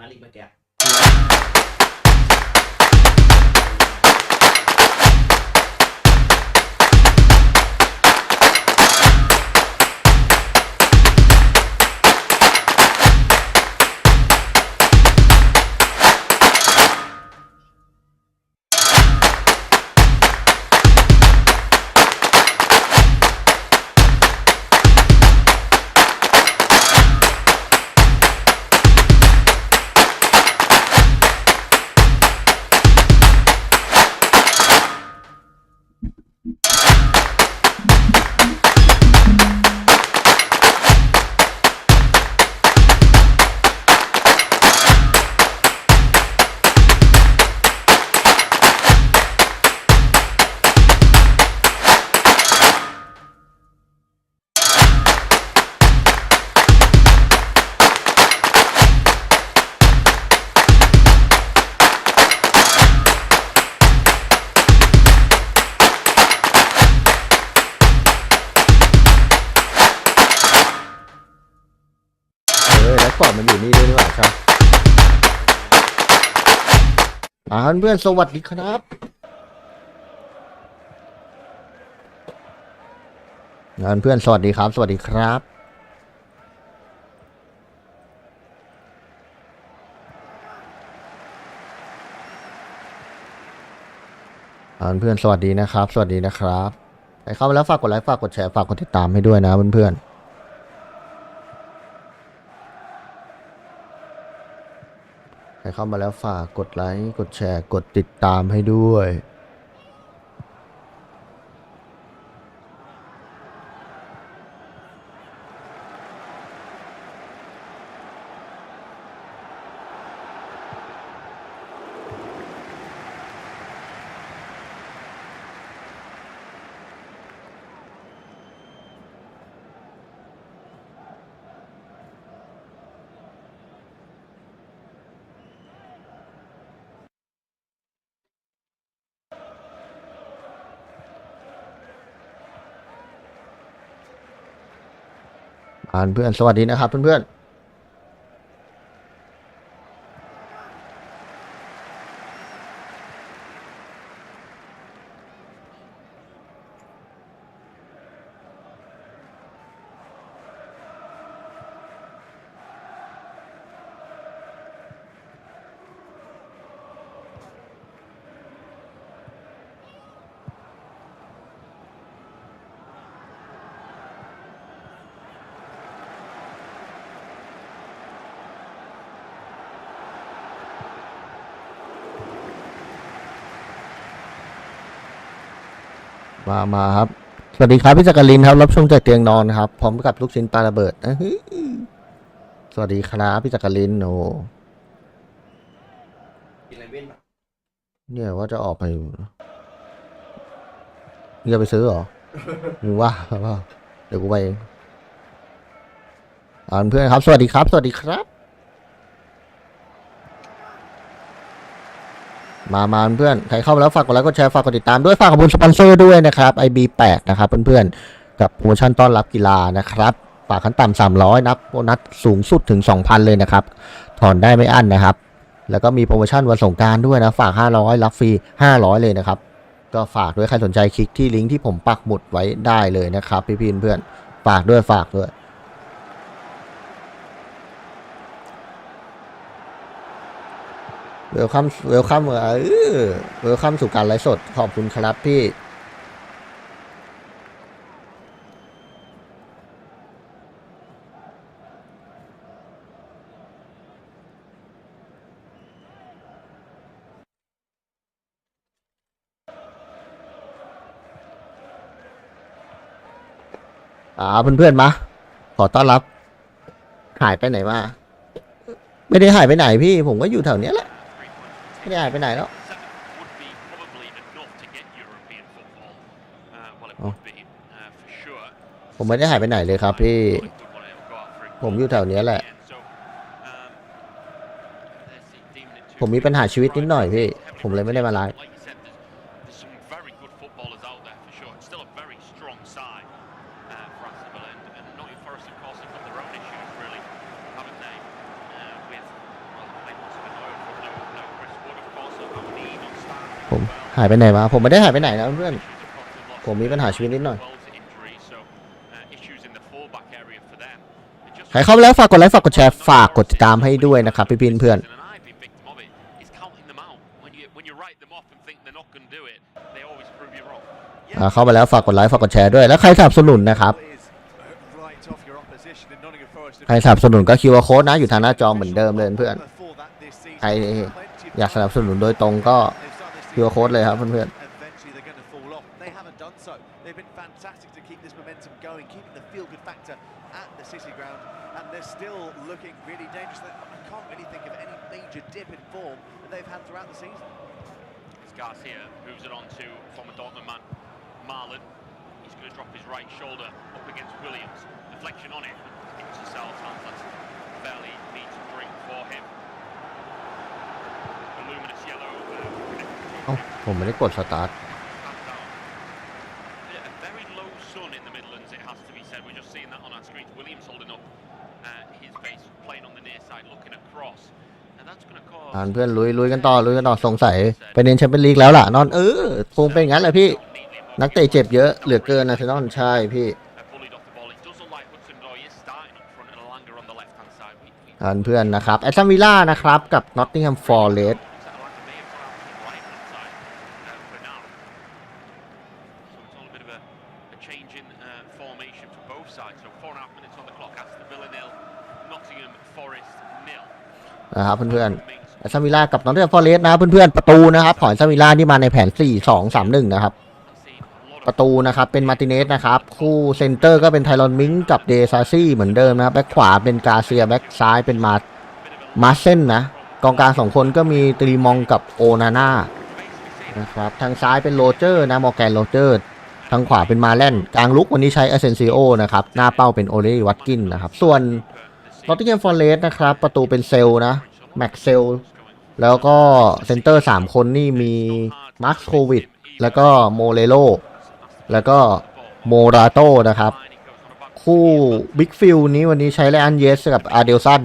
นาฬิกาแกแล้วก่อนมันอยู่นี่ด้วยหรือเปล่าครับเพื่อนสวัสดีครับเพื่อนสวัสดีครับสวัสดีครับเพื่อนสวัสดีนะครับสวัสดีนะครับใครเข้ามาแล้วฝากกดไลค์ฝากกดแชร์ฝากกดติดตามให้ด้วยนะเพื่อนใครเข้ามาแล้วฝากกดไลค์กดแชร์กดติดตามให้ด้วยเพื่อนสวัสดีนะครับเพื่อนมาครับสวัสดีครับพี่จักรินครับรับชมจากเตียงนอนครับพร้อมกับลูกชิ้นปลาระเบิดสวัสดีครับพี่จักรินโอ้เนี่ยว่าจะออกไปนี่จะไปซื้อเหรอมึงว่าเดี๋ยวกูไปเองเพื่อนครับสวัสดีครับสวัสดีครับมาเพื่อนใครเข้ามาแล้วฝากกดไลค์กดแชร์ฝากกดติดตามด้วยฝากขอบคุณสปอนเซอร์ด้วยนะครับ IB8 นะครับเพื่อนๆกับโปรโมชั่นต้อนรับกีฬานะครับฝากขั้นต่ำ300นับโบนัสสูงสุดถึง 2,000 เลยนะครับถอนได้ไม่อั้นนะครับแล้วก็มีโปรโมชั่นวันสงกรานต์ด้วยนะฝาก500รับฟรี500เลยนะครับก็ฝากด้วยใครสนใจคลิกที่ลิงก์ที่ผมปักหมุดไว้ได้เลยนะครับพี่ๆเพื่อนฝากด้วยเวลคัมเวลคัมสู่การไลฟ์สดขอบคุณครับพี่เพื่อนๆมาขอต้อนรับหายไปไหนมาไม่ได้หายไปไหนพี่ผมก็อยู่แถวนี้แหละไม่ได้หายไปไหนแล้วผมไม่ได้หายไปไหนเลยครับพี่ผมอยู่แถวนี้แหละผมมีปัญหาชีวิตนิดหน่อยพี่ผมเลยไม่ได้มาไลฟ์ ผมหายไปไหนมาผมไม่ได้หายไปไหนนะเพื่อนผมมีปัญหาชีวิตนิดหน่อยใครเข้าไปแล้วฝากกดไลค์ฝากกดแชร์ฝากกดติดตามให้ด้วยนะครับพี่เพื่อนเข้าไปแล้วฝากกดไลค์ฝากกดแชร์ด้วยแล้วใครสนับสนุนนะครับใครสนับสนุนก็QRโค้ดนะอยู่ทางหน้าจอเหมือนเดิมเลยเพื่อนใครอยากสนับสนุนโดยตรงก็QRโค้ดเลยครับเพื่อนHe's going to drop his right shoulder up against Williams. Deflection on it. It's a cell chance. That's fairly neat drink for him. A luminous yellow. ผมไม่ได้กดสตาร์ท A very low sun in the Midlands. It has to be said. We're just seeing that on our screen. Williams holding up his base, playing on the near side, looking across. And that's going to cause. เพื่อนลุยกันต่อสงสัยไปเน้นแชมเปี้ยนลีกแล้วล่ะนอนคงเป็นงั้นแหละพี่นักเตะเจ็บเยอะเหลือเกินนะเซนอนใช่พี่เพื่อนนะครับแอสตันวิลล่านะครับกับนอตติงแฮมฟอร์เรสต์นะครับเพื่อนแอสตันวิลล่ากับนอตติงแฮมฟอร์เรสต์นะเพื่อนประตูนะครับของแอสตันวิลล่าที่มาในแผน 4-2-3-1 นะครับประตูนะครับเป็นมาร์ติเนสนะครับคู่เซนเตอร์ก็เป็นไทรอนมิงกับเดซาซี่เหมือนเดิมนะครับแบ็คขวาเป็นกาเซียแบ็คซ้ายเป็นมาเซ่นนะกองกลาง2คนก็มีตรีมองกับโอนาน่านะครับทางซ้ายเป็นโรเจอร์นะมอร์แกนโรเจอร์ทางขวาเป็นมาแลนกลางลุกวันนี้ใช้อเซนซิโอนะครับหน้าเป้าเป็นโอเลวัตกินนะครับส่วนนอตติงแฮมฟอร์เรสต์นะครับประตูเป็นเซลนะแม็กเซลแล้วก็เซนเตอร์3คนนี่มีมาร์คโควิดแล้วก็โมเรโลแล้วก็โมราโตนะครับคู่บิ๊กฟิลนี้วันนี้ใช้ไลอันเยสกับอาเดลสัน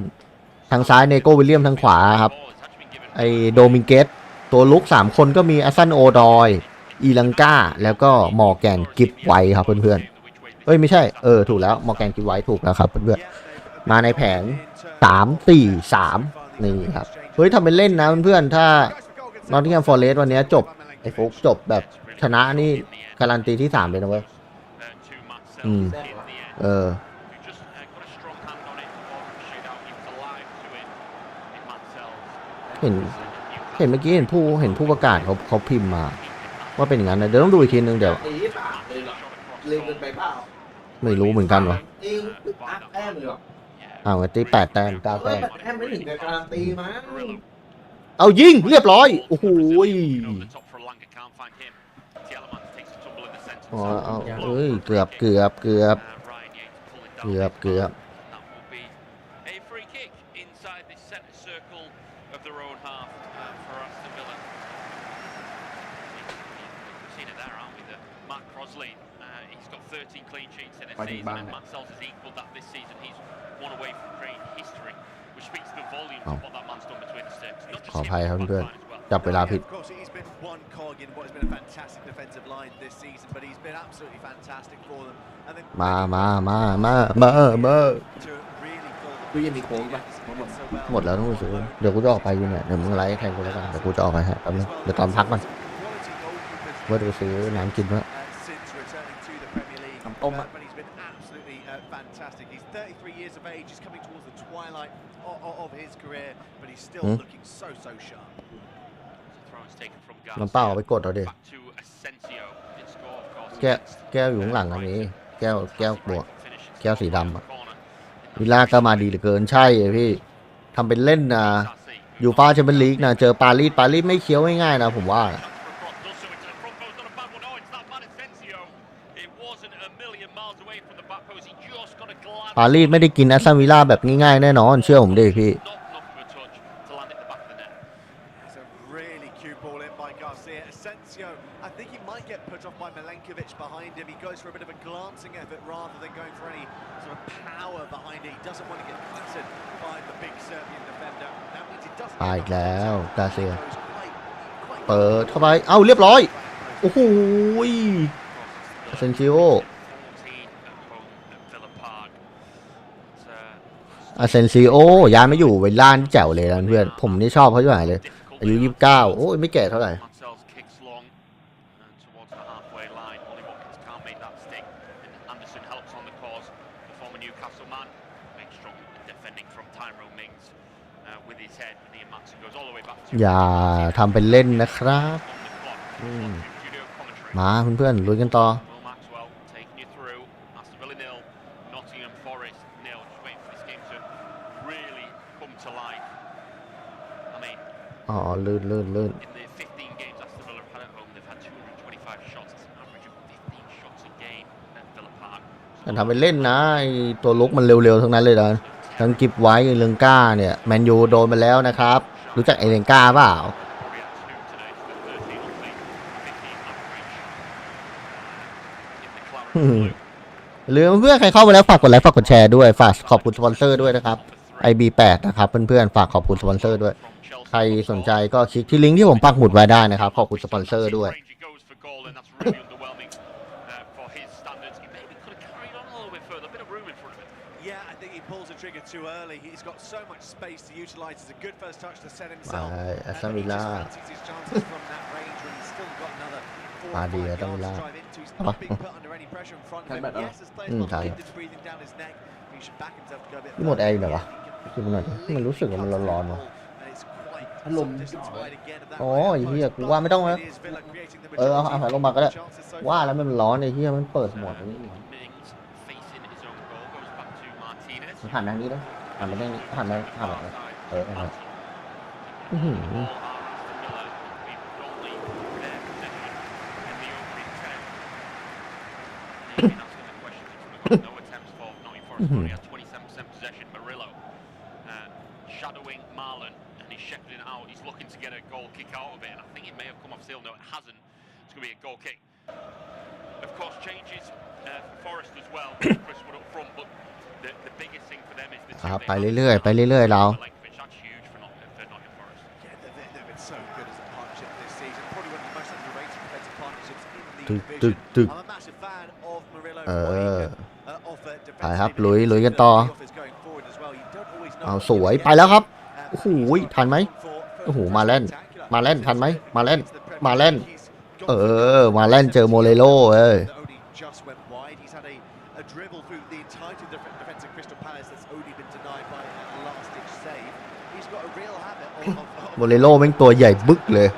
ทางซ้ายเนโกวิลเลียมทางขวาครับไอโดมิงเกสตัวลุก3คนก็มีอัสซันโอดอยอีลังกาแล้วก็มอร์แกนกิฟไวครับเพื่อนๆไม่ใช่ถูกแล้วมอร์แกนกิฟไวถูกแล้วครับเพื่อนๆมาในแผน 3-4-3 นี่ครับทำเป็นเล่นนะเพื่อนๆถ้านอตติงแฮมฟอร์เรสต์วันนี้จบไอฟุกจบแบบชนะนี่การันตีที่3เลยนะเว้ยเห็นเมื่อกี้เห็นผู้ประกาศเขาพิมพ์มาว่าเป็นอย่างนั้นนะเดี๋ยวต้องดูอีกทีนึงเดี๋ยวไม่รู้เหมือนกันวะตี8 แต้ม 9 แต้มไม่ถึงการันตีมั้งเอายิงเรียบร้อยโอ้โหเกือบขออภัยครับเพื่อนจับเวลาผิดมาดูยังมีโค้งป่ะหมดแล้วต้องซื้อเดี๋ยวกูจะออกไปอยู่เนี่ยเดี๋ยวมึงไลฟ์แทนกูแล้วกันเดี๋ยวกูจะออกไปฮะแป๊บนึงเดี๋ยวตอนพักมันว่าจะซื้อน้ำกินวะน้ำต้มอะน้ำเปล่าไปกดเอาดิแก้วอยู่ข้างหลังอันนี้แก้วบวกแก้วสีดำอะวิลล่าก็มาดีเหลือเกินใช่พี่ทำเป็นเล่นนะอยู่ฟ้าแชมเปี้ยนลีกนะเจอปารีสไม่เคี้ยวง่ายๆนะผมว่าปารีสไม่ได้กินแอสตันวิลล่าแบบง่ายๆแน่นอนเชื่อผมดิพี่ตายอีกแล้วกาเซีย เปิดเข้าไปเอ้าเรียบร้อยโอ้โหเซนซิโออาเซนซิโอย้ายมาอยู่เวลล่านี่แจ๋วเลยนะเพื่อนผมนี่ชอบเขาอยู่ไหนเลยอายุ29โอ้ยไม่แก่เท่าไหร่อย่าทำเป็นเล่นนะครับมาเพื่อนๆลุยกันต่ออ๋อลื่นทำเป็นเล่นนะไอตัวลุกมันเร็วๆทั้งนั้นเลยนะทั้งกิบไว้เลงก้าเนี่ยแมนยูโดนไปแล้วนะครับรู้จักไอเลงก้าเปล่าหรือเพื่อนใครเข้ามาแล้วฝากกดไลค์ฝากกดแชร์ด้วยฝากขอบคุณสปอนเซอร์ด้วยนะครับ IB8 นะครับเพื่อนๆฝากขอบคุณสปอนเซอร์ด้วยใครสนใจก็คลิกที่ลิงก์ที่ผมปักหมุดไว้ได้นะครับขอบคุณสปอนเซอร์ด้วยแอสตันวิลล่ามาดีแอสตันวิลล่าทันแบบทันที่หมดแอร์อยู่ไหนวะคือมันรู้สึกว่ามันร้อนๆวะพัดลมอ๋อไอ้เหี้ยกูว่าไม่ต้องแล้วเอาพัดลมมาก็ได้ว่าแล้วมันร้อนไอ้เหี้ยมันเปิดหมดตรงนี้หันทางนี้นะหันมาทางนี้หันมาไปเรื่อยเราตึกไปครับลุยกันต่อเอาสวยไปแล้วครับโอ้โหทันไหมโอ้โหมาเล่นทันไหมมาเล่นมาเล่นเจอโมเรโลโมเรโลแม่งตัวใหญ่บึกเลย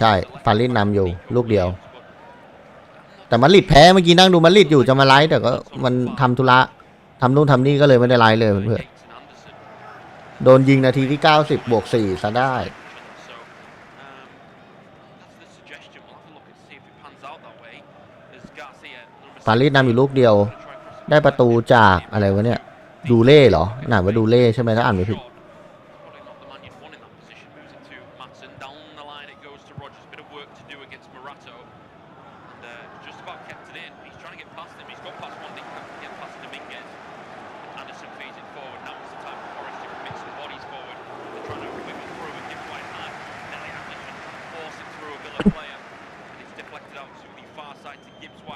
ใช่ฟาริสนำอยู่ลูกเดียวแต่มาดริดแพ้เมื่อกี้นั่งดูมาดริดอยู่จะมาไลฟ์แต่ก็มันทำธุระทำนู่นทำนี่ก็เลยไม่ได้ไลฟ์เลยเพื่อนโดนยิงนาทีที่90+4ซะได้ฟาริสนำอยู่ลูกเดียวได้ประตูจากอะไรวะเนี่ยดูเล่เหรออ่านว่าดูเล่ใช่ไหมถ้าอ่านไม่ผิด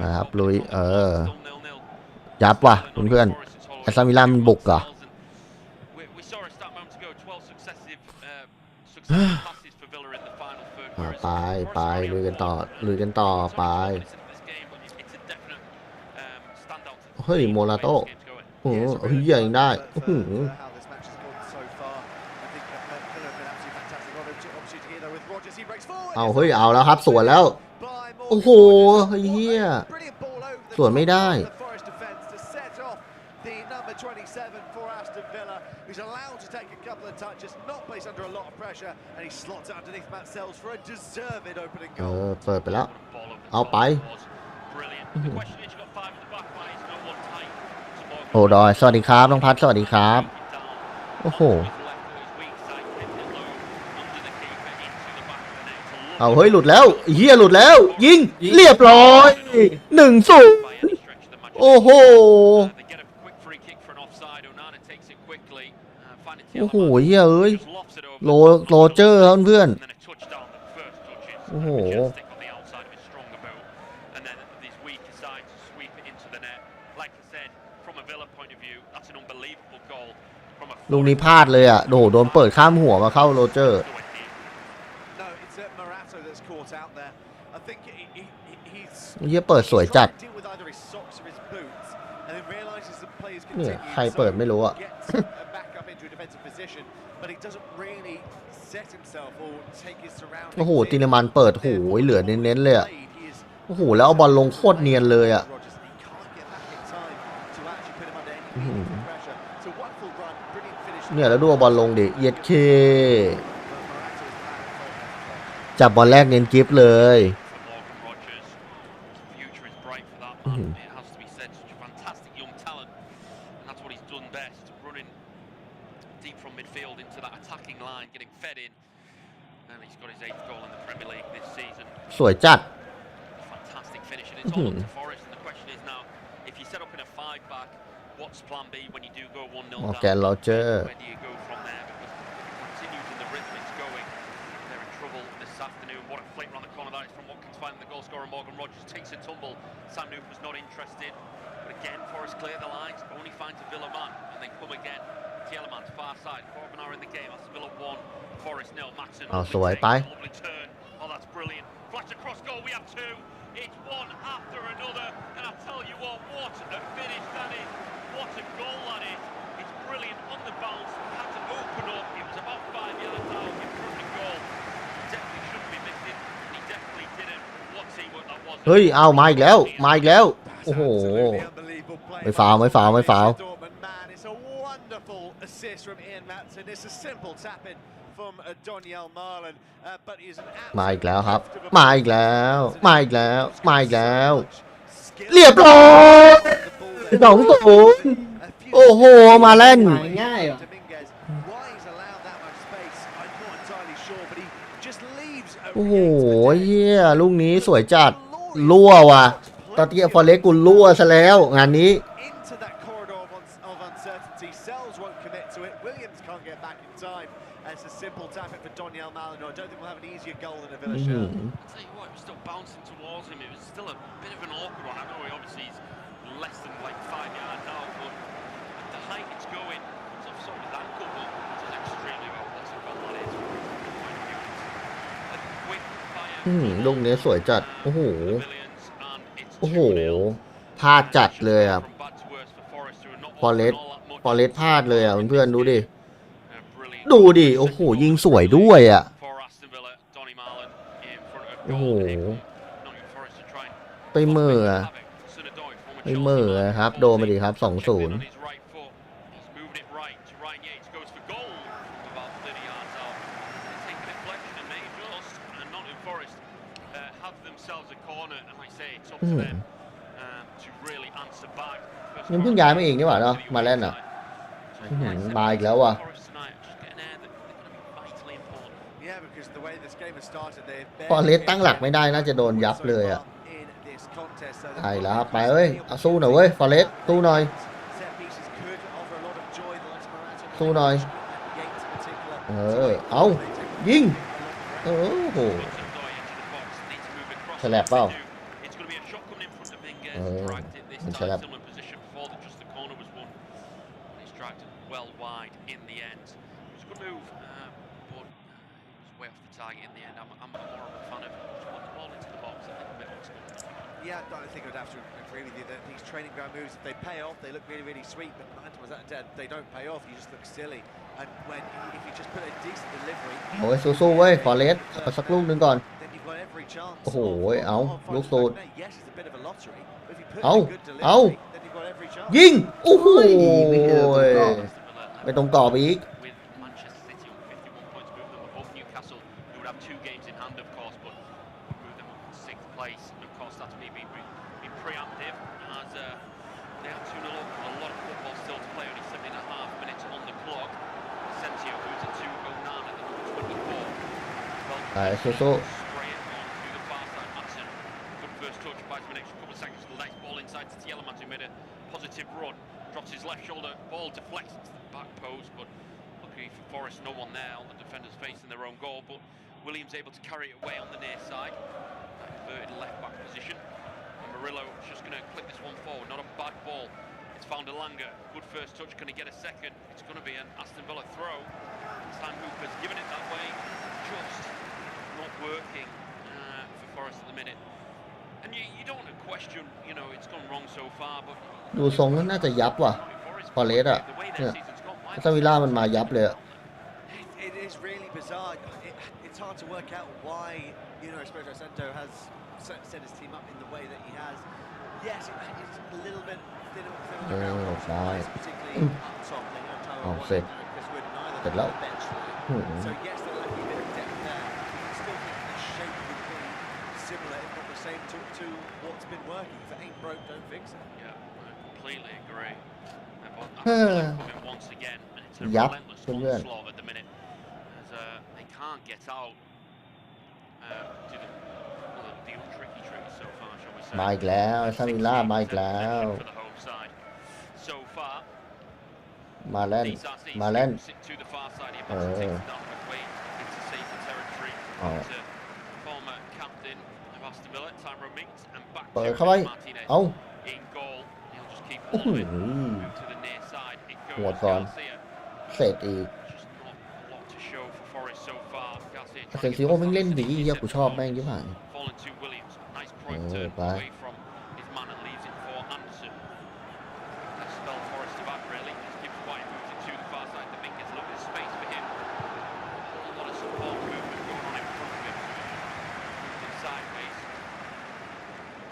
นะครับลุยยับว่ะเพื่อนแอสตันวิลล่ามันบุกเหรอไปลุยกันต่อไปเฮ้ยโมราโต้โอ้โหใหญ่ได้เอาเฮ้ยเอาแล้วครับสวนแล้วโอ้โหเฮียสวนไม่ได้เปิดไปแล้วเอาไปโอ้ดอยสวัสดีครับน้องพัดสวัสดีครับโอ้โห เอาเฮ้ยหลุดแล้วเฮียหลุดแล้วยิงเรียบร้อย1-0โอ้โหโอ้โหเฮียเอ้ยโรเจอร์เพื่อนโอ้โหลูกนี้พลาดเลยอ่ะโดนเปิดข้ามหัวมาเข้าโรเจอร์เฮียเปิดสวยจัดเนี่ยใครเปิดไม่รู้อ่ะโอ้โหตินมันเปิดโหยเหลือเน้นๆเลยอ่ะโอ้โหแล้วเอาบอลลงโคตรเนียนเลยอ่ะเนี่ยแล้วดูบอลลงดิเย็ดเคจับบอลแรกเน้นกิฟต์เลยสวยจัดมอร์แกนโรเจอร์เอาสวยไปเฮ้ยเอามาอีกแล้วโอ้โหไม่ฟาวมาอีกแล้วครับมาอีกแล้วเรียบร้อย2-0โอ้โหมาเล่นง่ายโอ้โหเฮียลูกนี้สวยจัดรั่วว่ะตอนที่ฟอเรสต์กูรั่วซะแล้วงานนี้ลูกนี้สวยจัดโอ้โหพลาดจัดเลยอ่ะฟอเรสต์พลาดเลยอ่ะเพื่อนๆดูดิโอ้โหยิงสวยด้วยอ่ะโอ้โหไปเมื่อครับโดนไปดิครับ2-0ยังเพิ่งย้ายมาเองนี่หว่าเนาะมาเล่นอ่ะมาอีกแล้วว่ะฟอเรสต์ตั้งหลักไม่ได้น่าจะโดนยับเลยอ่ะใช่แล้วไปเอ้ยเอาสู้หน่อยเว้ยฟอเรสต์สู้หน่อยเอายิงโอ้โหฉลับเปล่ามันฉลับYeah, I think I'd have to agree with you that these training ground moves, if they pay off, they look really, really sweet. But 9 times out of 10, they don't pay off. You just look silly. And if you just put a decent delivery, โอ้ยสู้ๆเว้ยฟอเรสต์เอาสักลูกนึงก่อนโอ้โหเอาลูกสูตรเอายิงโอ้โหไม่ต้องต่อไปอีกไปสู้ๆ drops his left shoulder, ball deflects to the back post, but luckily for Forest, no one there. All the defenders facing their own goal, but Williams able to carry it away on the near side. That inverted left back position. And Murillo is just going to clip this one forward. Not a bad ball. It's found Elanga. Good first touch. Going to get a second. It's going to be an Aston Villa throw. Sam Hooper's given it that way. Just not working for Forest at the minute. And you don't want to question, you know, it's gone wrong so far, but ดูทรงนั้นน่าจะยับว่ะฟอเรสต์อะเนี่ยแอสตันวิลล่ามันมายับเลยอะ It is really bizarre. It's hard to work out why, you know, Espirito Santo has set his team up in the way that he has. Yes, it's a little bit thinner on the ground, particularly up top. They don't know what Chris Wood and either on the bench. So yes, they're lacking a bit of depth there. I still think the shape would be similar, if not the same, to what's been working. If it ain't broke, don't fix it. Yeah, I completely agree. Coming once again, and it's a relentless onslaught at the minute, as they can't get out. Do the tricky so far, shall we say? มาอีกแล้วแอสตันวิลล่ามาอีกแล้ว For the home side. So far, มาเล่นมาเล่น to the far side, he takes down McQuaid into safer territory. To former captain of Aston Villa, Tyrone Mings, and back to Martinez. เอ้า In goal, he'll just keep all of it. Move to the near side. It หัว goes ก่อน Garcia. เสร็จอีก Just not a lot to show for Forest so far. Garcia เซนซิโอแม่งเล่นดีเฮียกูชอบแม่งยิ่งผ่าน falling to Williams. Nice point turn away from his man and leaves it for Anderson. Let's spell Forest to back really. Just gives White, moves it to the far side. The Dominguez, a little bit of space for him. A whole lot of support movement going on in front of him. Moving sideways.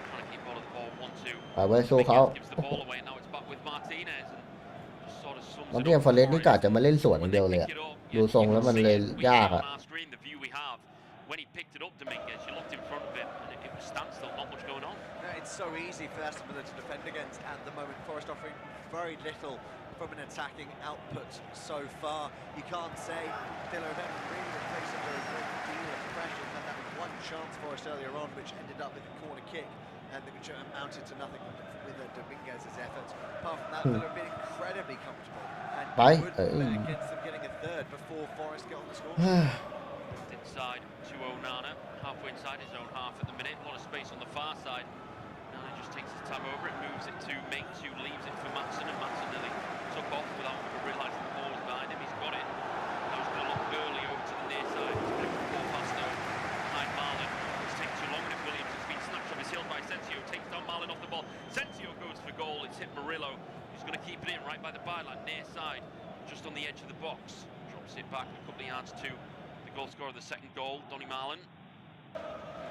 Trying to keep hold of the ball 1-2. ไปไว้สู้เขา Gives the ball away. Now it's back with Martinez. And just sort of sums ตอน it ที่ up ฟอ for เรสต์นี่กะ Forest. จะมาเล่นสวนอย่างเดียวเลยอะดูทรงแล้วมันเลยยากอะ When he picked it up, Dominguez, you looked in front of him, and it was standstill, not much going on. It's so easy for Aston Villa to defend against at the moment. Forest offering very little from an attacking output so far. You can't say Villa have ever really been faced under a great deal of pressure. Had that one chance for us earlier on, which ended up with a corner kick, and the amounted to nothing with Dominguez's efforts. Apart from that, Villa have been incredibly comfortable, and would bet against them getting a third before Forest get on the score. Inside to Onana, halfway inside his own half at the minute. A lot of space on the far side. Onana just takes his time over it, moves it to Mings, who leaves it for Matson, and Matson nearly took off without realising the ball was behind him. He's got it. Now he's going to look early over to the near side. He's going to ball past though behind Marlon. It's taken too long, and if Williams has been snatched off his heels by Sensio, takes down Marlon off the ball. Sensio goes for goal. It's hit Murillo. He's going to keep it in right by the byline, near side, just on the edge of the box. Drops it back a couple of yards to the goal scorer of the second goal, Donny Marlon.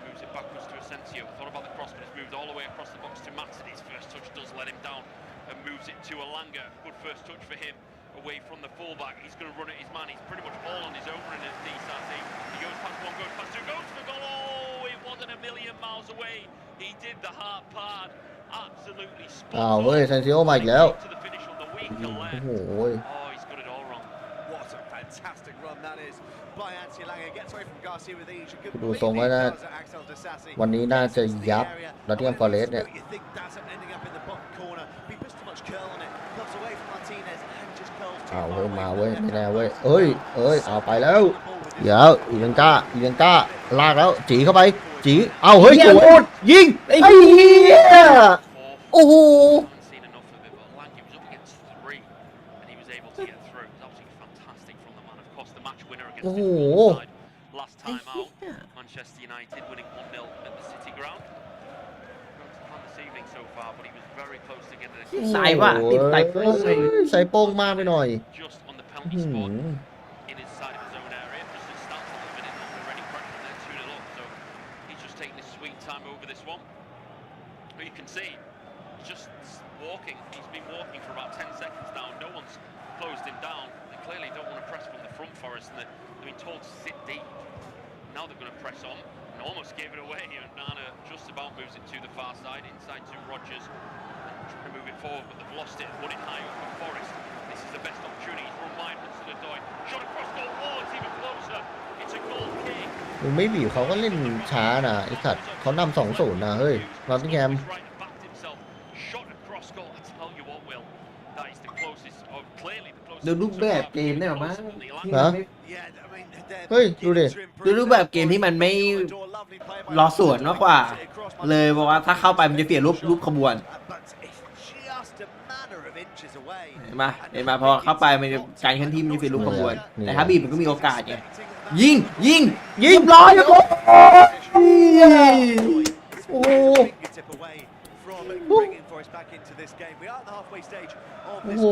Moves it backwards to Asensio. Thought about the cross, but it's moved all the way across the box to Matson. His first touch does let him down and moves it to Elanga. Good first touch for him away from the fullback. He's going to run at his man. He's pretty much all on his own running at DSRC. He goes past one, goes past two, goes for goal. Oh, it wasn't a million miles away. He did the hard part. Absolutely spot on. เฮ้ยเซนซิโอมาอีกแล้ว To the finish on the weaker โอ้ left. โห Oh, he's got it all wrong. What a fantastic run that is by Antti Elanga. Gets away from Garcia with ease. ดูทรงแล้วนะวันนี้น่าจะยับนอตติงแฮมฟอเรสต์เนี่ย You think that's ending up in the bottom corner. He puts too much curl on it. Comes away from Martinez and just curls too เอา far เว้ย away มา from เว้ย the ไม่ left แน่ hand เว้ย post. เอ้ยเอาไปแล้วเดี๋ยวอีลังก้าลากแล้วจีเข้าไปจีเอาเฮ้ยสวยยิงไอ้เหี้ยโอ้โห Haven't seen enough of it, but Lanky was up against 3 and he was able to get through. It was absolutely fantastic from the man, of course, the match winner against his former side last time out. Manchester United winning 1-0 at the City Ground. Going to plan this evening so far, but he was very close to getting it สายว่ะติดสายโป้ง ใส่โป้งมากไปหน่อย just on the penalty spot in his side of his own area. Just as stats at the minute, not under any pressure. They're 2-0 up, so he's just taking his sweet time over this one. But you can see, he's just walking. He's been walking for about 10 seconds now. No one's closed him down. They clearly don't want to press from the front, Forest, and they've been told to sit deep. Now they're going to press on and almost gave it away. And Nana just about moves it to the far side, inside to Rodgers. Trying to move it forward, but they've lost it. Run it high up for Forest. This is the best opportunity. He's run wide to the door. Shot across goal. Oh, it's even closer. It's a goal kick. มึงไม่บีบเขาก็เล่นช้านะไอ้สัตว์เขานำ2-0นะเฮ้ยนอตติงแฮม Shot across goal. I tell you what, Will, that ดูรูปแบบเกมได้หรอมั้งที่มันไม่ เฮ้ยดูดิ ดูรูปแบบเกมที่มันไม่รอสวนมากกว่าเลยบอกว่าถ้าเข้าไปมันจะเสียรูปขบวนเห็นไหมพอเข้าไปมันจะการเคลื่อนที่มันจะเสียรูปขบวนแต่ถ้าบีบมันก็มีโอกาสไงยิงร้อยโอ้โห โอ้โห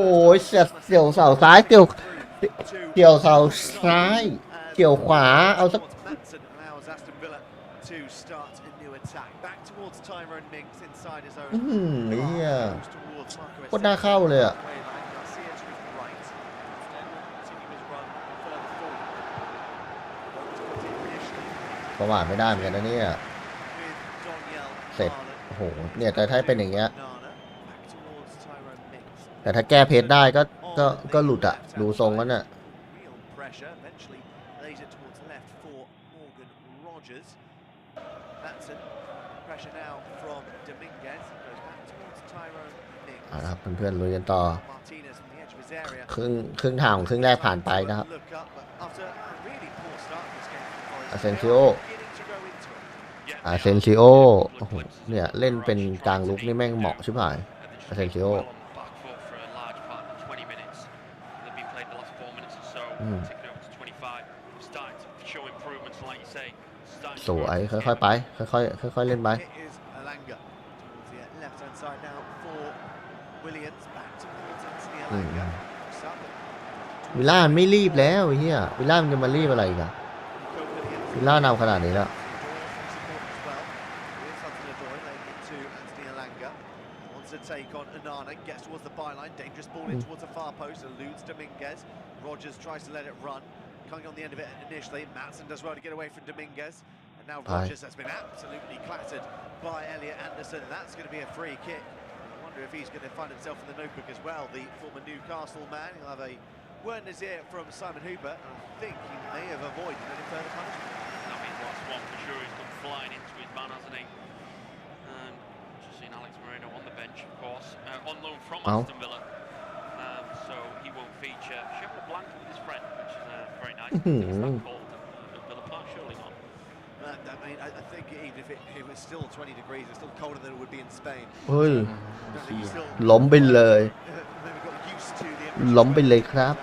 เสี่ยวเสาซ้ายเกี่ยวเสาซ้ายเกี่ยวขวาเอาสักเนี่ยโคตรน่าเข้าเลยอ่ะประมาทไม่ได้เหมือนกันนะเนี่ยเสร็จโอ้โหเนี่ยแต่ถ้าเป็นอย่างเงี้ยแต่ถ้าแก้เพจได้ก็หลุดอ่ะดูทรงแล้วน่ะครับเพื่อนๆลุยกันต่อครึ่งทางของครึ่งแรกผ่านไปนะครับอาเซนซิโอโอ้โหเนี่ยเล่นเป็นกลางลุกนี่แม่งเหมาะชิบหายอาเซนซิโอสวยค่อยๆไปค่อยๆเล่นไปวิลล่าไม่รีบแล้วเฮียวิลล่ามันจะมารีบอะไรกันวิลล่านำขนาดนี้แล้วtake on Onana, gets towards the byline, dangerous ball in towards the far post, eludes Dominguez. Rogers tries to let it run, coming on the end of it initially. Maatsen does well to get away from Dominguez, and now Rogers has been absolutely clattered by Elliot Anderson, and that's going to be a free kick. I wonder if he's going to find himself in the notebook as well, the former Newcastle man. He'll have a word in his ear from Simon Hooper, and I think he may have avoided any further punishment. That means last one for sure. He's come flying into his man, hasn't he? On the bench, of course, on loan from Aston Villa, so he won't feature. Shovel a blanket with his friend, which is very nice. Is that cold at Villa Park? Surely not. I mean, I think even if it was still 20 degrees, it's still colder than it would be in Spain. เฮ้ยล้มไปเลยล้มไปเลยครับ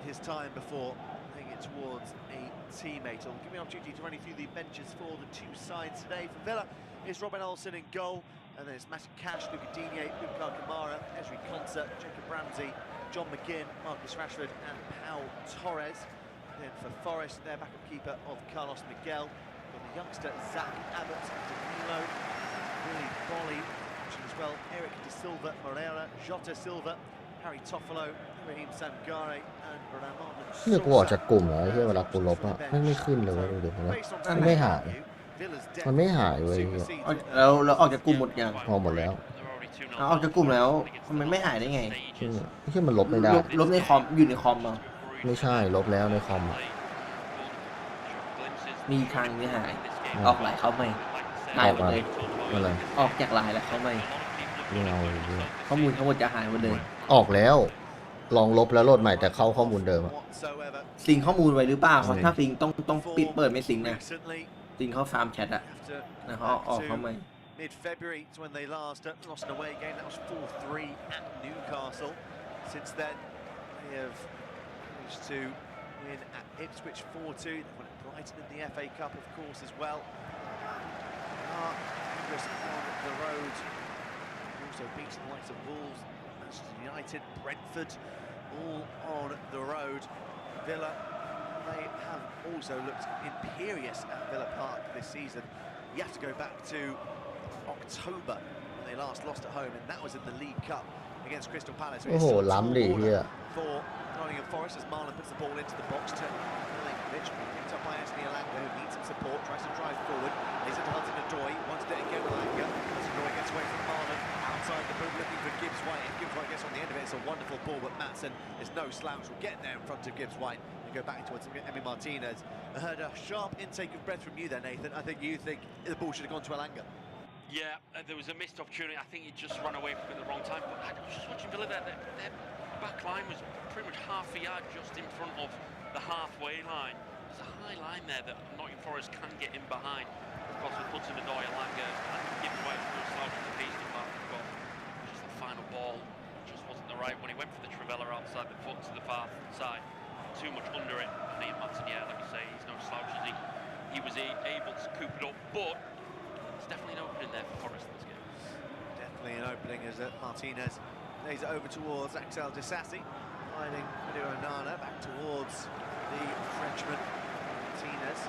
his time before playing it towards a teammate. It'll give me an opportunity to run you through the benches for the two sides today. For Villa is Robin Olsen in goal, and then it's Matty Cash, Luca Digne, Luca Kamara, Ezri Konsa, Jacob Ramsey, John McGinn, Marcus Rashford, and Pau Torres. Then for Forest, their backup keeper of Carlos Miguel, got the youngster Zach Abbott, Danilo, Willie Bolly, as well Eric De Silva, Moreira, Jota Silva, Harry Toffolo, Raheem Sangare, and Ramon. เนี่ยกูออกจากกลุ่มเหรอที่เวลากูลบอะไม่ขึ้นเลยดูดินะมันไม่หายเว้ยแล้วเราออกจากกลุ่มหมดยังพอหมดแล้วออกจากกลุ่มแล้วมันไม่หายได้ไงที่มันลบไม่ได้ลบในคอมอยู่ในคอมมั้งไม่ใช่ลบแล้วในคอมมีทางที่หายออกไลน์เขาไม่หายหมดเลยอะไรออกจากไลน์แล้วเขาไม่ข้อมูลทั้งหมดจะหายหมดเลยออกแล้วลองลบแล้วโหลดใหม่แต่เข้าข้อมูลเดิมซิงข้อมูลไว้หรือเปล่าถ้าซิงต้องปิดเปิดไม่ซิงนะซิงเข้าฟาร์มแชทอะนะเขาออกเขาไม่Mid-February is when they last lost an away game. That was 4-3 at Newcastle. Since then, they have managed to win at Ipswich 4-2. They won at Brighton in the FA Cup, of course, as well. They are on the road. Also beaten the likes of Wolves, Manchester United, Brentford, all on the road. Villa, they have also looked imperious at Villa Park this season. You have to go back to October when they last lost at home, and that was in the League Cup against Crystal Palace. โอ้โหล้ำดิเฮีย For Nottingham Forest as Marlon puts the ball into the box to Milinkovic, picked up by Anthony Elanga, who needs some support, tries to drive forward. He's into Hudson-Odoi, wants to get Elanga. Hudson-Odoi gets away from Marlon, outside the boot looking for Gibbs-White. If Gibbs-White gets on the end of it, it's a wonderful ball, but Maatsen is no slouch. Will get there in front of Gibbs-White and go back towards Emi Martinez. I heard a sharp intake of breath from you there, Nathan. I think you think the ball should have gone to Elanga. Yeah, there was a missed opportunity. I think he just ran away from it at the wrong time. But I was just watching Villa there. Their back line was pretty much half a yard just in front of the halfway line. There's a high line there that Nottingham Forest can get in behind. Of course, with Hudson-Odoi, Elanga, and giving away no slouch in the pace department. But just the final ball just wasn't the right one. He went for the Trivela outside the foot to the far side. Too much under it. And Ian Matson, yeah, like you say, he's no slouch as he was able to coop it up. But it's definitely an opening there for Forest in this game. Definitely an opening as Martinez lays it over towards Axel Disasi, finding Mario Onana back towards the Frenchman. Martinez,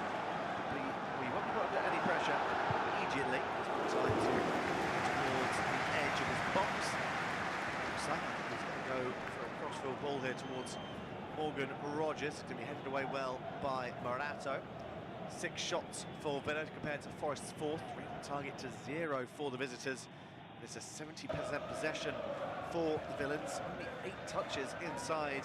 we won't put under any pressure immediately. It's time to towards the edge of his box. Looks like he's going to go for a crossfield ball here towards Morgan Rogers. It's going to be headed away well by Morato. 6 shots for Villa compared to Forest's 4, 3 on target to 0 for the visitors. It's a 70% possession for the Villains. Only 8 touches inside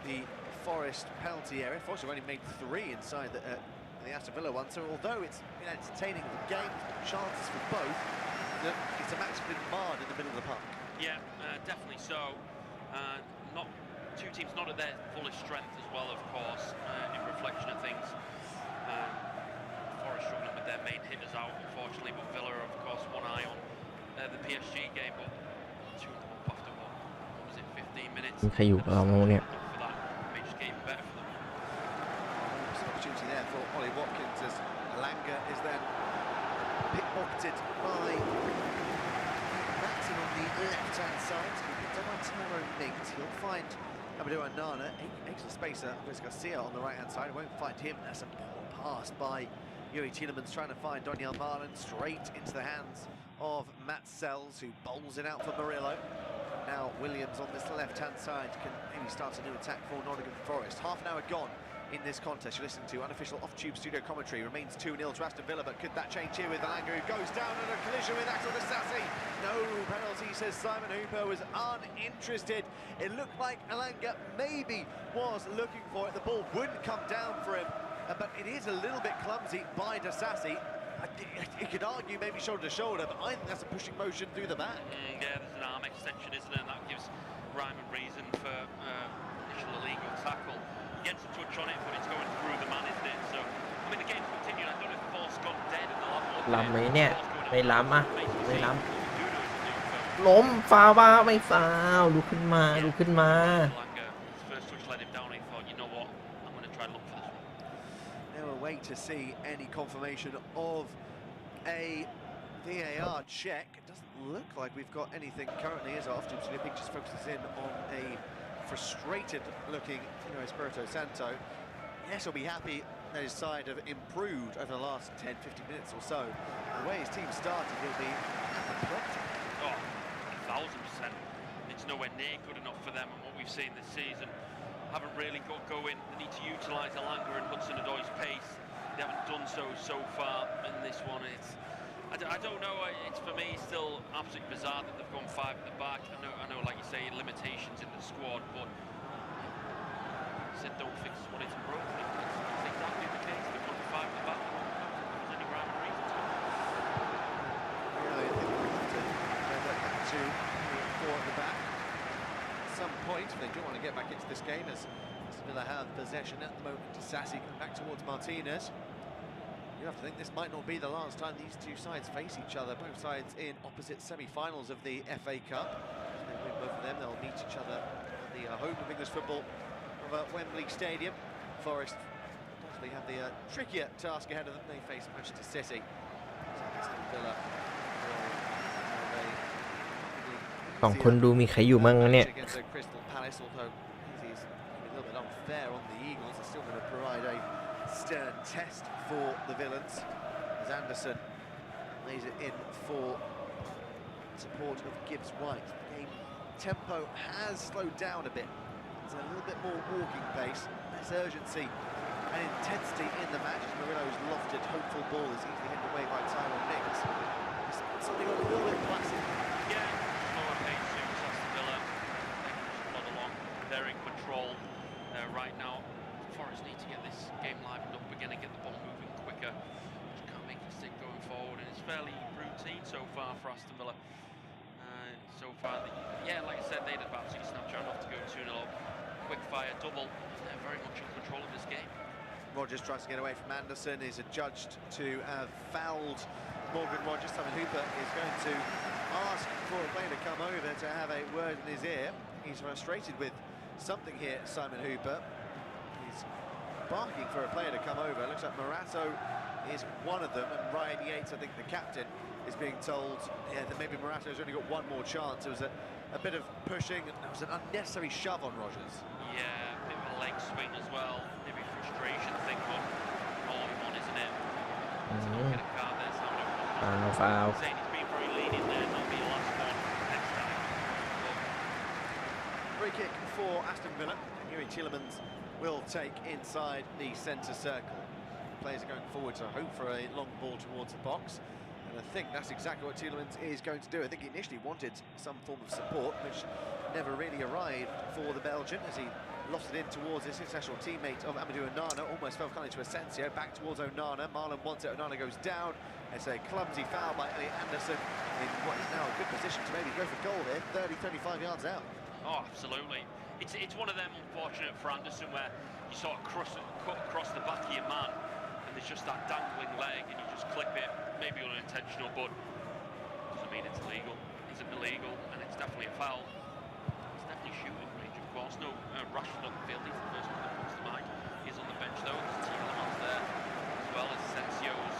the Forest penalty area. Forest have only made 3 inside the Aston Villa one. So although it's been entertaining the game, chances for both, it's a match that's been marred in the middle of the park. Yeah, definitely so. Not two teams not at their fullest strength as well, of course, in reflection of things. Forest struggling with their main hitters out, unfortunately, but Villa, of course, one eye on the PSG game, but 2 up after what was it, 15 minutes? ใครอยู่กับเราเนี่ย For that, may just get even better for them. There's an opportunity there for Ollie Watkins as Elanga is then pickpocketed by Matson on the left-hand side. Taro Mings, he'll find Amadou Onana, excellent spacer, Luis Garcia on the right-hand side, won't find him. That's a poor pass by Yuri Tielemans trying to find Doniel Marlin straight into the hands of Matt Sells, who bowls it out for Murillo. Now Williams on this left-hand side can maybe start a new attack for Nottingham Forest. Half an hour gone in this contest. You're listening to unofficial off-tube studio commentary. Remains 2-0 to Aston Villa, but could that change here with Elanga, who goes down in a collision with Axel Disasi? No penalty, says Simon Hooper, was uninterested. It looked like Elanga maybe was looking for it. The ball wouldn't come down for him, but it is a little bit clumsy by Disasi. You could argue maybe shoulder to shoulder, but I think that's a pushing motion through the back. Yeah, there's an arm extension, isn't it? And that gives rhyme and reason for initial illegal tackle. Gets a touch on it, but it's going through the man, isn't it? So, I mean, the game's continued. I don't know if the ball's gone dead and they'll have a look at it. ล้ำไหมเนี่ยไม่ล้ำอ่ะไม่ล้ What we do know is to do for ำล้มฟาวบ้าไม่ฟาวลุกขึ้นมาลุกขึ้นมา Elanga. His first touch let him down. He thought, you know what, I'm going to try and look for this one. Now we'll wait to see any confirmation of a VAR check. It doesn't look like we've got anything currently, as our off-tube studio pictures focuses in on a frustrated-looking Espirito Santo. Yes, he'll be happy that his side have improved over the last 10-15 minutes or so. The way his team started, he'll be apoplectic. Oh, 1,000%. It's nowhere near good enough for them, and what we've seen this season haven't really got going. They need to utilise Elanga and Hudson-Odoi's pace. They haven't done so far in this one. I don't know. It's for me still absolutely bizarre that they've gone 5 at the back. I know, like you say, limitations in the squad, but you said don't fix what isn't broken. It's exactly the case. They've gone 5 at the back. There's any rhyme or reason to it. Really, I think we'll have to go back to 4 at the back at some point. They do want to get back into this game as Villa have possession at the moment. Disasi coming back towards Martinez. You have to think this might not be the last time these two sides face each other. Both sides in opposite semi-finals of the FA Cup. If they win both of them, they'll meet each other at the home of English football of Wembley Stadium. Forest definitely have the trickier task ahead of them. They face Manchester City. Aston Villa will สองคนดูมีใครอยู่มั่งเนี่ย against Crystal Palace, although he's a little bit unfair on the Eagles. They're still going to provide a stern test for the Villains as Anderson lays it in for support of Gibbs White. The game tempo has slowed down a bit. There's a little bit more walking pace, less urgency and intensity in the match as Murillo's lofted hopeful ball is easily hidden away by Tyrone Mings. It's suddenly got a little bit placid. Yeah, slower pace suits Aston Villa. They can just plod along. They're in control right now. Forest just need to get this game livened up again and get the ball moving quicker. Just can't make the stick going forward, and it's fairly routine so far for Aston Villa. So far, yeah, like I said, they'd have absolutely snapped around off to go 2-0 up. Quick fire double, and they're very much in control of this game. Rogers tries to get away from Anderson, is adjudged to have fouled Morgan Rogers. Simon Hooper is going to ask for a player to come over to have a word in his ear. He's frustrated with something here, Simon Hooper. He's barking for a player to come over. Looks like Morato is one of them, and Ryan Yates, I think the captain, is being told that maybe Morato's only got one more chance. There was a bit of pushing, and there was an unnecessary shove on Rogers. Yeah, a bit of a leg swing as well. Maybe frustration thing, but all in one, isn't it? To not get a card there, Simon. Foul. Saying he's been very lenient there, not be the last one next time. Free kick for Aston Villa. Yuri Tielemans will take inside the centre circle. Players are going forward to hope for a long ball towards the box. And I think that's exactly what Tielemans is going to do. I think he initially wanted some form of support, which never really arrived for the Belgian as he lost it in towards his international teammate of Amadou Onana, almost fell kind of to Asensio, back towards Onana. Marlon wants it, Onana goes down. It's a clumsy foul by Elliot Anderson in what is now a good position to maybe go for goal here, 30-35 yards out. Oh, absolutely. It's one of them unfortunate for Anderson where you sort of cut across the back of your man, and there's just that dangling leg, and you just clip it, maybe unintentional, but doesn't mean it's illegal. It's illegal, and it's definitely a foul. It's definitely shooting range, of course. No, Rashford on the field, he's the first one that comes to mind. He's on the bench though, there's Tielemans there, as well as Sensio's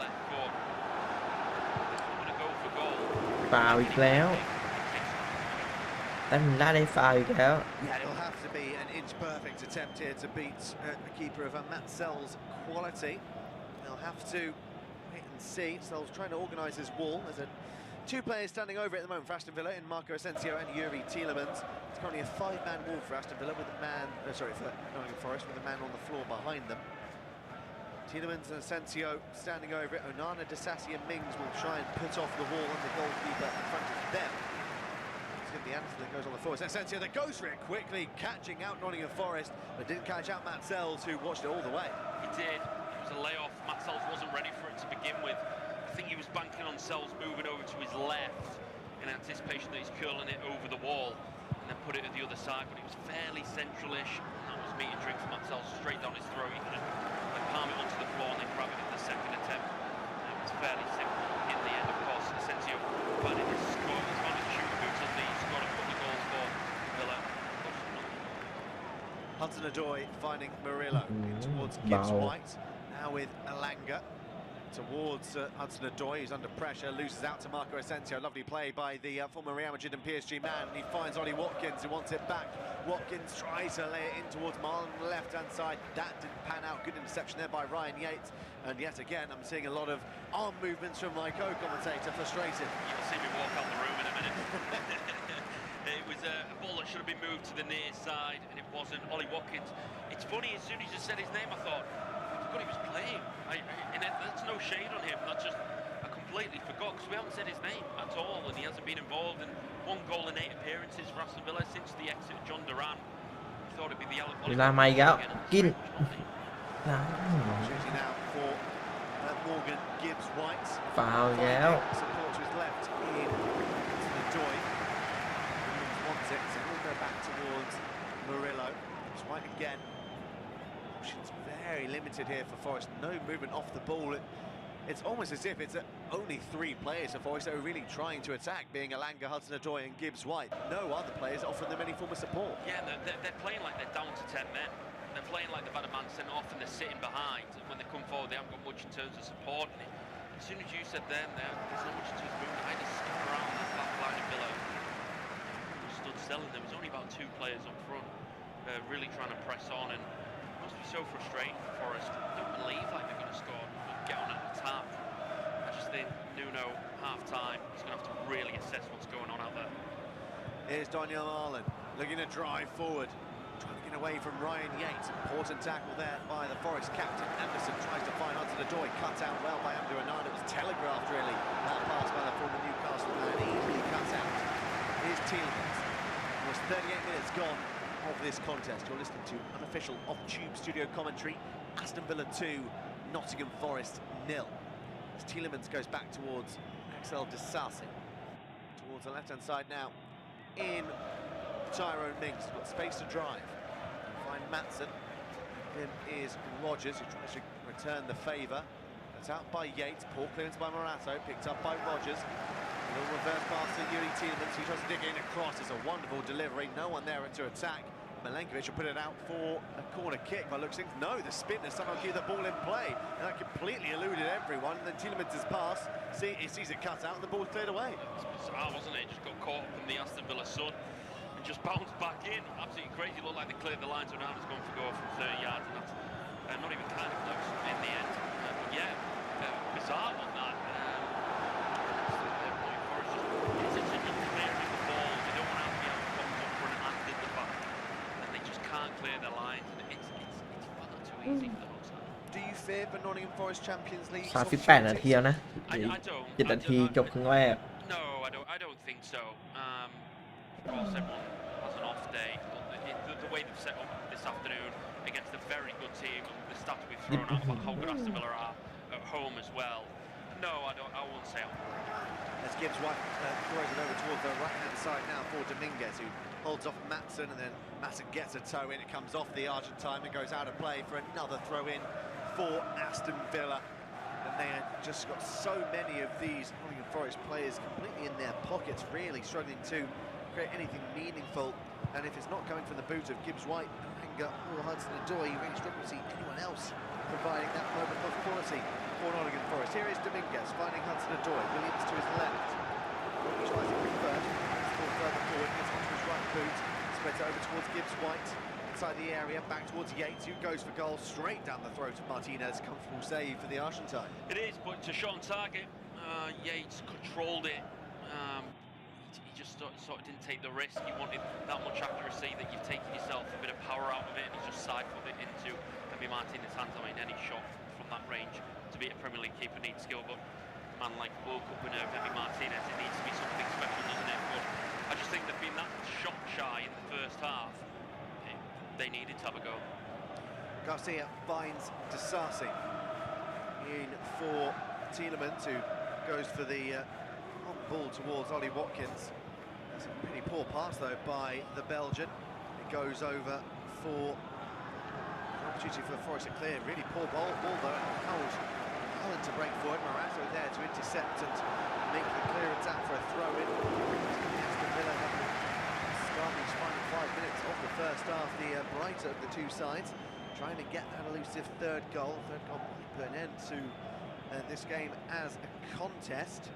left foot. They're going to go for goal. Foul อีกแล้วแต่มันได้ฟาวอีกแล้ว Yeah, it'll have to be an inch-perfect attempt here to beat the keeper of Matsel's quality. They'll have to wait and see. Sells trying to organise his wall. There's two players standing over at the moment for Aston Villa in Marco Asensio and Yuri Tielemans. It's currently a five-man wall for Aston Villa with a man, for Nottingham Forest with a man on the floor behind them. Tielemans and Asensio standing over it. Onana, Disasi and Mings will try and put off the wall and the goalkeeper in front of them. The Anderson that goes on the floor. It's Asensio that goes for it quickly, catching out Nottingham Forest, but didn't catch out Matt Sells, who watched it all the way. He did. It was a layoff. Matt Sells wasn't ready for it to begin with. I think he was banking on Sells moving over to his left in anticipation that he's curling it over the wall and then put it at the other side, but it was fairly central-ish, and that was meat and drink for Matt Sells, straight down his throat. He could have palm it onto the floor and then grab it at the second attempt. It was fairly simple in the end, of course. Asensio finding his score, he's finding shooting boots on these, got a couple of goals for Villa. Hudson-Odoi finding Murillo in towards Gibbs White, now with Alanga towards Hudson-Odoi, who's under pressure, loses out to Marco Asensio. Lovely play by the former Real Madrid and PSG man, and he finds Ollie Watkins, who wants it back. Watkins tries to lay it in towards Marlon on the left-hand side. That didn't pan out. Good interception there by Ryan Yates. And yet again, I'm seeing a lot of arm movements from my co-commentator, frustrated. You'll see me walk out the room in a minute. It was a ball that should have been moved to the near side, and it wasn't. Ollie Watkins. It's funny, as soon as you said his name, I thought, I forgot he was playing. And that's no shade on him. That's just, I completely forgot, because we haven't said his name at all, and he hasn't been involved in 1 goal in 8 appearances for Aston Villa since the exit of John Duran. I thought it'd be the Ollie เวลามาอีกแล้วกิน Shooting now for Morgan Gibbs White. ฟาวอีกแล้ว Support to his left in Hudson-Odoi. Wants it, so we'll go back towards Murillo. It's White again. Options very limited here for Forest. No movement off the ball. It's almost as if it's only 3 players for Forest that are really trying to attack, being Alanga, Hudson-Odoi and Gibbs White. No other players offering them any form of support. Yeah, they're playing like they're down to 10 men. They're playing like they've had a man sent off and they're sitting behind. And when they come forward, they haven't got much in terms of support. And as soon as you said them, there's not much in terms of movement. I just skip around that back line of Villa. Stood still, and there was only about 2 players up front, really trying to press on. And it must be so frustrating for Forest. I don't believe like they're going to score, get on an attack. I just think Nuno, half-time, is going to have to really assess what's going on out there. Here's Daniel Marlon looking to drive forward, trying to get away from Ryan Yates. Important tackle there by the Forest captain. Anderson tries to find Hudson-Odoi, cut out well by Amadou Onana. It was telegraphed really, that pass by the former Newcastle man, easily cut out. Here's Tielemans. It was 38 minutes gone of this contest. You're listening to unofficial off-tube studio commentary. Aston Villa 2, Nottingham Forest 0. As Tielemans goes back towards Axel Disasi. Towards the left-hand side now. In Tyrone Mings, got space to drive. Find Maatsen. Him is Rogers, who tries to return the favour. It's out by Yates, poor clearance by Morato, picked up by Rogers. A little reverse pass to Yuri Tielemans, who tries to dig in across. It's a wonderful delivery, no one there to attack. Milenkovic will put it out for a corner kick by looks things. No, the spinner somehow keep the ball in play, and that completely eluded everyone. And then Tielemans' pass, he sees it cut out, and the ball's cleared away. It's bizarre, wasn't it? Just got caught up in the Aston Villa sun and just bounced back in. Absolutely crazy. Looked like they cleared the line, so now it's going for goal from 30 yards, and that's not even kind of close in the end. But yeah, bizarre on that. It's just clearing the ball. They don't want to be able to come up front and hand in the back. Can't clear their lines, and it's far too easy for the whole time. Do you fear for Nottingham Forest Champions League? 38 นาทีแล้วนะ I don't. 7 นาทีจบครึ่งแรก No, I don't think so. Of course, everyone has an off day. The way they've set up this afternoon against a very good team, and the stats we've thrown out about how good Aston Villa are at home as well. No, I won't say I'm worried. As Gibbs White throws it over towards the right-hand side now for Dominguez, who holds off Maatsen, and then Maatsen gets a toe in. It comes off the Argentine and goes out of play for another throw-in for Aston Villa. And they had just got so many of these Nottingham Forest players completely in their pockets, really struggling to create anything meaningful. And if it's not coming from the boot of Gibbs White, Wenger or Hudson-Odoi, you really struggle to see anyone else providing that moment of quality for Nottingham Forest. Here is Dominguez finding Hudson-Odoi. Williams to his left. He tries to quick first. Further forward, gets onto his right boot. Spreads over towards Gibbs White. Inside the area, back towards Yates, who goes for goal straight down the throat of Martinez. Comfortable save for the Argentine. It is, but to shot on target, Yates controlled it. He just sort of didn't take the risk. He wanted that much accuracy that you've taken yourself a bit of power out of it, and he just side-footed it into Martinez's hands. I mean, any shot from that range to beat a Premier League keeper needs skill, but a man like World Cup winner Martinez, it needs to be something special, doesn't it? But I just think they've been that shot shy in the first half. They needed to have a go. Garcia finds Disasi in for Tielemans, who goes for the on ball towards Ollie Watkins. That's a pretty poor pass though by the Belgian. It goes over for an opportunity for Forest to clear. Really poor ball though. Holland to break forward. Morato there to intercept and make the clearance out for a throw-in. Aston Villa have started these final 5 minutes of the first half, the brighter of the two sides, trying to get that elusive third goal. Third goal might put an end to this game as a contest.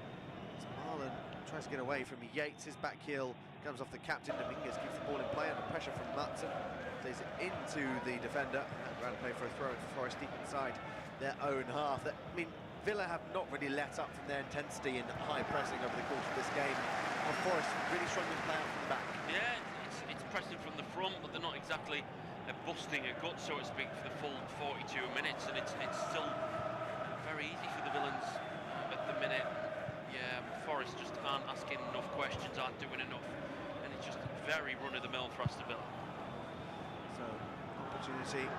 As Marlon tries to get away from Yates, his back heel comes off the captain. Dominguez keeps the ball in play under pressure from Maatsen. Plays it into the defender, and around to play for a throw in for Forest deep inside their own half. Villa have not really let up from their intensity and high pressing over the course of this game. And Forest really struggling to play out from the back. Yeah, it's pressing from the front, but they're not exactly busting a gut, so to speak, for the full 42 minutes, and it's still very easy for the villains at the minute. Yeah, Forest just aren't asking enough questions, aren't doing enough, and it's just very run-of-the-mill for Aston Villa. So, opportunity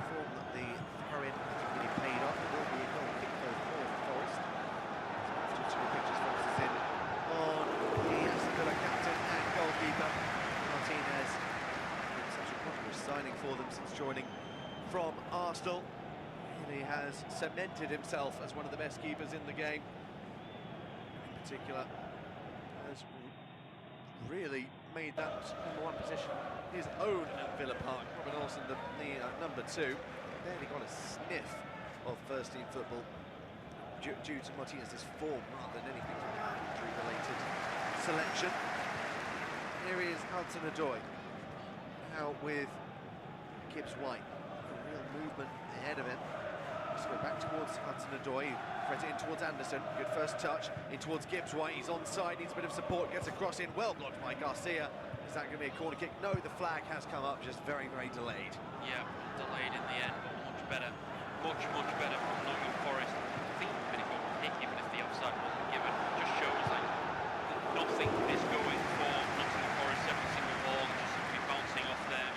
from the throw-in hasn't really paid off. It will be a goal kick though for Forest. So after two pictures, focuses in on the Aston Villa captain and goalkeeper Martinez. Been such a prosperous signing for them since joining from Arsenal. He has cemented himself as one of the best keepers in the game. In particular, has really made that number one position his own at Villa Park. Robin Olsen, the number two, barely got a sniff of first-team football due to Martinez's form rather than anything from injury-related selection. Here is Hudson-Odoi, now with Gibbs White. A real movement ahead of him. Let's go back towards Hudson-Odoi, threads it in towards Anderson. Good first touch, in towards Gibbs White. He's onside, needs a bit of support, gets a cross in, well blocked by Garcia. Is that going to be a corner kick? No, the flag has come up, just very, very delayed. Yeah, delayed in the end, but much better from Nottingham Forest. I think it would have been a good kick even if the offside wasn't given. It just shows like nothing is going for Nottingham Forest. Every single ball just simply bouncing off their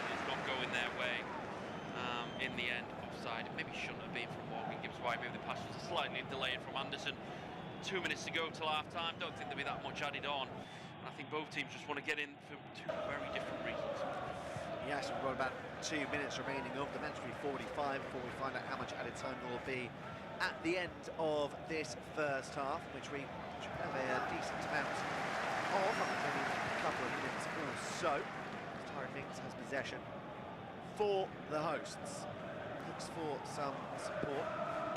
side. Maybe shouldn't have been from Morgan Gibbs-White. Maybe the pass was slightly delayed from Anderson. 2 minutes to go till half-time. Don't think there'll be that much added on. And I think both teams just want to get in for two very different reasons. Yes, we've got about 2 minutes remaining of the match. Will be 45 before we find out how much added time there will be at the end of this first half, which we should have a decent amount of, maybe a couple of minutes or so. Tyron Mings has possession for the hosts. Looks for some support.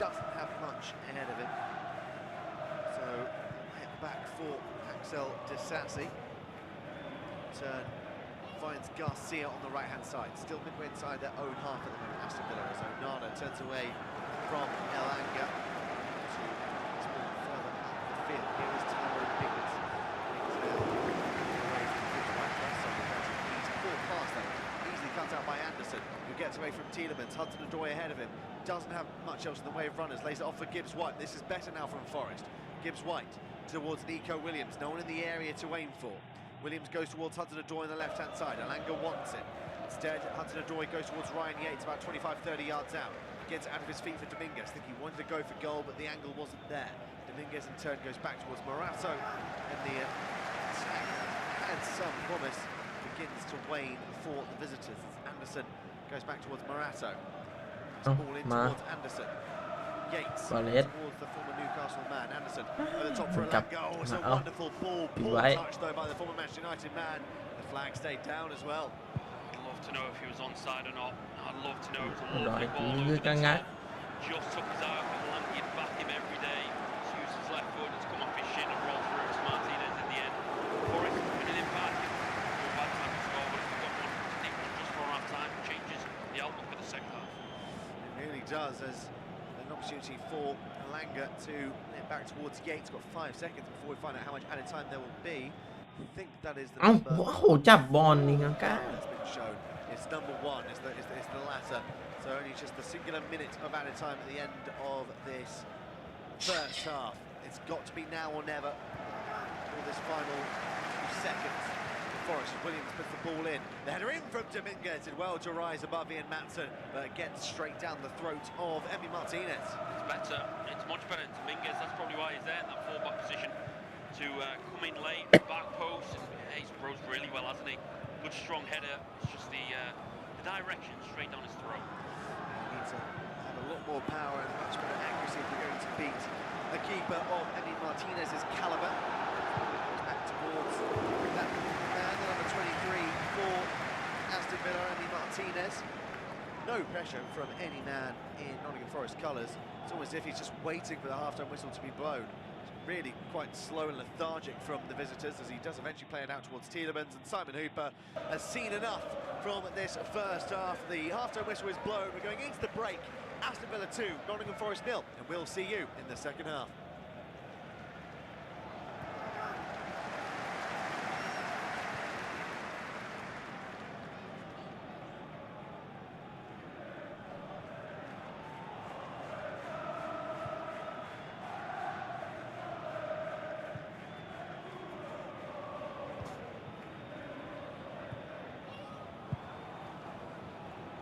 Doesn't have much ahead of him. So, head back for Axel Disasi. Turn finds Garcia on the right-hand side. Still midway inside their own half at the moment. Aston Villa as Onana turns away from Elanga to explore further up the field. Here is Tyrone Biggins. He's full pass though. Easily cut out by Anderson, who gets away from Tielemans. Hudson-Odoi ahead of him. Doesn't have much else in the way of runners. Lays it off for Gibbs-White. This is better now from Forest. Gibbs-White towards Nico Williams. No one in the area to aim for. Williams goes towards Hudson-Odoi on the left-hand side. Alanga wants it. Instead, Hudson-Odoi goes towards Ryan Yates, about 25-30 yards out. Gets out of his feet for Dominguez. I think he wanted to go for goal, but the angle wasn't there. Dominguez in turn goes back towards Morato, and the attack had some promise. Begins to wane for the visitors. As Anderson goes back towards Morato. Ball in towards Anderson. Yates towards the former Newcastle man. Anderson over the top for Alanga. Oh, it's a wonderful ball. Poor touch though by the former Manchester United man. The flag stayed down as well. I'd love to know if he was onside or not. I'd love to know. It was a lovely ball over the top. Just took his eye off Alanga. He'd back him every day. He's used his left foot. It's come off his shin and rolled through to Martinez in the end. Forest winning him back. No bad time to score, but if we've got one, I think just for half time changes the outlook for the second half. It really does, as an opportunity for Alanga to get back towards Yates. Got 5 seconds before we find out how much added time there will be. I think that is the number. โอ้โหจับบอลนี่งังก้า That's been shown. It's number 1. It's the latter. So only just the singular minute of added time at the end of this first half. It's got to be now or never for this final 2 seconds. Forest Williams puts the ball in. The header in from Dominguez. Did well to rise above Ian Matson, but gets straight down the throat of Emi Martinez. It's better. It's much better. Dominguez, that's probably why he's there in that full-back position to come in late, back post. And he's rose really well, hasn't he? Good strong header. It's just the direction straight down his throat. He needs to have a lot more power and much better accuracy if we're going to beat the keeper of Emi Martinez's caliber. Back towards that man, the number 23 for Aston Villa, Emi Martinez. No pressure from any man in Nottingham Forest colours. It's almost as if he's just waiting for the half-time whistle to be blown. Really quite slow and lethargic from the visitors, as he does eventually play it out towards Tielemans, and Simon Hooper has seen enough from this first half. The half-time whistle is blown. We're going into the break. Aston Villa 2, Nottingham Forest 0, and we'll see you in the second half.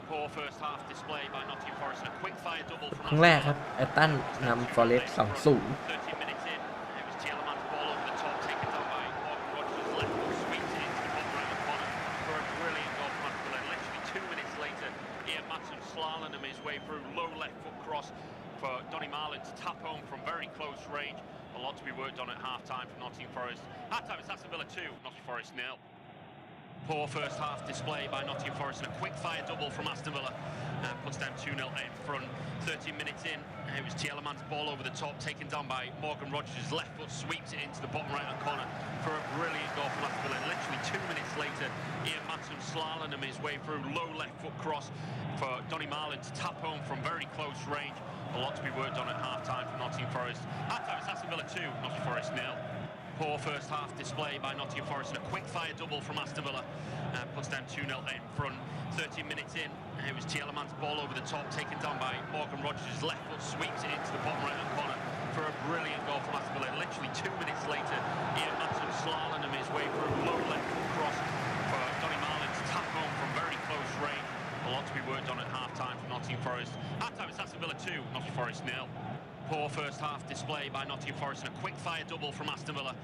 Poor first half display by Nottingham Forest and a quick fire double from ครั้งแรกครับแอตตันนำฟอเรสต์ 2-0 13 minutes in, it was Tielemans' ball over the top, taken down by Morgan Rogers' left foot, sweeps it into the bottom right corner for a brilliant goal from Aston Villa. Literally 2 minutes later, Ian Matson slaloming his way through, low left foot cross for Donny Marlin to tap home from very close range. A lot to be worked on at half-time for Nottingham Forest. Half-time, it's Aston Villa 2, Nottingham Forest 0. Poor first half display by Nottingham Forest and a quick fire double from Aston Villa. Puts them 2-0 in front. 13 minutes in, it was Tielemans' ball over the top, taken down by Morgan Rogers' left foot, sweeps it into the bottom right-hand corner for a brilliant goal from Aston Villa. Literally 2 minutes later, Ian Matson slaloming his way through, low left foot cross for Donny Marlin to tap home from very close range. A lot to be worked on at half-time for Nottingham Forest. Half-time, it's Aston Villa 2, Nottingham Forest 0. Poor first half display by Nottingham Forest and a quick fire double from Aston Villa. Puts them 2-0 in front. 13 minutes in, it was Tielemans' ball over the top, taken down by Morgan Rogers' left foot, sweeps it into the bottom right-hand corner for a brilliant goal from Aston Villa. Literally 2 minutes later, Ian Matson slaloming his way through, low left foot cross for Donny Marlin to tap home from very close range. A lot to be worked on at half-time for Nottingham Nottingham Forest. Half time it's Aston Villa 2, Nottingham Forest 0. Poor first half display by Nottingham Forest and a quick fire double from Aston Villa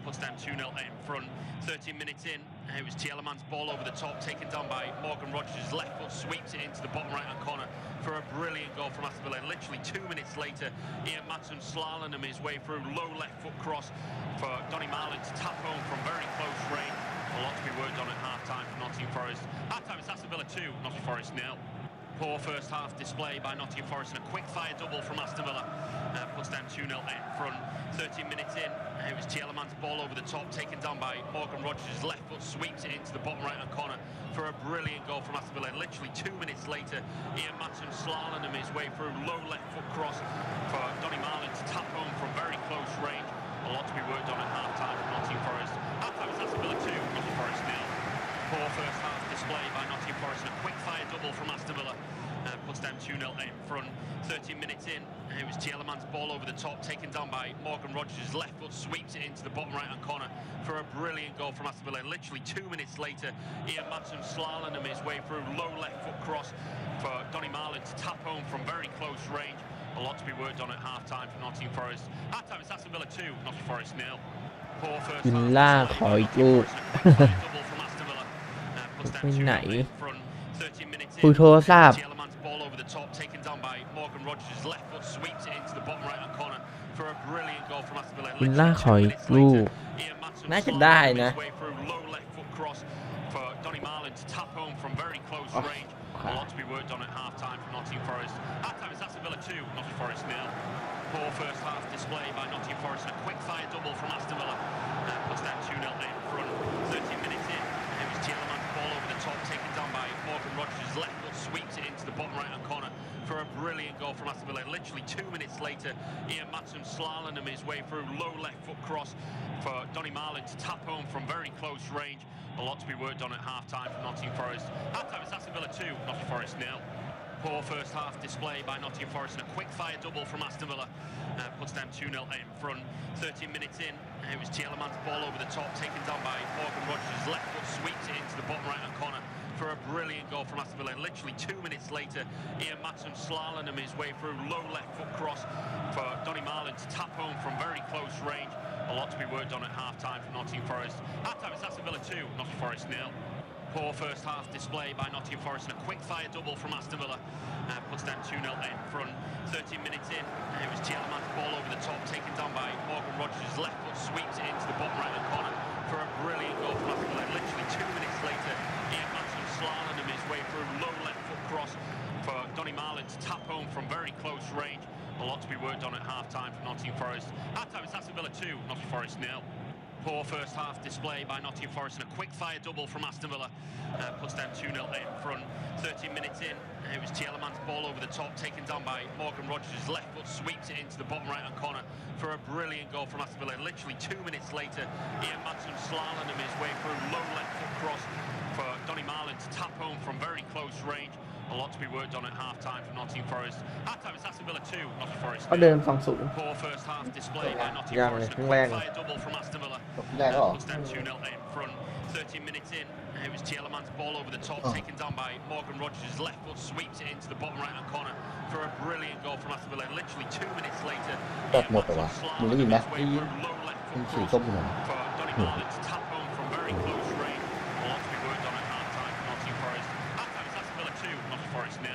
puts them 2-0 in front. 13 minutes in, it was Tielemans' ball over the top, taken down by Morgan Rogers. Left foot sweeps it into the bottom right hand corner for a brilliant goal from Aston Villa. And literally 2 minutes later, Ian Maatsen slaloming his way through, low left foot cross for Donny Marlin to tap home from very close range. A lot to be worked on at half time for Nottingham Forest. Half time it's Aston Villa 2, Nottingham Forest 0. Poor first half display by Nottingham Forest and a quick fire double from Aston Villa puts them 2-0 in front. 13 minutes in, it was Tielemans' ball over the top, taken down by Morgan Rogers. Left foot sweeps it into the bottom right hand corner for a brilliant goal from Aston Villa. And literally 2 minutes later, Ian Maatsen slaloming his way through, low left foot cross for Donny Marlin to tap home from very close range. A lot to be worked on at half time for Nottingham Forest. Half time it's Aston Villa 2, Nottingham Forest 0. Poor first half display by Nottingham Forest and a quick fire double from Aston Villa puts them 2-0 in front. 13 minutes in, it was Tielemans' ball over the top, taken down by Morgan Rogers. Left foot sweeps it into the bottom right hand corner for a brilliant goal from Aston Villa. And literally 2 minutes later, Ian Maatsen slaloming his way through, low left foot cross for Donny Marlin to tap home from very close range. A lot to be worked on at half time for Nottingham Forest. Half time it's Aston Villa 2, Nottingham Forest 0. Poor first วิล half ล่า display ขอ by อีก Nottingham ลูก Forest and a quick fire double from Aston Villa puts them ไปไหน 2-0 in front. 13 minutes คุย in, โทรศัพท์ Tielemans' ball over the top, taken down by Morgan Rogers. Left foot sweeps it into the bottom right hand corner for a brilliant goal from Aston Villa. วิลล่า Literally ขอ 2 อีก minutes ลู later, ก Ian Maatsen น่าจะได้นะ his way through, low left foot cross for Donny Marlin to tap home from very close range. A lot to be worked on at half time for Nottingham Forest. Half time it's Aston Villa 2, Nottingham Forest 0. Poor first half display by Nottingham Forest and a quick fire double from Aston Villa puts them 2-0 in front. 13 minutes in, it was Tielemans' ball over the top, taken down by Morgan Rogers. Left foot sweeps it into the bottom right hand corner for a brilliant goal from Aston Villa. And literally 2 minutes later, Ian Maatsen slaloming his way through, low left foot cross for Donny Marlin to tap home from very close range. A lot to be worked on at half time for Nottingham Forest. Half time it's Aston Villa 2, Nottingham Forest 0. Poor first half display by Nottingham Forest and a quick fire double from Aston Villa puts them 2-0 in front. 13 minutes in, it was Tielemans' ball over the top, taken down by Morgan Rogers. Left foot sweeps it into the bottom right hand corner for a brilliant goal from Aston Villa. And literally 2 minutes later, Ian Maatsen slaloming his way through, low left foot cross for Donny Marlin to tap home from very close range. A lot to be worked on at half time for Nottingham Forest. Half time it's Aston Villa 2, Nottingham Forest 0. Poor first half display by Nottingham Forest and a quick fire double from Aston Villa puts them 2-0 in front. 13 minutes in, it was Tielemans' ball over the top, taken down by Morgan Rogers. Left foot sweeps it into the bottom right hand corner for a brilliant goal from Aston Villa. Literally 2 minutes later, Ian Maatsen slaloming his way through, low left foot cross for Donny Marlin to tap home from very close range. A lot to be worked on at half time for Nottingham Forest. Half time it's Aston Villa 2, Nottingham Forest 0. Poor first half display by Nottingham Forest and a quick fire double from Aston Villa puts them 2-0 in front. 13 minutes in, it was Tielemans' ball over the top, taken down by Morgan Rogers. Left foot sweeps it into the bottom right hand corner for a brilliant goal from Aston Villa. And literally 2 minutes later, Ian Maatsen slaloming his way through, low left foot cross for Donny Marlin to tap home from very close range. A lot to be worked on at half time for Nottingham Forest. Half time it's Aston Villa 2, Nottingham Forest เขาเดิน 0. 2-0 Poor first half display by ยั Nottingham งเลย Forest ครึ่ and ง a แร quick ก fire double from Aston Villa จบที่แรกก็ puts them 2-0 in front. 13 minutes in, it was Tielemans' ball over the top, taken down by Morgan Rogers. Left foot sweeps it into the bottom right hand corner for a brilliant goal from Aston Villa. And literally 2 minutes later, แบบ Ian หมดเหรอ Maatsen วะมึง slaloming ได้ยินไหม his way through, low left มัน foot สี cross ส้มอยู่ไหน for Donny Marlin to tap home from very close range. A lot to be worked on at half time for Nottingham Forest. Half time it's Aston Villa 2, Nottingham Forest 0.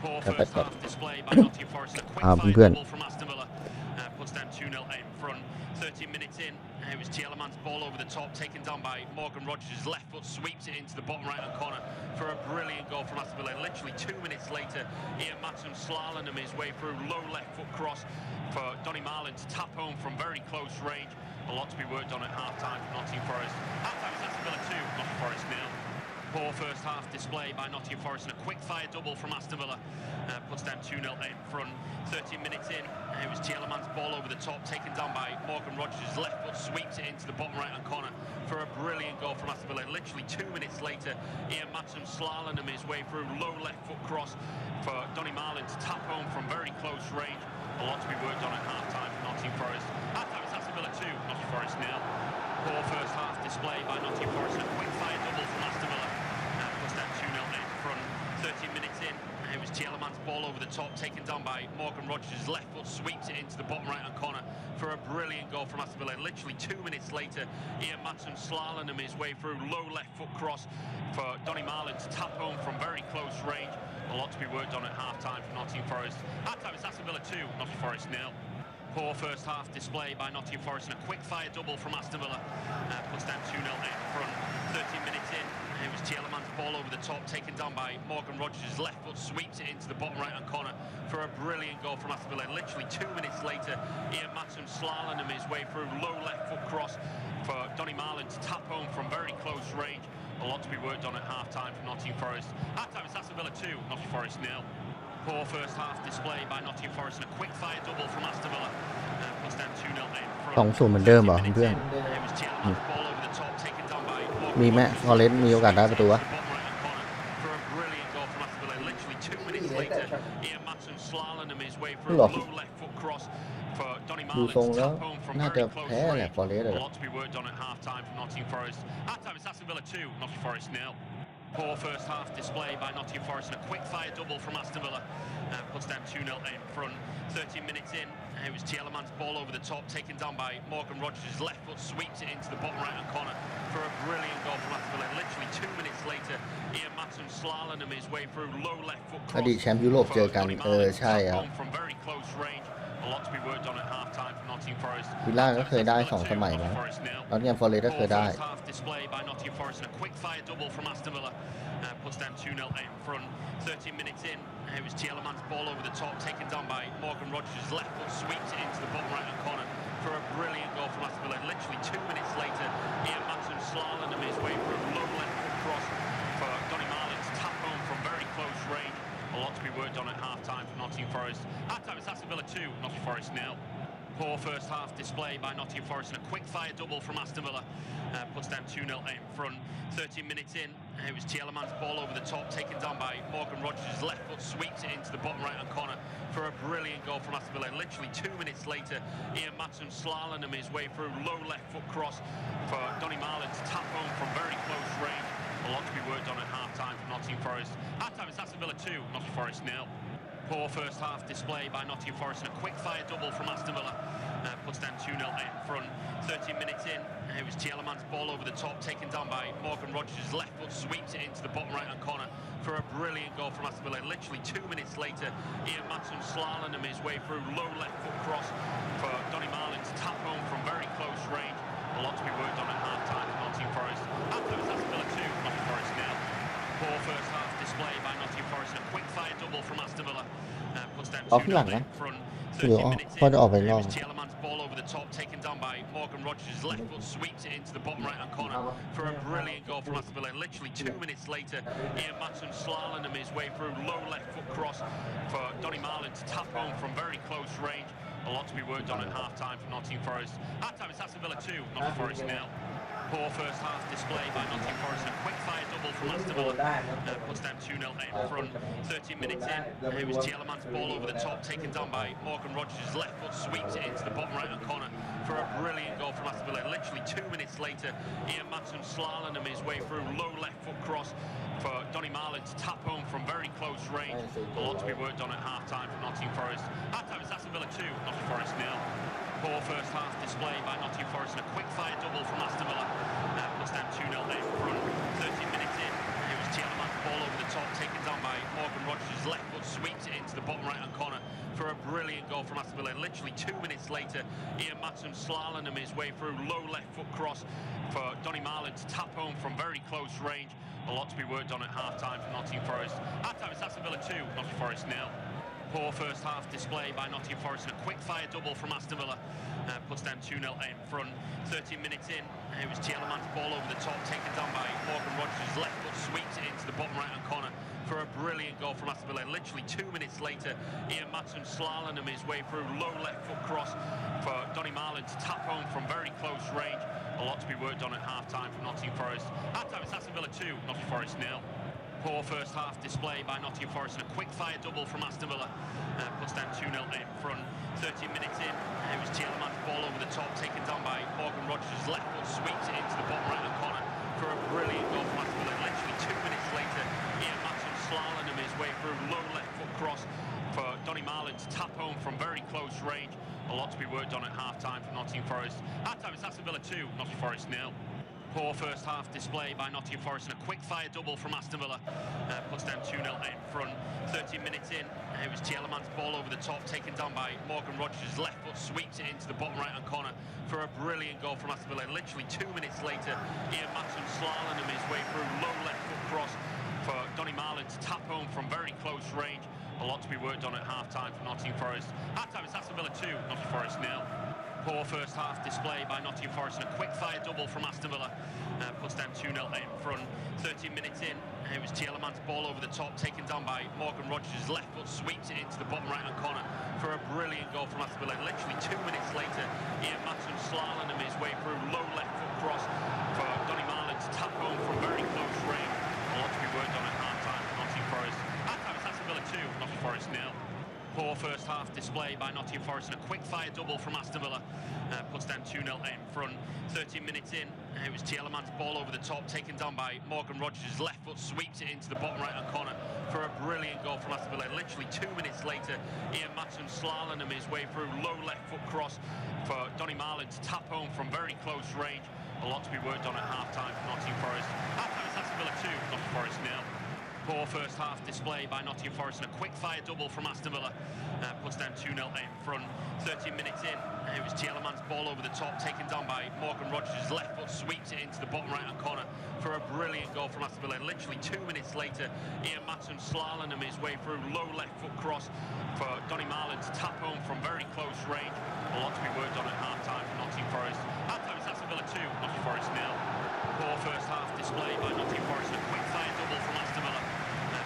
Poor first half display by Nottingham Forest and a quick fire เพื่อน double from Aston Villa puts them 2-0 in front. 13 minutes in, it was Tielemans' ball over the top, taken down by Morgan Rogers. Left foot sweeps it into the bottom right hand corner for a brilliant goal from Aston Villa. And literally 2 minutes later, Ian Maatsen slaloming his way through, low left foot cross for Donny Marlin to tap home from very close range. A lot to be worked on at half time for Nottingham Forest. Half time it's Aston Villa 2, Nottingham Forest 0. Poor first half display by Nottingham Forest and a quick fire double from Aston Villa puts them 2-0 in front. 13 minutes in, it was Tielemans' ball over the top, taken down by Morgan Rogers. Left foot sweeps it into the bottom right hand corner for a brilliant goal from Aston Villa. And literally 2 minutes later, Ian Maatsen slaloming his way through, low left foot cross for Donny Marlin to tap home from very close range. A lot to be worked on at half time for Nottingham Forest. Half time it's Aston Villa 2, Nottingham Forest 0. Poor first half display by Nottingham Forest and a quick fire double from Aston Villa puts them 2-0 in front. 13 minutes in, it was Tielemans' ball over the top, taken down by Morgan Rogers. Left foot sweeps it into the bottom right-hand corner for a brilliant goal from Aston Villa. Literally 2 minutes later, Ian Maatsen slaloming his way through, low left foot cross for Donny Marlin to tap home from very close range. A lot to be worked on at half-time for Nottingham Forest. Half-time it's Aston Villa 2, Nottingham Forest 0. Poor first half display by Nottingham Forest and a quick-fire double from Aston Villa. Puts down 2-0 in front. 13 minutes in, it was Tielemans' ball over the top, taken down by Morgan Rogers. Left foot sweeps it into the bottom right-hand corner for a brilliant goal from Aston Villa. Literally 2 minutes later, Ian Maatsen slaloming his way through, low left foot cross for Donny Marlin to tap home from very close range. A lot to be worked on at half-time for Nottingham Forest. Half-time it's Aston Villa 2, Nottingham Forest 0. Poor first half display by Nottingham Forest and a quick-fire double from Aston Villa. Puts down 2-0 in front. 2-0 เหมือนเดิมเหรอเพื่อน It was Tielemans' ball over the top, taken down by มีไหมฟอเรสต์มีโอกาสได้ประตูวะ for a brilliant goal from Aston Villa. Literally 2 minutes later, Ian Maatsen slaloming his way through, หรอ low left foot cross for Donny ดู Marlin ทรง to แล้ว tap home from น่า very จะ close แพ้แหละ range. ฟอเรสต์ A lot to be worked on at half-time for Nottingham Forest. Half-time it's Aston Villa 2, Nottingham Forest 0. Poor first half display by Nottingham Forest and a quick-fire double from Aston Villa. Puts down 2-0 in front. 13 minutes in, it was Tielemans' ball over the top, taken down by Morgan Rogers. Left foot sweeps it into the bottom right-hand corner for a brilliant goal from Aston Villa. Literally 2 minutes later, Ian Maatsen slaloming his way through, low left foot อ cross ดีตแชมป์ยุโรปเจอกัน ใช่ครับ home from very close range. A lot to be worked on at half-time for Nottingham Forest. วิลล่าก็เคยได้2 สมัยมั้งนอตติงแฮมฟอเรสต์ก็เคยได้ First half display by Nottingham Forest and a quick-fire double from Aston Villa. Puts down 2-0 in front. 13 minutes in, it was Tielemans' ball over the top, taken down by Morgan Rogers. Left foot sweeps it into the bottom right-hand corner for a brilliant goal from Aston Villa. Literally 2 minutes later, Ian Maatsen slaloming his way through, low left foot cross for Donny Marlin to tap home from very close range. A lot to be worked on at half-time for Nottingham Forest. Half-time it's Aston Villa 2, Nottingham Forest 0. Poor first half display by Nottingham Forest and a quick-fire double from Aston Villa. Puts down 2-0 in front. 13 minutes in, it was Tielemans' ball over the top, taken down by Morgan Rogers. Left foot sweeps it into the bottom right-hand corner for a brilliant goal from Aston Villa. Literally 2 minutes later, Ian Maatsen slaloming his way through, low left foot cross for Donny Marlin to tap home from very close range. A lot to be worked on at half-time for Nottingham Forest. Half-time it's Aston Villa 2, Nottingham Forest 0. Poor first half display by Nottingham Forest and a quick-fire double from Aston Villa. Puts down 2-0 in front. 13 minutes in, it was Tielemans' ball over the top, taken down by Morgan Rogers. Left foot sweeps it into the bottom right-hand corner for a brilliant goal from Aston Villa. Literally 2 minutes later, Ian Maatsen slaloming his way through, low left foot cross for Donny Marlin to tap home from very close range. A lot to be worked on at half-time for Nottingham Forest. Half-time it's Aston Villa 2, Nottingham Forest 0. Poor first half display by Nottingham Forest and a quick-fire double from Aston Villa. Puts down 2-0 in front. 30 minutes in, it was Tielemans' ball over the top, taken down by Morgan Rogers. Left foot sweeps it into the bottom right-hand corner for a brilliant goal from Aston Villa. Literally 2 minutes later, Ian Maatsen slaloming his way through, low left foot cross for Donny Marlin to tap home from very close range. A lot to be worked on at half-time for Nottingham Forest. Half-time it's Aston Villa 2, Nottingham Forest 0. Poor first half display by Nottingham Forest and a quick-fire double from Aston Villa. Puts down 2-0 in front. 13 minutes in, it was Tielemans' ball over the top, taken down by Morgan Rogers. Left foot sweeps it into the bottom right-hand corner for a brilliant goal from Aston Villa. Literally 2 minutes later, Ian Maatsen slaloming his way through, low left foot cross for Donny Marlin to tap home from very close range. A lot to be worked on at half-time for Nottingham Forest. Half-time it's Aston Villa 2, Nottingham Forest 0. Poor first half display by Nottingham Forest and a quick-fire double from Aston Villa. Puts down 2-0 in front. 13 minutes in, it was Tielemans' ball over the top, taken down by Morgan Rogers. Left foot sweeps it into the bottom right-hand corner for a brilliant goal from Aston Villa. Literally 2 minutes later, Ian Maatsen slaloming his way through, low left foot cross for Donny Marlin to tap home from very close range. A lot to be worked on at half-time for Nottingham Forest. Half-time it's Aston Villa 2, Nottingham Forest 0. Poor first half display by Nottingham Forest and a quick-fire double from Aston Villa. Puts down 2-0 in front. 13 minutes in, it was Tielemans' ball over the top, taken down by Morgan Rogers. Left foot sweeps it into the bottom right-hand corner for a brilliant goal from Aston Villa. Literally 2 minutes later, Ian Maatsen slaloming his way through, low left foot cross for Donny Marlin to tap home from very close range. A lot to be worked on at half-time for Nottingham Forest. Half-time it's Aston Villa 2, Nottingham Forest 0. Poor first half display by Nottingham Forest and a quick-fire double from Aston Villa. Puts down 2-0 in front. 13 minutes in, it was Tielemans' ball over the top, taken down by Morgan Rogers. Left foot sweeps it into the bottom right-hand corner for a brilliant goal from Aston Villa. Literally 2 minutes later, Ian Maatsen slaloming his way through, low left foot cross Ireland to tap home from very close range. A lot to be worked on at half-time for Nottingham Forest. Half-time it's Aston Villa 2, Nottingham Forest 0. Poor first half display by Nottingham Forest and a quick fire double from Aston Villa. Puts them 2-0 in front. 13 minutes in, it was Tielemans' ball over the top, taken down by Morgan Rogers. Left foot sweeps it into the bottom right-hand corner for a brilliant goal from Aston Villa. Literally 2 minutes later, Ian Matson slaloming his way through, low left foot cross for Donny Marlin to tap home from very close range. A lot to be worked on at half-time for Nottingham Forest. Half-time it's Aston Villa 2, Nottingham Forest 0. Poor first half display by Nottingham Forest and a quick fire double from Aston Villa. Puts them 2-0 in front. 13 minutes in, it was Tielemans' ball over the top, taken down by Morgan Rogers. Left foot sweeps it into the bottom right-hand corner for a brilliant goal from Aston Villa. Literally 2 minutes later, Ian Matson slaloming his way through, low left foot cross for Donny Marlin to tap home from very close range. A lot to be worked on at half-time for Nottingham Forest. Half-time it's Aston Villa 2, Nottingham Forest 0. Poor first half display by Nottingham Forest and a quick fire double from Aston Villa. Puts them 2-0 in front. 13 minutes in, it was Tielemans' ball over the top, taken down by Morgan Rogers. Left foot sweeps it into the bottom right-hand corner for a brilliant goal from Aston Villa. Literally 2 minutes later, Ian Matson slaloming his way through, low left foot cross for Donny Marlin to tap home from very close range. A lot to be worked on at half-time for Nottingham Forest. Half-time it's Aston Villa 2, Nottingham Forest 0. Poor first half display by Nottingham Forest and a quick fire double from Aston Villa. Puts them 2-0 in front. 13 minutes in, it was Tielemans' ball over the top, taken down by Morgan Rogers. Left foot sweeps it into the bottom right-hand corner for a brilliant goal from Aston Villa. Literally 2 minutes later, Ian Matson slaloming his way through, low left foot cross for Donny Marlin to tap home from very close range. A lot to be worked on at half-time for Nottingham Forest. Half-time it's Aston Villa 2, Nottingham Forest 0. Poor first half display by Nottingham Forest and a quick fire double from Aston Villa.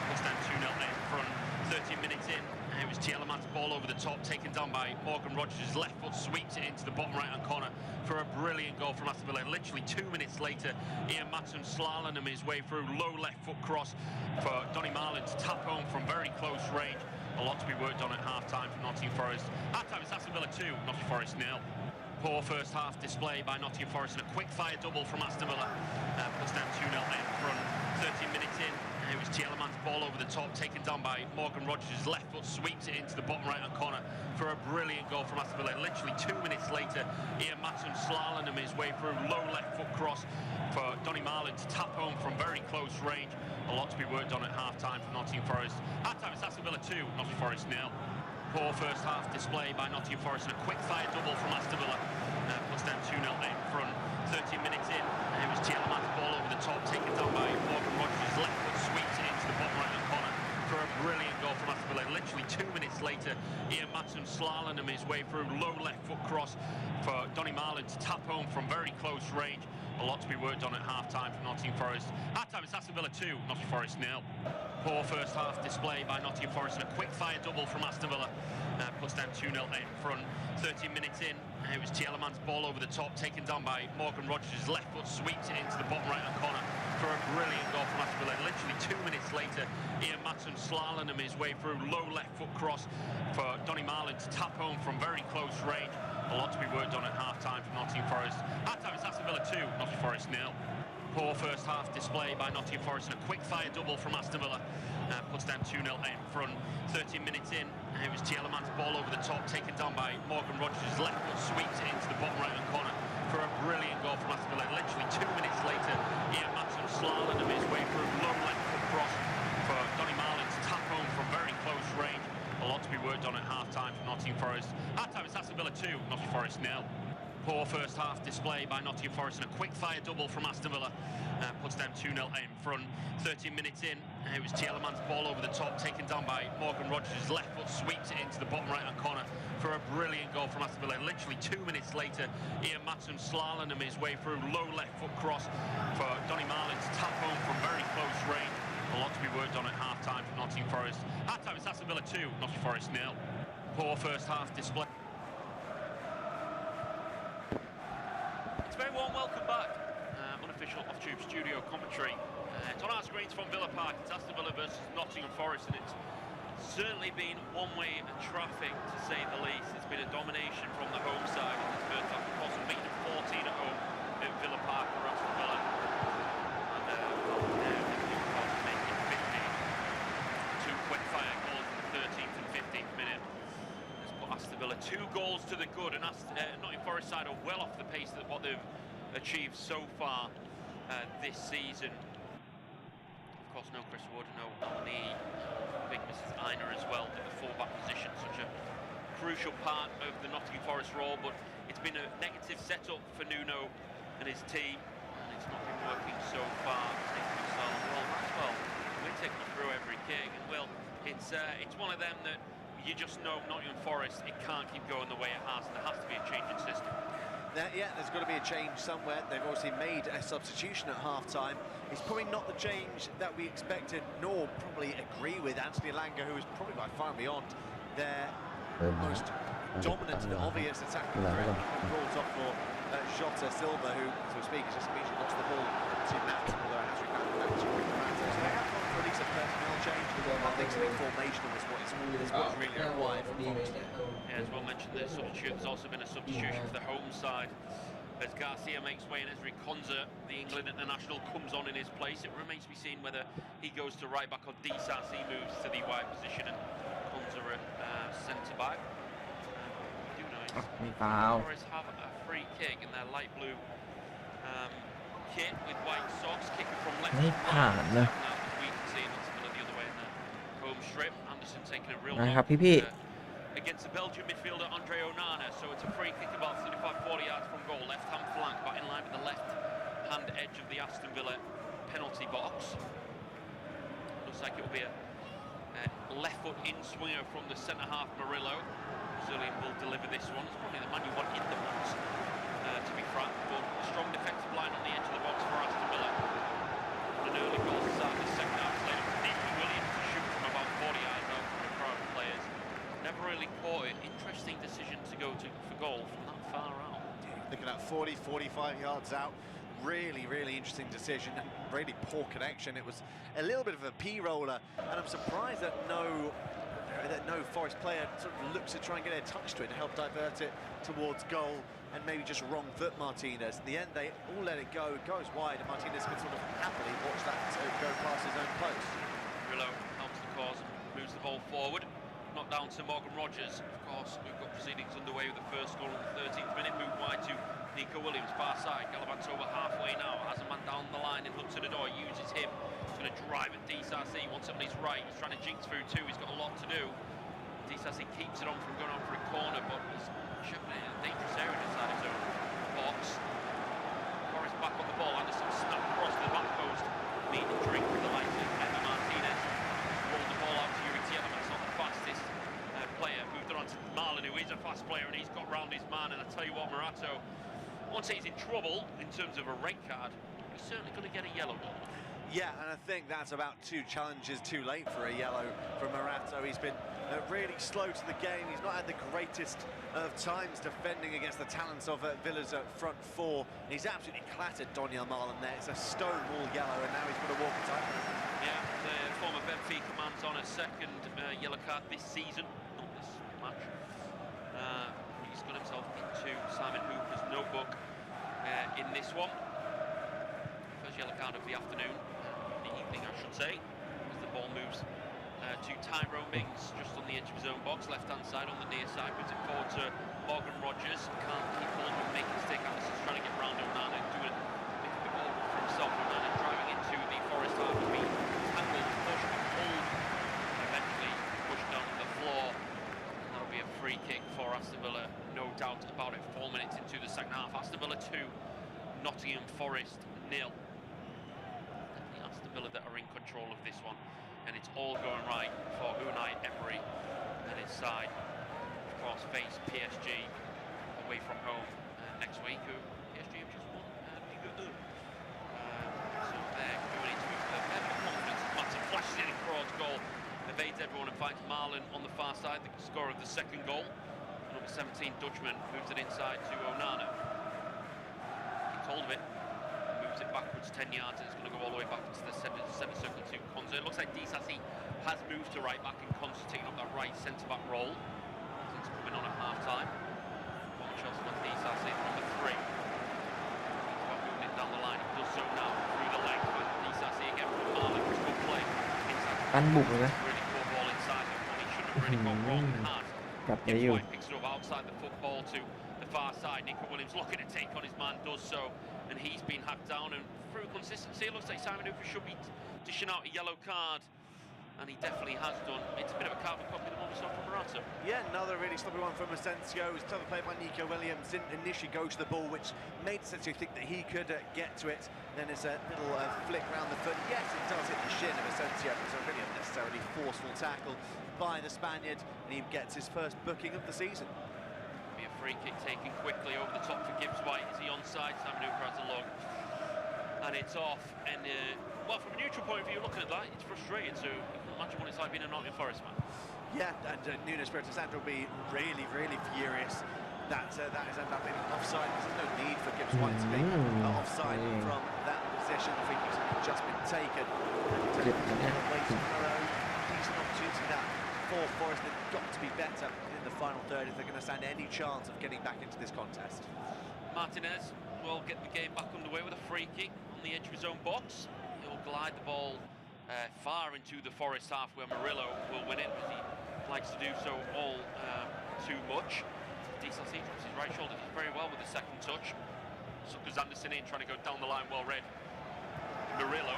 Puts them 2-0 in front. 13 minutes in, it was Tielemans' ball over the top, taken down by Morgan Rogers. Left foot sweeps it into the bottom right-hand corner for a brilliant goal from Aston Villa. Literally 2 minutes later, Ian Matson slaloming his way through, low left foot cross for Donny Marlin to tap home from very close range. A lot to be worked on at half-time for Nottingham Forest. Half-time it's Aston Villa 2, Nottingham Forest 0. Poor first half display by Nottingham Forest and a quick fire double from Aston Villa. Puts them 2-0 in front. 13 minutes in, it was Tielemans' ball over the top, taken down by Morgan Rogers. Left foot sweeps it into the bottom right-hand corner for a brilliant goal from Aston Villa. Literally 2 minutes later, Ian Matson slaloming his way through, low left foot cross for Donny Marlin to tap home from very close range. A lot to be worked on at half-time for Nottingham Forest. Half-time it's Aston Villa 2, Nottingham Forest 0. Poor first half display by Nottingham Forest and a quick fire double from Aston Villa. Puts them 2-0 in front. 13 minutes in, it was Tielemans' ball over the top, taken down by Morgan Rogers. Left foot sweeps it into the bottom right-hand corner for a brilliant goal from Aston Villa. Literally 2 minutes later, Ian Matson slaloming his way through, low left foot cross for Donny Marlin to tap home from very close range. A lot to be worked on at half-time for Nottingham Forest. Half-time it's Aston Villa 2, Nottingham Forest 0. Poor first half display by Nottingham Forest and a quick fire double from Aston Villa. Puts them 2-0 in front. 13 minutes in, it was Tielemans' ball over the top, taken down by Morgan Rogers. Left foot sweeps it into the bottom right-hand corner for a brilliant goal from Aston Villa. Literally 2 minutes later, Ian Matson slaloming his way through, low left foot cross for Donny Marlin to tap home from very close range. A lot to be worked on at half-time for Nottingham Forest. Half-time it's Aston Villa 2, Nottingham Forest 0. Poor first half display by Nottingham Forest and a quick fire double from Aston Villa. Puts them 2-0 in front. 13 minutes in, it was Tielemans' ball over the top, taken down by Morgan Rogers. Left foot sweeps it into the bottom right-hand corner for a brilliant goal from Aston Villa. Literally 2 minutes later, Ian Matson slaloming his way through, low left foot cross for Donny Marlin to tap home from very close range. A lot to be worked on at half-time for Nottingham Forest. Half-time it's Aston Villa 2, Nottingham Forest 0. Poor first half display by Nottingham Forest and a quick fire double from Aston Villa. Puts them 2-0 in front. 13 minutes in, it was Tielemans' ball over the top, taken down by Morgan Rogers. Left foot sweeps it into the bottom right-hand corner for a brilliant goal from Aston Villa. Literally 2 minutes later, Ian Matson slaloming his way through, low left foot cross for Donny Marlin to tap home from very close range. A lot to be worked on at half-time for Nottingham Forest. Half-time it's Aston Villa 2, Nottingham Forest 0. Poor first half display. It's a very warm welcome back. Unofficial off-tube studio commentary. It's on our screens from Villa Park. It's Aston Villa versus Nottingham Forest, and it's certainly been one-way traffic to say the least. It's been a domination from the home side in the first half. Of course, a beating 14 at home at Villa Park for Aston Villa. And make it 15. Two quick-fire goals in the 13th and 15th minute. 2 goals to the good, and Nottingham Forest side are well off the pace of what they've achieved so far this season. Of course, no Chris Wood, no Lee, big Mrs. Einer as well in the full-back position, such a crucial part of the Nottingham Forest role, but it's been a negative setup for Nuno and his team, and it's not been working so far. Well, we're taking through every kick, and well, it's one of them that you just know Nottingham Forest, it can't keep going the way it has, and there has to be a change in system. There's got to be a change somewhere. They've obviously made a substitution at half-time. It's probably not the change that we expected, nor probably agree with Anthony Elanga, who is probably by far and beyond their most dominant and obvious attacking threat. Brought up for Jota Silva, who, so to speak, has just immediately lost the ball to Matt, although it has returned back to Morata. So they have gone for at least a personnel change. I think something formational is what's really required from Forest. Yeah, as well mentioned, the substitute. There's also been a substitution for the home side as Garcia makes way and Ezri Konza, the England international, comes on in his place. It remains to be seen whether he goes to right back or Disasi moves to the wide position and Konza at centre back. We do know Forest have a free kick in their light blue kit with white socks, kicking from left to right. We can see it's the other way in the home strip. Anderson taking a real knock against the Belgian midfielder Andre Onana, so it's a free kick about 35-40 yards from goal, left-hand flank, but in line with the left-hand edge of the Aston Villa penalty box. Looks like it will be a left-foot in-swinger from the centre-half Murillo. Brazilian will deliver this one. It's probably the man you want in the box, to be frank, but a strong defensive line on the edge of the box for Aston Villa. An early goal to start the second half. Later, Nicky Williams to shoot from about 40 yards out from a crowd of players. Never really caught it. Interesting decision to go for goal from that far out. Looking at 40, 45 yards out. Really interesting decision and really poor connection. It was a little bit of a P-roller, and I'm surprised that no Forest player sort of looks to try and get a touch to it to help divert it towards goal, and maybe just wrong foot Martinez. In the end, they all let it go. It goes wide, and Martinez can sort of happily watch that go past his own post. Murillo helps the cause and moves the ball forward. Knocked down to Morgan Rogers. Of course, we've got proceedings underway with the first goal in the 13th minute. Moved wide to Nico Williams, far side. Gallivant's over halfway now. Has a man down the line and looks at the door. Uses him. He's going to drive at Disasi. Wants it on his right. He's trying to jinx through too. He's got a lot to do. Disasi keeps it on from going on for a corner, but he's shoving it in a dangerous area inside his own box. Forrest back on the ball. Anderson snapped across the back post. Meet and drink with the likes of Emma Martinez. Rolled the ball out to Yuri Tielemans, not the fastest player. Moved it on to Marlon, who is a fast player, and he's got round his man. And I tell you what, Morato, once he's in trouble in terms of a red card, he's certainly going to get a yellow one. Yeah, and I think that's about 2 challenges too late for a yellow from Morato. He's been really slow to the game. He's not had the greatest of times defending against the talents of Villa's front four. He's absolutely clattered Donyell Marlon there. It's a stonewall yellow, and now he's got to walk a tightrope. Yeah, the former Benfica man's on a second yellow card this season, not this match. He's got himself into Simon Hooper's notebook in this one. First yellow card of the afternoon, the evening I should say, as the ball moves to Tyrone Mings, just on the edge of his own box, left-hand side on the near side, moves it forward to Morgan Rogers, can't keep hold of making stick. Anderson's trying to get round Onana, doing a bit more for himself. Onana driving into the Forest half to be tangled, pushed and pulled, eventually pushed down to the floor. And that'll be a free kick for Aston Villa, no doubt about it. 4 minutes into the second half, Aston Villa 2, Nottingham Forest 0. Aston Villa that are in control of this one, and it's all going right for Unai Emery and his side. Of course, face PSG away from home next week, who PSG have just won Ligue 1. So they're going into a bit of confidence. Matson flashes in towards goal, evades everyone and finds Marlon on the far side, the scorer of the second goal. Number 17, Dutchman, moves it inside to Onana. Gets hold of it. Moves it backwards 10 yards, and it's going to go all the way back into the centre circle to Konza. It looks like Disasi has moved to right back, and Konza taking up that right centre-back role. It's coming on at half-time. Former Chelsea man Disasi, number 3. He's about moving it down the line. He does so now through the leg. But Disasi again from Marlon, good play. Inside. Really poor ball inside. He shouldn't have really gone wrong. Hard. กับเย Gibbs อยู่ White picks it up outside the football to the far side. Nico Williams looking to take on his man, does so, and he's been hacked down. And through consistency, it looks like Simon Hooper should be dishing out a yellow card. And he definitely has done. It's a bit of a carbon copy of the one we saw from Morata. Yeah, another really sloppy one from Asensio. It was clever play by Nico Williams. Didn't initially go to the ball, which made Asensio think that he could get to it. Then there's a little flick around the foot. Yes, it does hit the shin of Asensio. It's a really unnecessarily forceful tackle by the Spaniard, and he gets his first booking of the season. Be a free kick taken quickly over the top for Gibbs White. Is he onside? Simon Hooper has a look. And it's off. And well, from a neutral point of view, looking at that, it's frustrating. So you can imagine what it's like being a Nottingham Forest fan. Yeah, and Nuno Espirito Santo will be really, really furious that that has ended up in offside. There's no need for Gibbs White to be offside from that position. The free kick's just been taken. Decent opportunity that for Forest. They've got to be better in the final third if they're going to stand any chance of getting back into this contest. Martinez will get the game back underway with a free kick on the edge of his own box. He'll glide the ball far into the Forest half where Murillo will win it, as he likes to do so all too much. DCLC drops his right shoulder, does very well with the second touch. Suckers Anderson in, trying to go down the line, well read. Murillo,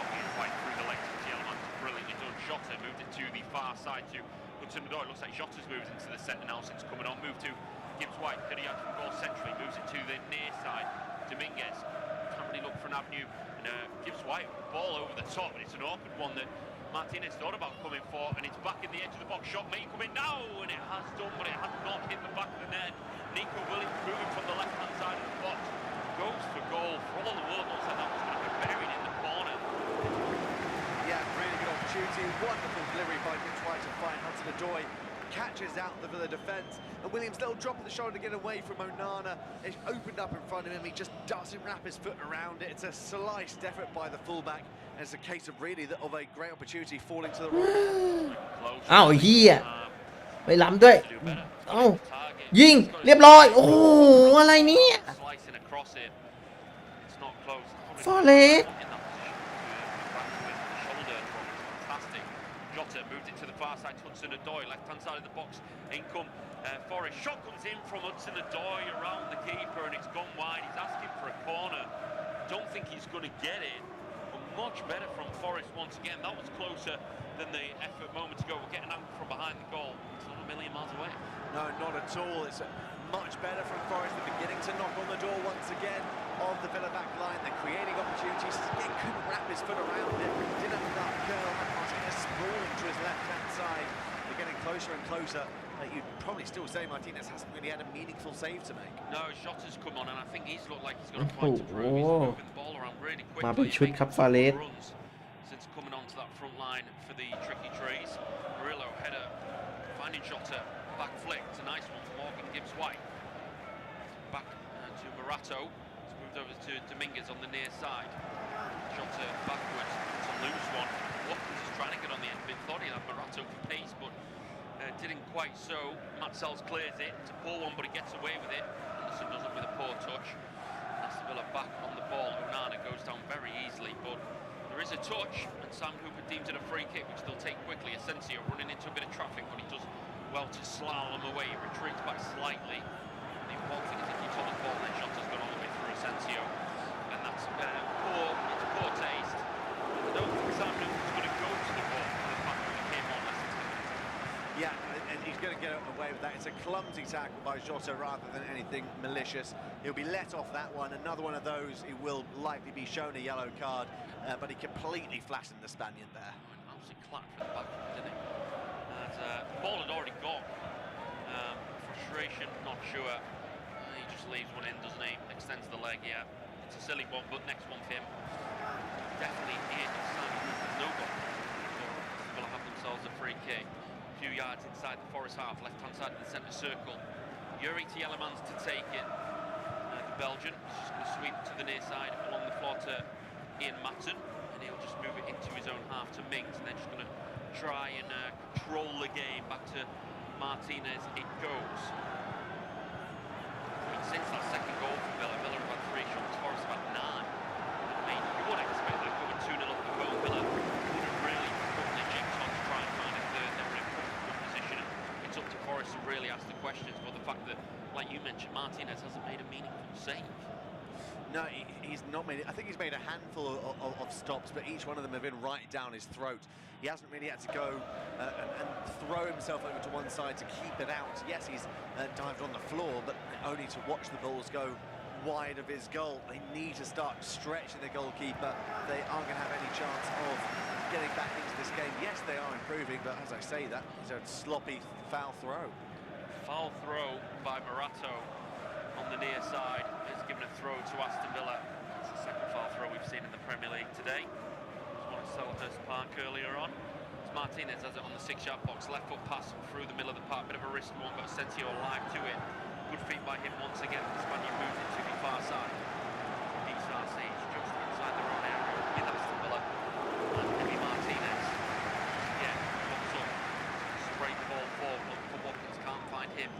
being right through the legs of Tielemans, brilliantly done. Jota moved it to the far side to Hudson-Odoi. It looks like Jota's moved into the centre now since coming on. Moved to Gibbs White, 30 yards from goal centrally, moves it to the near side. Dominguez can't really look for an avenue. And Gibbs White, ball over the top, and it's an awkward one that Martinez thought about coming for, and it's back in the edge of the box. Shot may come in now, and it has done, but it has not hit the back of the net. Nico Williams moving from the left-hand side of the box, goes for goal. For all the world, looks like that was going to be buried in the corner. Yeah, really good opportunity. Wonderful delivery by Gibbs White to find Hudson-Odoi. Catches out the Villa defence, and Williams' little drop of the shoulder to get away from Onana. It's opened up in front of him. He just doesn't wrap his foot around it. It's a sliced effort by the fullback, and it's a case of really of a great opportunity falling to the wrong. อ้าวเฮียไปล้ำด้วยเอ้ายิงเรียบร้อยโอ้โหอะไรเนี่ย Slicing across it. It's not close. ฟอเรส Fantastic. Jota moved it to the far side. Hudson-Odoi, left-hand side of the box. In come Forest. Shot comes in from Hudson-Odoi around the keeper, and it's gone wide. He's asking for a corner. Don't think he's going to get it. But much better from Forest once again. That was closer than the effort moments ago. We're getting angle from behind the goal. It's not a million miles away. No, not at all. It's much better from Forest. They're beginning to knock on the door once again of the Villa back line. They're creating opportunities. He couldn't wrap his foot around it. Didn't have enough curl. Martinez sprawling to his left-hand side. They're getting closer and closer. You'd probably still say Martinez hasn't really had a meaningful save to make. No, Jota's come on, and I think he's looked like he's got a point to prove. He's moving the ball around really quickly. มาเป็นชุดครับฟาเรส Since coming onto that front line for the tricky trees. Murillo header, finding Jota, back flick. It's a nice one from Morgan Gibbs White. Back to Morato. It's moved over to Dominguez on the near side. Jota backwards. It's a loose one. Watkins is trying to get on the end of it. Thought he had Morato for pace, but didn't quite so. Matt Sells clears it. It's a poor one, but he gets away with it. Anderson does it with a poor touch. Aston Villa back on the ball. Onana goes down very easily, but there is a touch, and Sam Hooper deems it a free kick, which they'll take quickly. Asensio running into a bit of traffic, but he does well to slalom away. He retreats back slightly. The important thing is he keeps on the ball, then Jota's gone all the way through Asensio. And that's poor. It's poor taste. I don't think Sam Hooper's going to go to the ball for the fact that he came on less than 10 minutes. Yeah, and he's going to get away with that. It's a clumsy tackle by Jota rather than anything malicious. He'll be let off that one. Another one of those, he will likely be shown a yellow card, but he completely flattened the Spaniard there. An absolute clap for the back, didn't it? And the ball had already gone. Frustration, not sure. He just leaves one in, doesn't he? Extends the leg, yeah. It's a silly one, but next one for him. Definitely in. No goal. So will have themselves a free kick. A few yards inside the Forest half, left-hand side of the centre circle. Yuri Tielemans to take it. The Belgian is just going to sweep to the near side along the floor to Ian Matson, and he'll just move it into his own half to Mings, and they're just going to try and control the game. Back to Martinez it goes. I mean, since that second goal from Villa have had 3 shots, Forest have had 9. I mean, you would expect that going 2-0 up the goal, Villa would have really put the jigsaw to try and find a third. They were in good position. It's up just to really ask the questions. But the fact that, like you mentioned, Martinez hasn't made a meaningful save. No, he's not made it. I think he's made a handful of stops, but each one of them have been right down his throat. He hasn't really had to go and throw himself over to one side to keep it out. Yes, he's dived on the floor, but only to watch the balls go wide of his goal. They need to start stretching the goalkeeper. They aren't going to have any chance of getting back into this game. Yes, they are improving, but as I say, that is a sloppy foul throw. Foul throw by Morato on the near side. Has given a throw to Aston Villa. It's the second foul throw we've seen in the Premier League today. There's one at Selhurst Park earlier on. It's Martinez has it on the 6-yard box. Left foot pass through the middle of the park. Bit of a risky one, but Asensio alive to it. Good feet by him once again. The Spaniard moves it to the far side. DRC is just inside their own area with Aston Villa. And Emi Martinez, again, pops up. Straight the ball forward. Look for Watkins. Can't find him.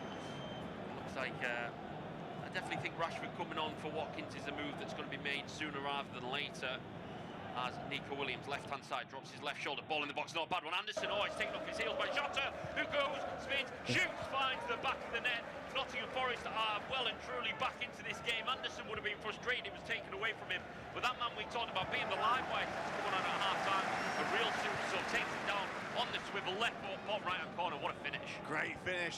Looks like I definitely think Rashford coming on for Watkins is a move that's going to be made sooner rather than later. As Nico Williams, left-hand side, drops his left shoulder, ball in the box, not a bad one. Anderson, oh, he's taken off his heels by Jota, who goes, spins, shoots, finds the back of the net. Nottingham Forest are well and truly back into this game. Anderson would have been frustrated, it was taken away from him. But that man we talked about being the live wire coming on at half-time, a real superstar, takes it down on the swivel, left foot, bottom right-hand corner, what a finish. Great finish.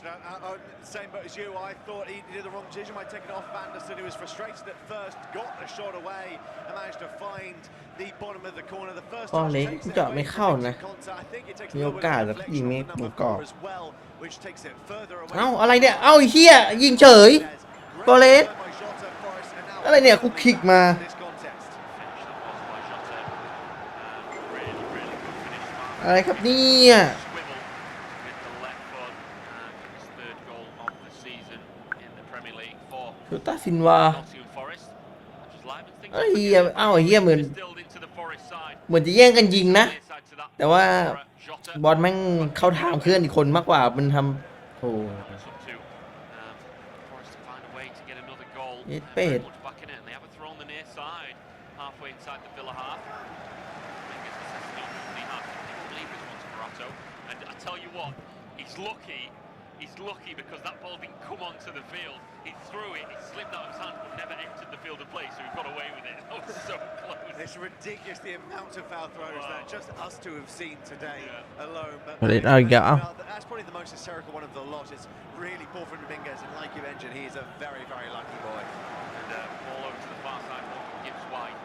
Same boat as you. I thought he did the wrong decision by taking it off Anderson, who was frustrated at first, got the shot away, and managed to find the bottom of the corner. The first ก็ touch เล็ก takes it เจาะ away ไม่ from เข้านะ contact. I think it takes มี a โอ little bit กาส of แต่ยิง deflection ไม่ from the หม number ดกรอบ 4 as well, which takes it further away. เอ้าอะไรเนี่ยเอ้าไอ้เหี้ยยิงเฉย Great ก็เล็ก play by Jota, Forest, and now อะไรเนี่ยคุกคิกมา this contest. Finish that was by Jota. Really, really good finish. อะไรครับเนี่ย Swivel with the left foot and his third goal of the season in the Premier League for ชูต้าซินวา Nottingham Forest. Just live and things เอ้ยเหี้ยเอ้าไอ้เหี้ยเหมือน distilled into the Forest side. เหมือนจะแย่งกันยิงนะ Clear side to that. แต่ว่า Jota บอลแม่งเข้าทางเพื่อนอีกคนมากกว่ามันทำโอ้ It's up to Forest to find a way to get another goal. It's Very bad. much back in it, and they have a throw on the near side, halfway inside the Villa half. I guess this is the opportunity half. I can't believe this one to Morato. And I tell you what, he's lucky. He's lucky because that ball didn't come onto the field. He threw it, it slipped out of his hand, but never entered the field of play, so he got away with it. That was so close. It's ridiculous the amount of foul throws that just us two have seen today alone. But that's probably the most hysterical one of the lot. It's really poor from Dominguez, and like you mentioned, he is a very, very lucky boy. And ball over to the far side, Walker gives wide.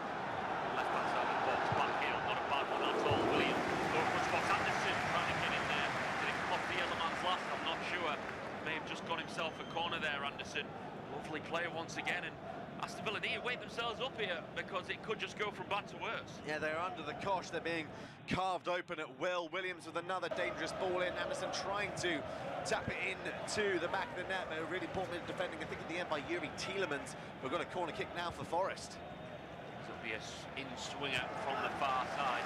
Left hand side of the box, back heel, not a bad one at all. William, over for Scott Anderson, trying to get in there. Did it come off the other man's last? I'm not sure. May have just got himself a corner there, Anderson. Lovely player once again, and Aston Villa need to wake themselves up here because it could just go from bad to worse. Yeah, they're under the cosh. They're being carved open at will. Williams with another dangerous ball in. Anderson trying to tap it in to the back of the net. But a really poor minute defending, I think, at the end by Yuri Tielemans. We've got a corner kick now for Forest. This will be a in-swinger from the far side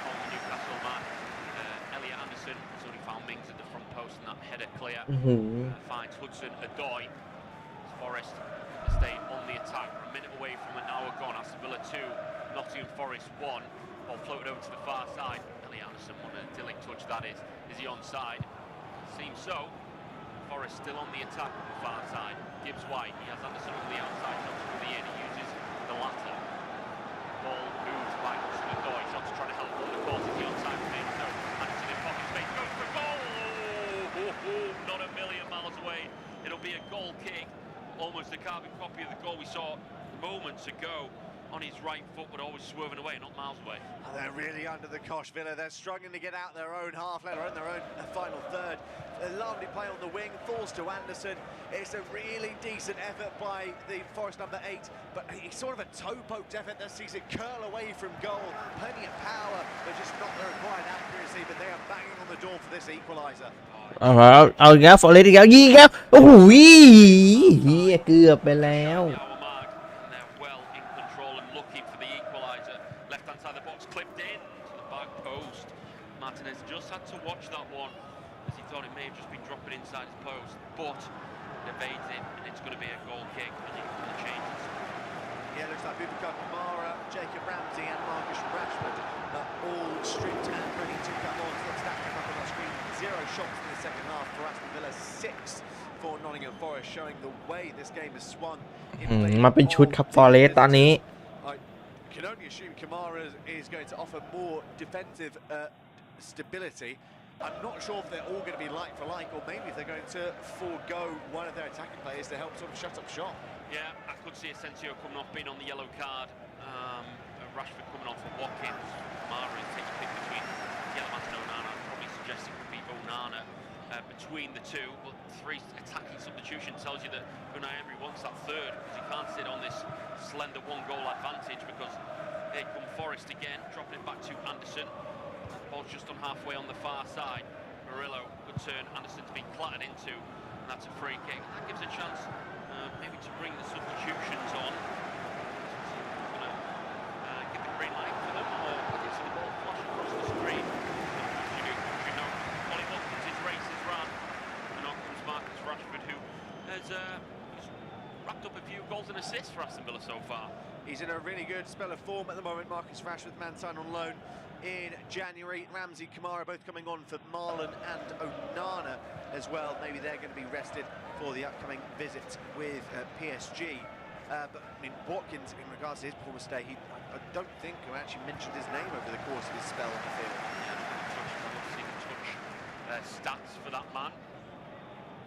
from the Newcastle man. Elliot Anderson has only found Mings at the front post and that header clear. Finds Hudson Odoi. Forest staying on the attack. We're a minute away from an hour gone. Aston Villa 2, Nottingham Forest 1. Ball floated over to the far side. Elliot Anderson wanted a idyllic touch, that is. Is he onside? Seems so. Forest still on the attack on the far side. Gibbs White. He has Anderson on the outside. Shots from the in. He uses the latter. Ball moves by Hudson Odoi. Shots trying to help on the course. Is he onside from him? No. Anderson in pocket space. Goes for goal! Not a million miles away. It'll be a goal kick. Almost a carbon copy of the goal we saw moments ago on his right foot, but always swerving away, not miles away. Oh, they're really under the cosh, Villa. They're struggling to get out their own half, let alone their own final third. A lovely play on the wing, falls to Anderson. It's a really decent effort by the Forest number 8, but it's sort of a toe-poked effort that sees it curl away from goal. Plenty of power, but just not the required accuracy, but they are banging on the door for this equaliser. เอาอีกแล้วฟอร์เรสต์อีกแล้วยิงครับโอ้โหเฮียเกือบไปแล้ว They're well in control and looking for the equaliser. Left-hand side of the box, clipped in to the back post. Martinez just had to watch that one as he thought it may have just been dropping inside his post, but evades it, and it's going to be a goal kick, and you can changes. Yeah, looks like Boubacar Kamara, Jacob Ramsey and Marcus Rashford are all stripped and ready to come on. So let's stack them up on our screen. 0 shots in the second half for Aston Villa, 6 Nottingham Forest showing the way this game has swung. มาเป็นชุดครับ Forest ตอนนี้ I can only assume Kamara is going to offer more defensive stability. I'm not sure if they're all going to be like for like, or maybe if they're going to forego one of their attacking players to help sort of shut up shop. Yeah, I could see Asensio coming off, being on the yellow card. Rashford coming on for Watkins. Kamara is taking a pick between Yellow and Onana. I'm probably suggesting it would be Onana between the two, but 3 attacking substitution tells you that Unai Emery wants that third, because he can't sit on this slender 1-goal advantage, because here come Forest again, dropping it back to Anderson. Ball's just on halfway on the far side. Murillo, good turn. Anderson's been clattered into, and that's a free kick. That gives a chance maybe to bring the substitutions on. He's going to give the green light for them, or I did see the ball flash across the screen. You know, Ollie Watkins, his race is run, and on comes Marcus Rashford, who has racked up a few goals and assists for Aston Villa so far. He's in a really good spell of form at the moment. Marcus Rashford, man signed on loan in January. Ramsey, Kamara both coming on for Marlon and Onana as well. Maybe they're going to be rested for the upcoming visit with PSG. But I mean, Watkins, in regards to his performance today, I don't think he actually mentioned his name over the course of his spell on the field. Stats for that man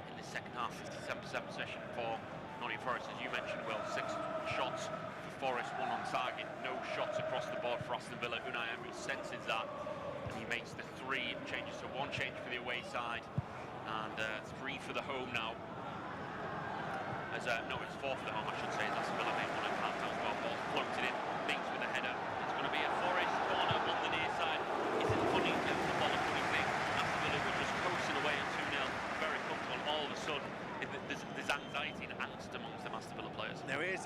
in the second half, 57% possession for Nottingham Forest, as you mentioned, Will. 6 shots for Forest, 1 on target, no shots across the board for Aston Villa. Unai Emery senses that, and he makes the 3 changes. So 1 change for the away side, and 3 for the home now. As no, it's 4 for the home, I should say. Aston Villa made 1 at half-time as well. Ball floated in, Mings with a header. It's going to be a Forest corner on the near side. Is it funny? The ball a funny thing. Aston Villa were just coasting away at 2-0, very comfortable. All of a sudden, there's anxiety and angst amongst the Aston Villa players. There is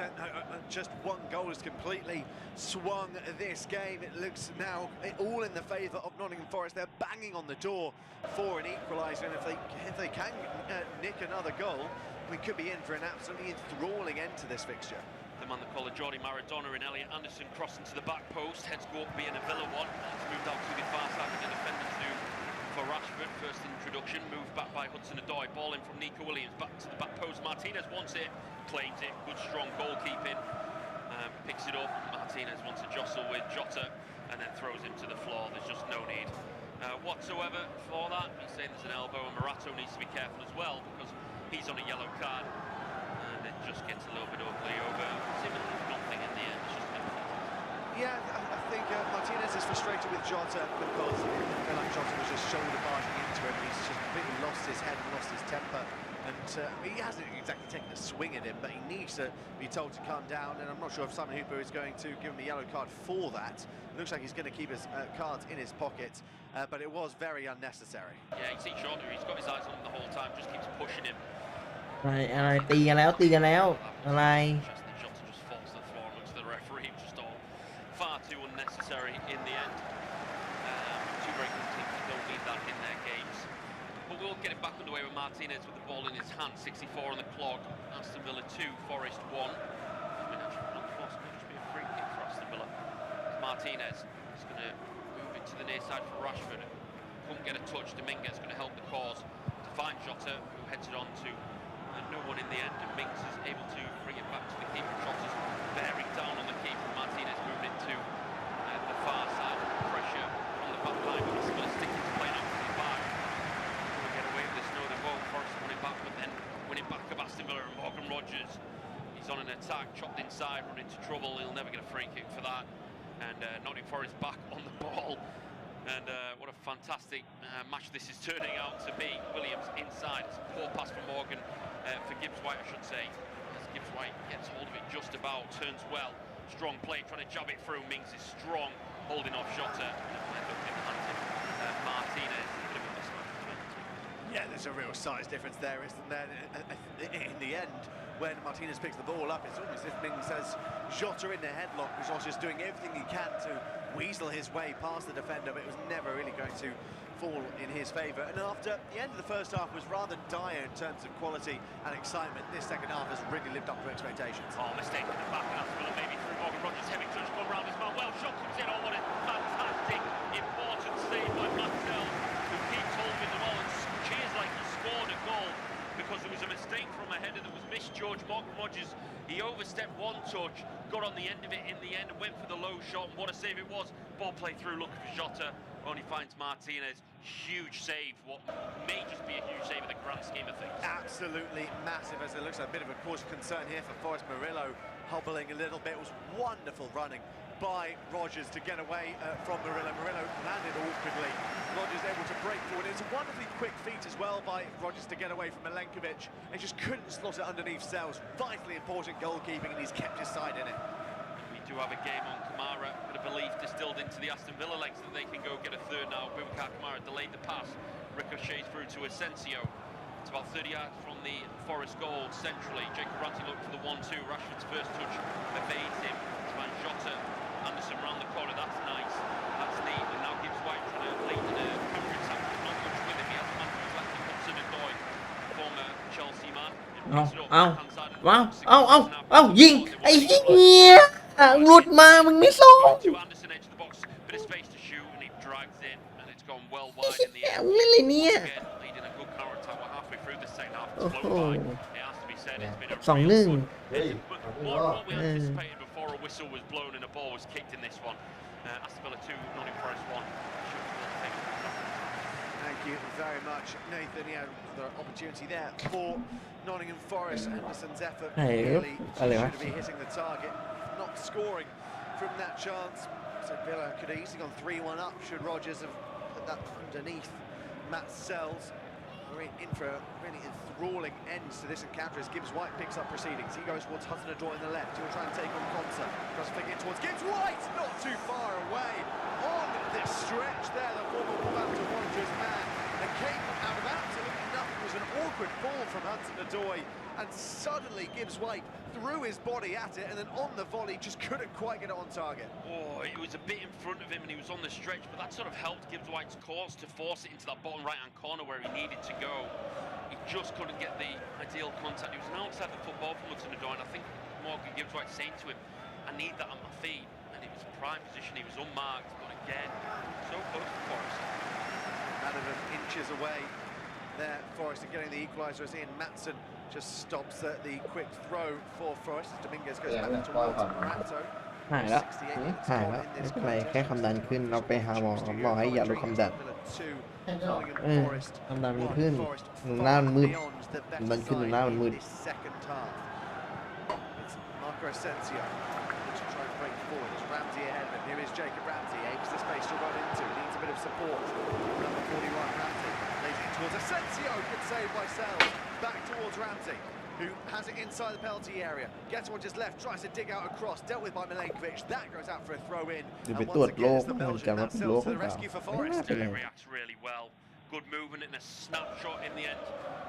just 1 goal has completely swung this game. It looks now all in the favour of Nottingham Forest. They're banging on the door for an equaliser, and if they can nick another goal, we could be in for an absolutely enthralling end to this fixture. The man they call it Jordi Maradona and Elliot Anderson crossing to the back post. Heads go up being a Villa one. It's moved out to the far side of the defenders do for Rashford. First introduction, moved back by Hudson-Odoi. Ball in from Nico Williams, back to the back post. Martinez wants it, claims it. Good strong goalkeeping. Picks it up. Martinez wants to jostle with Jota and then throws him to the floor. There's just no need whatsoever for that. He's saying there's an elbow, and Morato needs to be careful as well, because he's on a yellow card, and it just gets a little bit ugly over seemingly nothing in the end. It's just Yeah, I think Martinez is frustrated with Jota, because I feel like Jota was just shoulder barging into him. He's just completely lost his head and lost his temper, and he hasn't exactly taken a swing at him, but he needs to be told to calm down, and I'm not sure if Simon Hooper is going to give him a yellow card for that. It looks like he's going to keep his cards in his pocket, but it was very unnecessary. Yeah, you see Jota, he's got his eyes on him the whole time, just keeps pushing him. อะไรตีกันแล้วอะไร Jota just falls to the floor amongst the referee, just all far too unnecessary in the end. 2 very good teams that don't need that in their games. But we'll get it back underway with Martinez with the ball in his hand. 64 on the clock. Aston Villa 2, Forest 1. I mean, actually, not close. It could just be a free kick for Aston Villa. It's Martinez. He's going to move it to the near side for Rashford. Couldn't get a touch. Dominguez going to help the cause to find Jota, who heads it on to no one in the end. And Mings is able to bring it back to the keeper. Jota's bearing down on the keeper. Martinez moving it to the far side. Pressure on the back line. But Aston Villa sticking to playing out from the back. Will get away with this? No, they won't. Forest running back, but then winning back of Aston Villa, and Morgan Rogers. He's on an attack, chopped inside, run into trouble. He'll never get a free kick for that. And Nottingham Forest back on the ball. And what a fantastic match this is turning out to be. Williams inside. It's a poor pass from Morgan for Gibbs White, I should say. As Gibbs White gets hold of it just about, turns well. Strong play, trying to jab it through. Mings is strong, holding off Jota. Martinez. Yeah, there's a real size difference there, isn't there? In the end, when Martinez picks the ball up, it's almost as if Mings has Jota in the headlock, because Jota's doing everything he can to weasel his way past the defender, but it was never really going to fall in his favour. And after the end of the first half was rather dire in terms of quality and excitement, this second half has really lived up to expectations. Oh, mistake in the back, and Aston Villa maybe through Morgan Rogers. Heavy touch, go around his man. Well, shot comes in. Oh, what a fantastic, important save by Marcel, who keeps holding the ball and cheers like he scored a goal, because because there was a mistake from a header that was misjudged. Morgan Rogers, he overstepped one touch, got on the end of it in the end, and went for the low shot, and what a save it was. Ball played through, looking for Jota, only finds Martinez. Huge save, what may just be a huge save in the grand scheme of things. Absolutely massive, as it looks like a bit of a cause of concern here for Forest. Murillo hobbling a little bit. It was wonderful running by Rogers to get away from Murillo. Murillo landed awkwardly. Rogers able to break forward. It's a wonderfully quick feat as well by Rogers to get away from Milenkovic. He just couldn't slot it underneath Sells. Vitally important goalkeeping, and he's kept his side in it. We do have a game on Kamara, bit of belief distilled into the Aston Villa legs that they can go get a third now. Boubacar Kamara delayed the pass, ricochets through to Asensio. It's about 30 yards from the Forest goal centrally. Jacob Ramsey looked for the 1-2. Rashford's first touch evades him. Van Jota, Anderson round the corner. That's nice. That's neat. And now Gibbs White trying to lead in a counter-attack. Not much with him. He has a man who's left him. Hudson-Odoi, former Chelsea man. เอายิงไอ้เหี้ยหลุดมามึงไม่ส่ง To Anderson edge of the box. Bit of space to shoot, and he drags in, and it's gone well wide in the air. เล่นอะไรเนี่ย Again, leading a good counter-attack. We're halfway through the second half. It's flown by. It has to be said. It's been a 2-1 more than what we anticipated before a whistle was blown and a ball was kicked in this one. Aston Villa 2, Nottingham Forest 1. Thank you very much, Nathan. Yeah, another opportunity there for Nottingham Forest. Anderson's effort really should be hitting the target, not scoring from that chance. So Villa could have easily gone 3-1 up should Rogers have put that underneath Matt Sells. We're in for a really enthralling end to this encounter as Gibbs White picks up proceedings. He goes towards Hudson-Odoi on the left. He'll try and take on Konsa. Cross flick in towards Gibbs White, not too far away. On this stretch there, the former Wolverhampton Wanderers man. And came out of absolutely nothing. It was an awkward ball from Hudson-Odoi, and suddenly Gibbs White threw his body at it, and then on the volley just couldn't quite get it on target. Oh, it was a bit in front of him and he was on the stretch, but that sort of helped Gibbs White's course to force it into that bottom right-hand corner where he needed to go. He just couldn't get the ideal contact. He was an outside the football from Hudson-Odoi, and I think Morgan Gibbs White saying to him, I need that on my feet, and it was a prime position. He was unmarked, but again, so close to Forest. Out of inches away there, Forest are getting the equaliser as Ian Matson just stops the quick throw for Forest. Dominguez goes back towards Morato. หายแล้วไม่เป็นไรแค่ความดันขึ้นเราไปหาหมอให้ยาลดความดันความดันมันขึ้นหน้ามันมืดมันขึ้นหน้ามันมืด Marco Asensio to try and break forward. There's Ramsey ahead of him. Here is Jacob Ramsey. Apes the space to run into. Needs a bit of support. Number 41, Ramsey. Lays it towards Asensio. Good save by Sells. Back towards Ramsey, who has it inside the penalty area. Gets one just left. Tries to dig out across. Dealt with by Milenkovic. That goes out for a throw in. And once again, it's the Belgian that Sells to the rescue for Forest. He reacts really well. Good movement and a snapshot in the end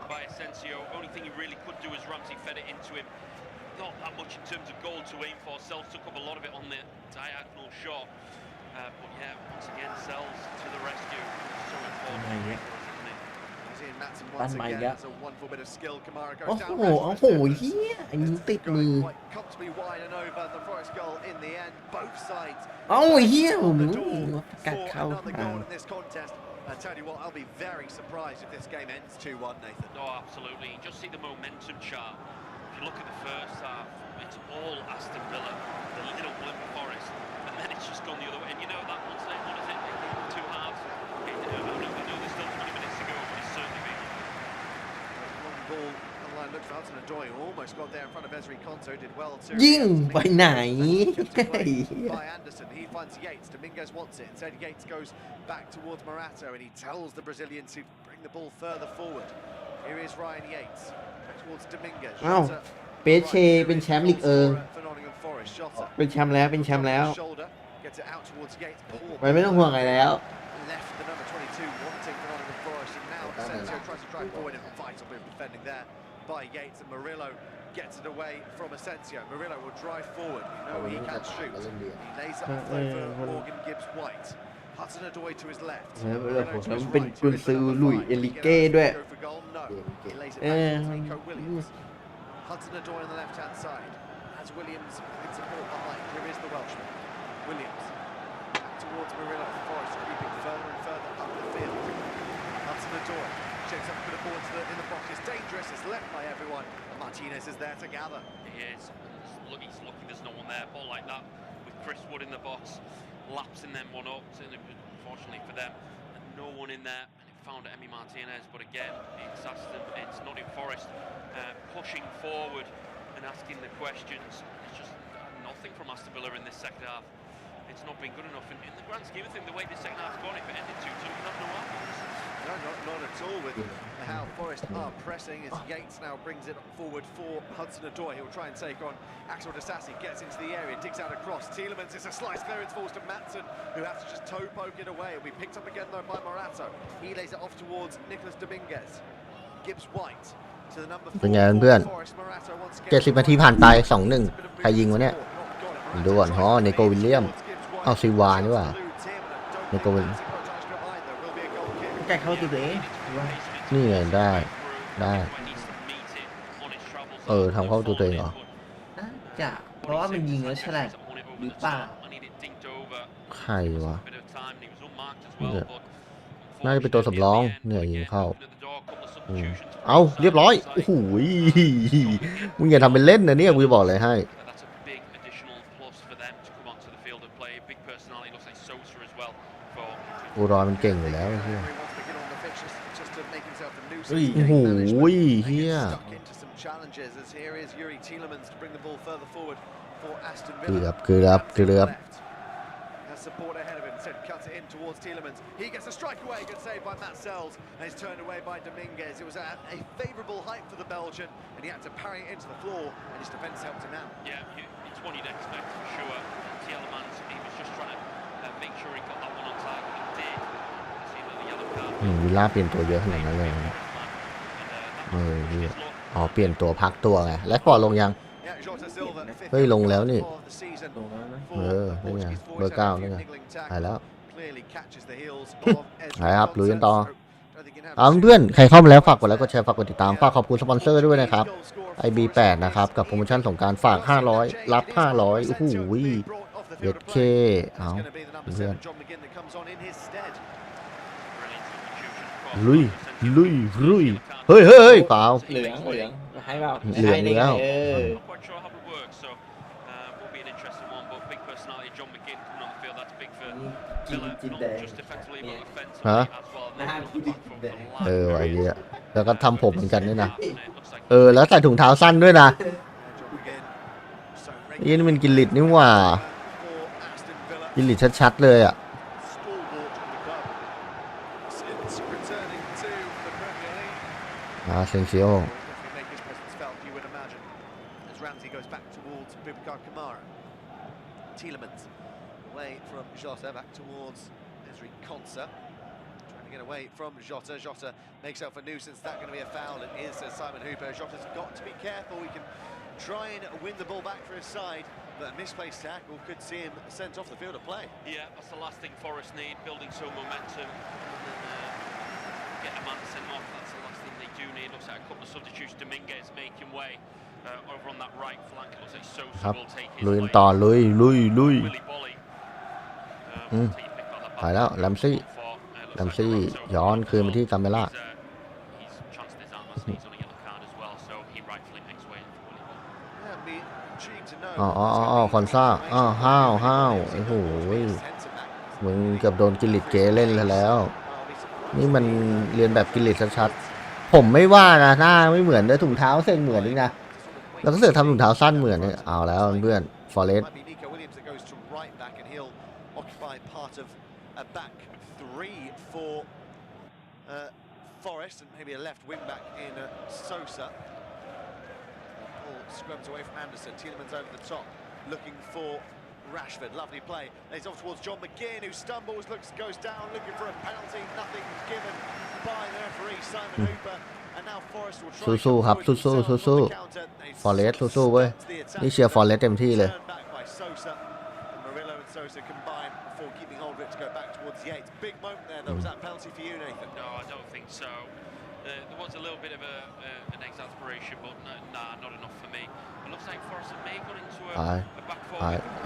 by Asensio. Only thing he really could do is Ramsey fed it into him. Not that much in terms of goal to aim for. Sells took up a lot of it on the diagonal shot. But yeah, once again, Sells to the rescue. So important. Ian Matson once again has a wonderful bit of skill. Kamara goes โอ้ down. โหเฮียยิงติดมือ Quite comfortably wide and over the Forest goal in the end. Both sides เอ้าเฮียผม on the door กัด for เข้า another ทาง goal in this contest. I tell you what, I'll be very surprised if this game ends 2-1, Nathan. Oh, absolutely. Just see the momentum chart. If you look at the first half, it's all Aston Villa, the little blip of Forest, and then it's just gone the other way. And you know that once they, what is it? Two halves. I know there's still 20 minutes to go, but it's certainly big. One ball on the line looked for Hudson-Odoi, who almost got there in front of Ezri Konsa, who did well too. ยิงไปไหน By Anderson, he finds Yates. Dominguez wants it. Instead, Yates goes back towards Morato, and he tells the Brazilians to bring the ball further forward. Here is Ryan Yates back towards Dominguez. อ้าวเปเชเป็นแชมป์ลีกfor Nottingham Forest. Shota เป็นแชมป์แล้วเป็นแชมป์แล้ว shoulder gets it out towards Yates. มันไม่ต้องห่วงอะไรแล้ว Left the number 22 wanting for Nottingham Forest, and now Asensio tries to drive forward, and vital bit of defending there by Yates, and Murillo gets it away from Asensio. Murillo will drive forward. You know he can shoot. He lays up the throw for Morgan Gibbs White. Hudson-Odoi to his left. แล้วผมเป็นกุนซือลุยเอลิเก้ด้วย Go for goal, no. He lays it back to Nico Williams. Hudson-Odoi on the left-hand side. Has Williams in support behind. Here is the Welshman. Williams back towards Murillo. Forest creeping further and further up the field. Hudson-Odoi shakes up a bit of ball in the box. It's dangerous. Forest is left by everyone. Martinez is there to gather. He is. He's lucky there's no one there. Ball like that with Chris Wood in the box, lapsing them one up. Unfortunately for them, no one in there. And it found Emi Martinez, but again, it's Aston. It's Nottingham Forest pushing forward and asking the questions. It's just nothing from Aston Villa in this second half. It's not been good enough. And in the grand scheme of things, the way the second half's gone, if it ended 2-2, you'd have no arguments. No, not at all with how Forest are pressing as Yates now brings it forward for Hudson-Odoi. He'll try and take on Axel Disasi, gets into the area, digs out across. Tielemans, it's a slice clearance, falls to Matson, who has to just toe poke it away. It'll be picked up again though by Morato. He lays it off towards Nicholas Dominguez. Gibbs White to the number เป็นไงเพื่อน 4 Forest. Morato once 70 นาทีผ่านไป 2-1 ใครยิงวะเนี่ยดูก่อนเนโกวิลเลียมเอาซิวานี่ว่าเนโกวิล แกเข้าตัวเอง นี่ไงได้ทำเข้าตัวเองเหรอ จะเพราะว่ามันยิงแล้วฉลาดหรือเปล่า ใครวะน่าจะเป็นตัวสำรองเนี่ยยิงเข้าเอาเรียบร้อยโอ้โหมึงอย่าทำเป็นเล่นนะเนี่ยกูจะบอกเลยให้กูรอมันเก่งอยู่แล้วเฮียโอ้โหเฮียเกือบ Support ahead of him, said cuts it in towards Tielemans. He gets a strike away, good save by Matt Sells, and he's turned away by Dominguez. It was a favourable height for the Belgian, and he had to parry it into the floor, and his defence helped him out. Yeah, it's one you'd expect for sure. Tielemans, he was just trying to make sure he got that one on target. He did. See the yellow card. วิลล่าเปลี่ยนตัวเยอะขนาดนั้นเลยนะเปลี่ยนตัวพักตัวไงและก่อนลงยังเฮ้ยลงแล้วนี่นี่ไงเบอร์ 9นี่ไงหายแล้วหายครับลุยกันต่อเพื่อนใครเข้ามาแล้วฝากกดไลค์กดแชร์ฝากกดติดตามฝากขอบคุณสปอนเซอร์ด้วยนะครับ IB8 นะครับกับโปรโมชั่นสงกรานต์ฝาก500รับ500โอ้โหเด็ดเคเอาเพื่อนลุยเฮ้ยเปล่าเหลืองให้เปล่า เหลืองแล้วฮะไอ้เนี้ยแล้วก็ทำผมเหมือนกันด้วยนะแล้วใส่ถุงเท้าสั้นด้วยนะนี่มันกินลิดนี่หว่ากินลิดชัดๆเลยอ่ะเซนซิโอTielemans away from Jota back towards Ezri Konsa trying to get away from Jota makes out for nuisance. That's going to be a foul. It is, says Simon Hooper. Jota's got to be careful. He can try and win the ball back for his side, but a misplaced tackle could see him sent off the field of play. Yeah, that's the last thing Forest need, building some momentum and get a man sent off. That's the last thing they do need. Looks like a couple of substitutes. Dominguez making way over on that right flank. It looks like Sosa will take his ลุยต่อลุยหายแล้วแลมซี่ย้อนคืนไปที่กัมเบล่าคอนซ่าห้าวโอ้โหมึงเกือบโดนกิลิตเกเล่นแล้วนี่มันเรียนแบบกิลิตชัดๆผมไม่ว่านะหน้าไม่เหมือนด้วยถุงเท้าเส้นเหมือนนี่นะแล้วก็เสือกทำถุงเท้าสั้นเหมือนเนี่ยเอาแล้วเพื่อนฟอเรสต์Forest and maybe a left wing back in Sosa. Ball scrubs away from Anderson. Tielemans over the top, looking for Rashford. Lovely play. Lays off towards John McGinn, who stumbles, goes down, looking for a penalty. Nothing given by the referee, Simon Hooper. And now Forest will try. สู้ๆครับสู้ๆฟอเรสต์สู้ๆเว้ยนี่เชียร์ฟอเรสต์เต็มที่เลยSosa combined before keeping hold of it to go back towards Yates. Big moment there. That was that penalty for you, Nathan? No, I don't think so. There was a little bit of an exasperation, but not enough for me. It looks like Forest may have gone into a back four.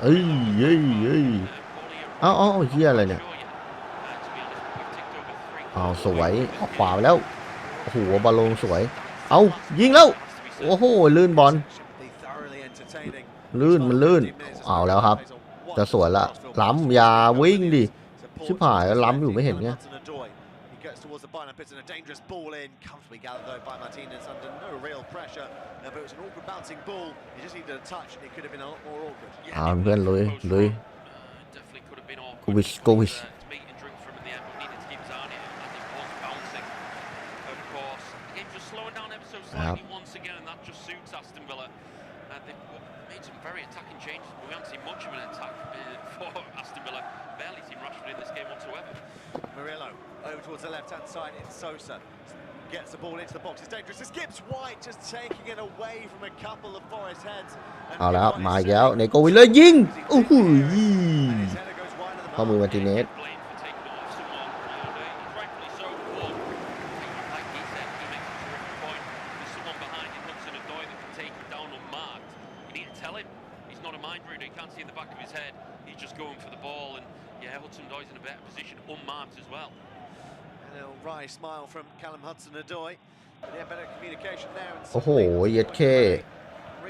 เฮ้ยเฮียอะไรเนี่ยสวยออกขวาไปแล้วโอ้โหบอลลงสวย เอายิงแล้วโอ้โหลื่นบอลลื่นมันลื่นเอาแล้วครับจะสวนละล้ำอย่าวิ่งดิชิบหายแล้วล้ำอยู่ไม่เห็นไงเอาเพื่อนลุยกูวิชครับmade some very attacking changes, but we haven't seen much of an attack for Aston Villa. Barely seen Rashford in this game whatsoever. Murillo over towards the left-hand side. It's Sosa. Gets the ball into the box. It's dangerous. It's Gibbs White just taking it away from a couple of Forest heads. เอาแล้วมาอีกแล้วในโกวิลเลยยิงโอ้โหข้อมือมาร์ติเนสโอ้โหเย็ดเค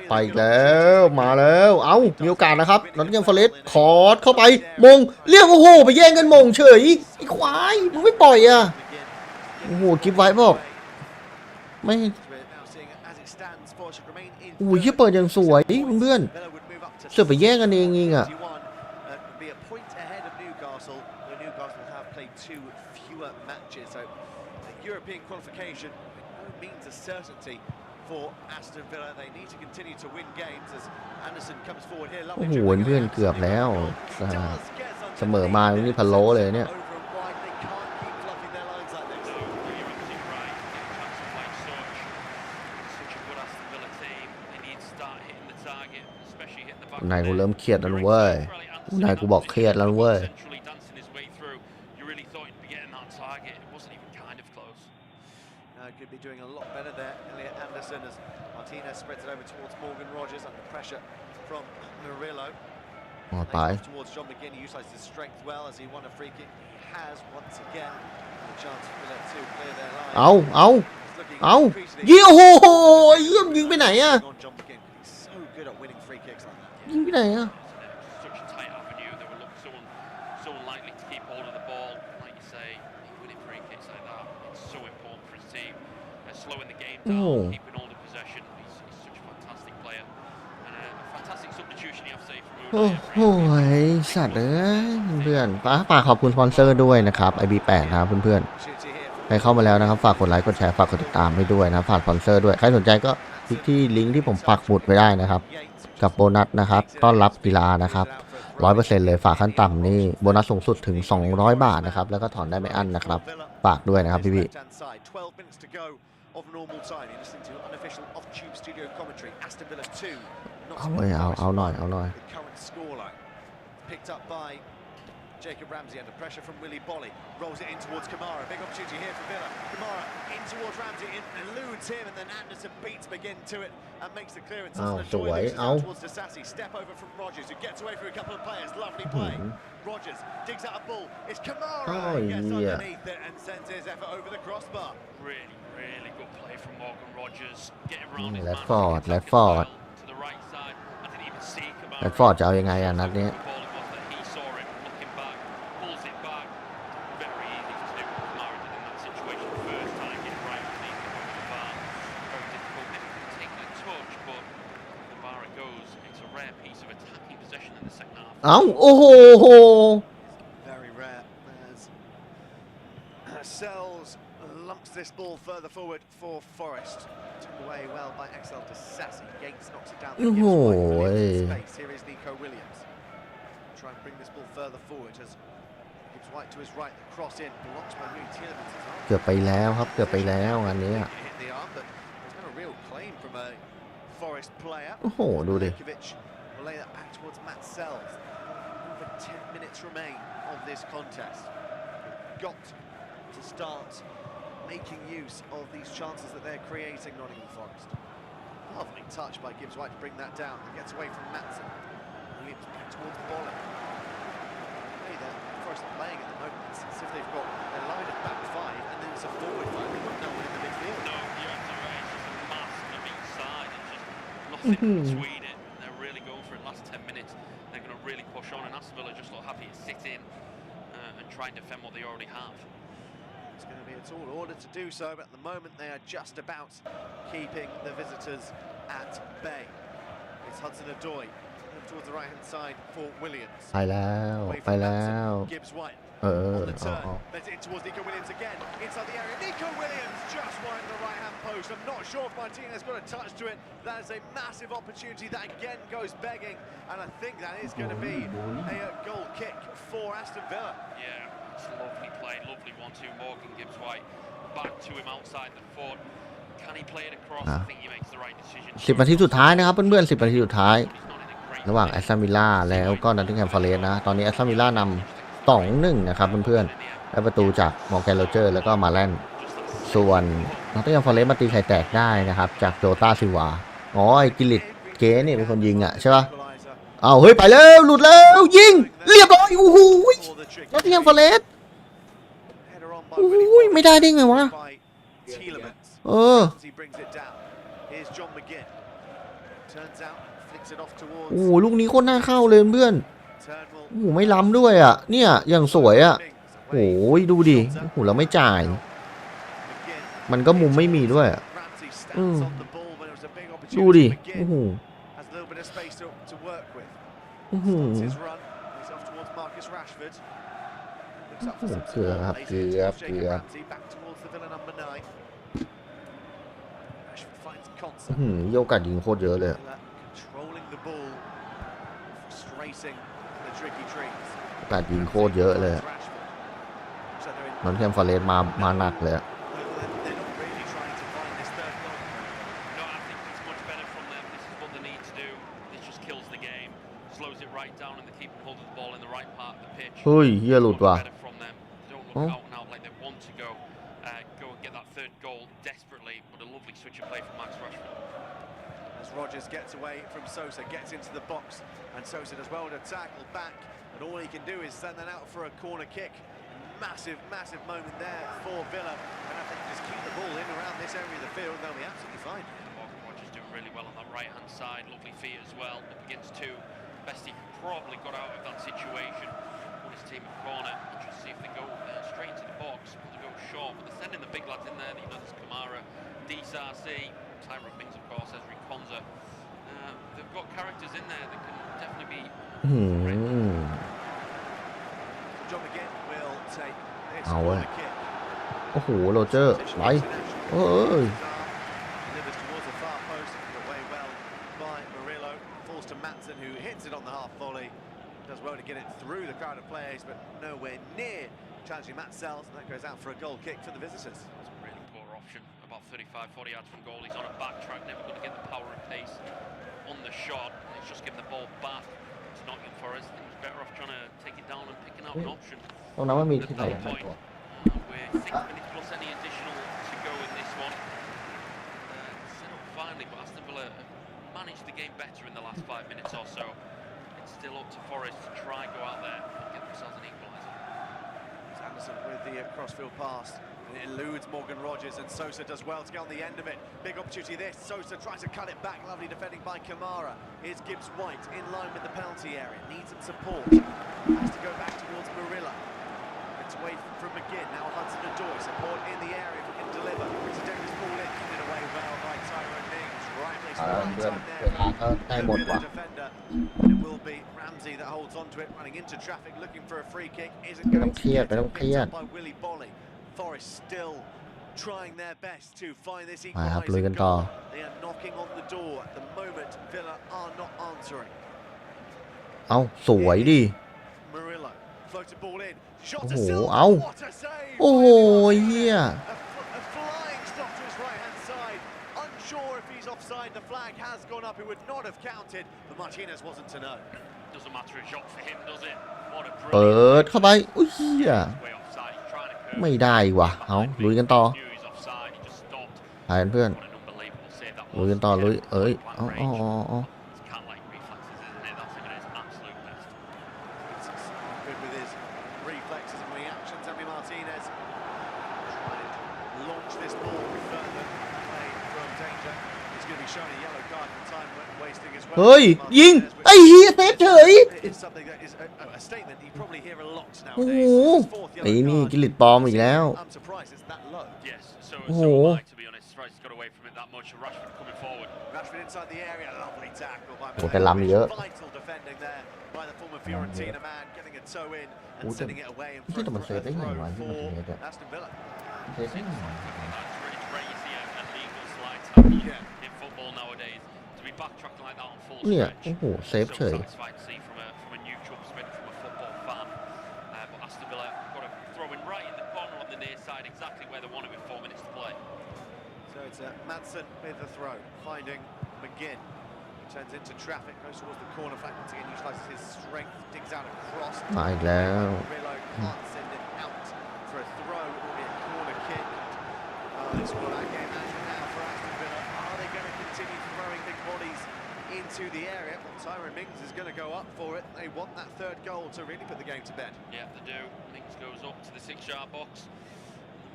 ไปอีกแล้วมาแล้วเอ้ามีโอกาสนะครับนอตติงแฮมฟอเรสต์คอร์ดเข้าไปมงเรียกโอ้โหไปแย่งกันมงเฉยไอ้ควายมึงไม่ปล่อยอ่ะโอ้โหกิฟไว้บอกไม่โอ้ยเปิดอย่างสวยเพื่อนเสือไปแย่งกันเองจริงอ่ะEuropean qualification by no means a certainty for Aston Villa. They need to continue to win games as Anderson comes forward here. โอ้โหเพื่อนเกือบแล้วเสมอมานี่พะโล้เลยเนี่ยนายกูเริ่มเครียดแล้วเว้ยนายกูบอกเครียดแล้วเว้ยcould be doing a lot better there. Elliot Anderson as Martinez spreads it over towards Morgan Rogers under pressure from Murillo. Towards John McGinn, he utilizes his strength well as he won a free kick. He has once again a chance for Villa to clear their line. เอายิงโอ้โหยิงไปไหนอะยิงไปไหนอะโอ้โหโอ้โหสัตว์เอ้ยเพื่อนฝากขอบคุณสปอนเซอร์ด้วยนะครับ IB8 นะครับเพื่อนๆใครเข้ามาแล้วนะครับฝากกดไลค์กดแชร์ฝากกดติดตามให้ด้วยนะฝากสปอนเซอร์ด้วยใครสนใจก็คลิกที่ลิงก์ที่ผมปักหมุดไว้ได้นะครับกับโบนัสนะครับต้อนรับกีฬานะครับ 100% เลยฝากขั้นต่ำนี่โบนัสสูงสุดถึง200 บาทนะครับแล้วก็ถอนได้ไม่อั้นนะครับฝากด้วยนะครับพี่of normal time. You're listening to unofficial off-tube studio commentary. Aston Villa 2.เอาหน่อย The current scoreline picked up by Jacob Ramsey under pressure from Willy Bolly. Rolls it in towards Kamara. Big opportunity here for Villa. Kamara in towards Ramsey, eludes him, and then Anderson beats McGinn to it and makes the clearance. Towards Disasi. Step over from Rogers, who gets away through a couple of players. Lovely play. Rogers digs out a ball. It's Kamara who gets underneath it and sends his effort over the crossbar. Really good play from Morgan Rogers. Getting around his man to the right side. I didn't even see Kamara. แรดฟอร์ดจะเอายังไงนัดนี้เอาโอ้โห Very rare as Sells lumps this ball further forward for Forest. Took away well by Axel Disasi. Yates knocks it down. Space. Here is Nico Williams. Try and bring this ball further forward as Gibbs White to his right. The cross in blocks by Nui Tielemans. เกือบไปแล้วครับเกือบไปแล้วอันนี้ Hit the arm, but there's no real claim from a Forest player. โอ้โหดูดิ Will lay that back towards Matt Sells. Over 10 minutes remain of this contest. We've got to start making use of these chances that they're creating, Nottingham Forest. Lovely touch by Gibbs White to bring that down. He gets away from Matson. Williams back towards Bolling. Hey, the Forest are playing at the moment. It's as if they've got their line of back five and then it's a forward five. They've got no one in the midfield. No, you're absolutely right. It's just a nothing between it. They're really going for it. Last 10 minutes, they're going to really push on, and Aston Villa just look happy to sit in and try and defend what they already have. It's going to be a tall order to do so, but at the moment they are just about keeping the visitors at bay. It's Hudson-Odoi towards the right-hand side for Williams. ไปแล้วไปแล้ว Gibbs White เออ on the turn. Let's it towards Nico Williams again. Inside the area. Nico Williams just wide of the right-hand post. I'm not sure if Martinez got a touch to it. That is a massive opportunity that again goes begging. And I think that is going to be a goal kick for Aston Villa. Yeah, it's lovely play. Lovely 1-2. Morgan Gibbs White back to him outside the foot. Can he play it across? I think he makes the right decision. 10 นาทีสุดท้ายนะครับเพื่อนๆ10 นาทีสุดท้ายระหว่างแอสตันวิลล่าแล้วก็นอตติงแฮมฟอเรสต์นะตอนนี้แอสตันวิลล่านำ 2-1 นะครับเพื่อนๆได้ประตูจากมอร์แกนโรเจอร์แล้วก็มาแลนส่วนนอตติงแฮมฟอเรสต์มาตีไข่แตกได้นะครับจากโจต้าซิลวาอ๋อไอ้กิลิตเก๋เนี่ยเป็นคนยิงอ่ะใช่ป่ะอ้าวเฮ้ยไปแล้วหลุดแล้วยิงเรียบร้อยโอ้โหนอตติงแฮมฟอเรสต์โอ้ยไม่ได้ไงวะโอ้โหลูกนี้โคตรน่าเข้าเลยเพื่อนโอ้โหไม่ล้ำด้วยอ่ะเนี่ยอย่างสวยอ่ะโอ้ยดูดิโอ้โหเราไม่จ่ายมันก็มุมไม่มีด้วยดูดิโอ้โหเกือบครับเกือบโยกัดยิงโคตรเยอะเลยกัดยิงโคตรเยอะเลยนอตติงแฮมฟอเรสต์มาหนักเลยเฮ้ยเหี้ยหลุดว่ะRodgers gets away from Sosa, gets into the box, and Sosa does well to tackle back, and all he can do is send that out for a corner kick. Massive moment there for Villa, and I think just keep the ball in around this area of the field, they'll be absolutely fine. Rodgers doing really well on that right-hand side, lovely feet as well, up against two. Best he probably got out of that situation. On his team at corner, just see if they go straight into the box, or they go short, but they're sending the big lads in there. You know, there's Kamara, DSRC, Tyra Mings, of course, Ezri Konza. They've got characters in there that can definitely be. John McGinn will take this corner kick. โอ้โหโรเจอร์ไหลเอ้ย Delivers towards the far post, put away well by Murillo. Falls to Matson, who hits it on the half volley. Does well to get it through the crowd of players, but nowhere near challenging Matt Sells, and that goes out for a goal kick for the visitors. It's a really poor option. About 35-40 yards from goal. He's on a backtrack, never going to get the power and pace on the shot. He's just giving the ball back. It's not good for us. I think he's better off trying to take it down and picking out an option. ตรงนั้นมันมีที่ไหน We're 6 minutes plus any additional to go in this one. Set up finally, but Aston Villa managed the game better in the last 5 minutes or so. It's still up to Forest to try and go out there and get themselves an equaliser. Anderson with the crossfield pass. And it eludes Morgan Rodgers, and Sosa does well to get on the end of it. Big opportunity this. Sosa tries to cut it back. Lovely defending by Kamara. Here's Gibbs White in line with the penalty area. Needs some support. Has to go back towards Murillo. It's away from McGinn. Now Hudson-Odoi. Support in the area if he can deliver. It's a dangerous ball in. Hit away well by Tyrone Mings. Right place, right time there. The defender. It will be Ramsey that holds onto it, running into traffic, looking for a free kick. Isn't going to get picked up by Willy Bolly. Forest still trying their best to find this equalising goal. They are knocking on the door at the moment. Villa are not answering. เอ้าสวยดิ Murillo floated ball in. โอ้โหเอ้าโอ้โหเหี้ย A flying stop to his right-hand side. Unsure if he's offside. The flag has gone up. It would not have counted, but Martinez wasn't to know. Doesn't matter a shot for him, does it? What a เปิดเข้าไปอุ้ยเหี้ยไม่ได้ว่ะเอาลุยกันต่อไปเพื่อนลุยกันต่อลุยเอ้ยอ๋อ shown a yellow card for time wasting as well. เฮ้ยยิงไอ้เหี้ยเซฟเฉย It's something that is a statement you probably hear a lot โอ้โห nowadays. His fourth ไอ้ yellow นี่ card. กิลิตปลอมอีกแล้ว I'm surprised it's that low. Yes, so Oh. am I, to be honest. Surprised he's got away from it that much. Rashford coming forward. Rashford inside the area, lovely tackle by โอ้แต่ล้ำเยอะ vital defending there by the former Fiorentina man, getting a toe in and Ủa, sending it away in ที่ front แต่มัน for เซฟ a ได้ไง throw วะที่มัน for เซฟอะ Aston Villa. เซฟได้ไง It's crazy a legal slide tackle in football nowadays. To be backtracking like that on full เนี่ย stretch. โอ้โหเซฟ So เฉย satisfied to see from a neutral perspective, from a football fan. But Aston Villa got a throw in right in the corner on the near side, exactly where they wanted with 4 minutes to play. So it's Madsen with the throw, finding McGinn. Turns into traffic, goes towards the corner flag once again, utilises his strength, digs out across. มาอีกแล้ว Murillo can't send it out for a throw, it will be a corner kick. This will that game manager now for Aston Villa. Are they going to continue throwing big bodies into the area? Well, Tyrone Mings is going to go up for it. They want that third goal to really put the game to bed. Yeah, they do. Mings goes up to the 6-yard box.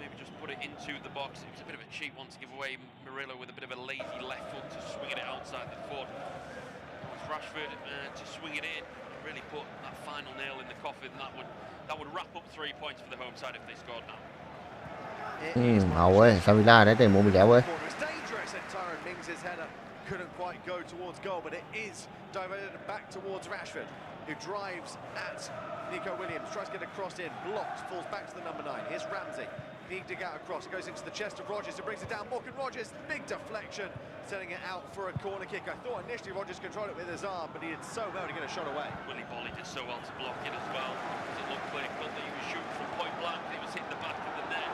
Maybe just put it into the box. It was a bit of a cheap one to give away. Murillo with a bit of a lazy left foot to swing it outside the foot. It was Rashford to swing it in. Really put that final nail in the coffin. That would wrap up 3 points for the home side if they scored now. เอาเว้ยซาวิล่าได้เตะมุมอีกแล้วเว้ย It's dangerous, and Tyrone Mings' header couldn't quite go towards goal, but it is diverted back towards Rashford, who drives at Nico Williams, tries to get a cross in, blocked, falls back to the number 9. Here's Ramsey. He dig out across, it goes into the chest of Rodgers, and brings it down. Morgan Rodgers, big deflection, sending it out for a corner kick. I thought initially Rodgers controlled it with his arm, but he did so well to get a shot away. Willie Bolly did so well to block it as well. It looked clear cut that he was shooting from point blank. It was hitting the back of the net.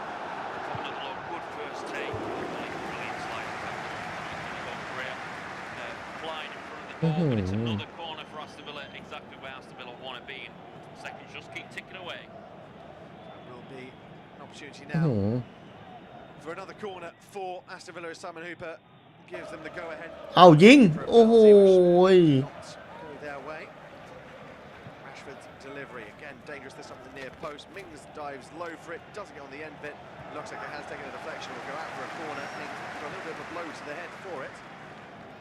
Another look, good first take. Brilliant slide. Career flying in front of the ball, but it's another corner for Aston Villa, exactly where Aston Villa want to be. Seconds just keep ticking away. Will be an opportunity now for another corner for Aston Villa as Simon Hooper gives them the go-ahead. เอายิงโอ้โห Not go their way. Rashford's delivery again dangerous this time on the near post. Mings dives low for it, doesn't get on the end bit. Looks like it has taken a deflection. Will go out for a corner. Mings got a little bit of a blow to the head for it.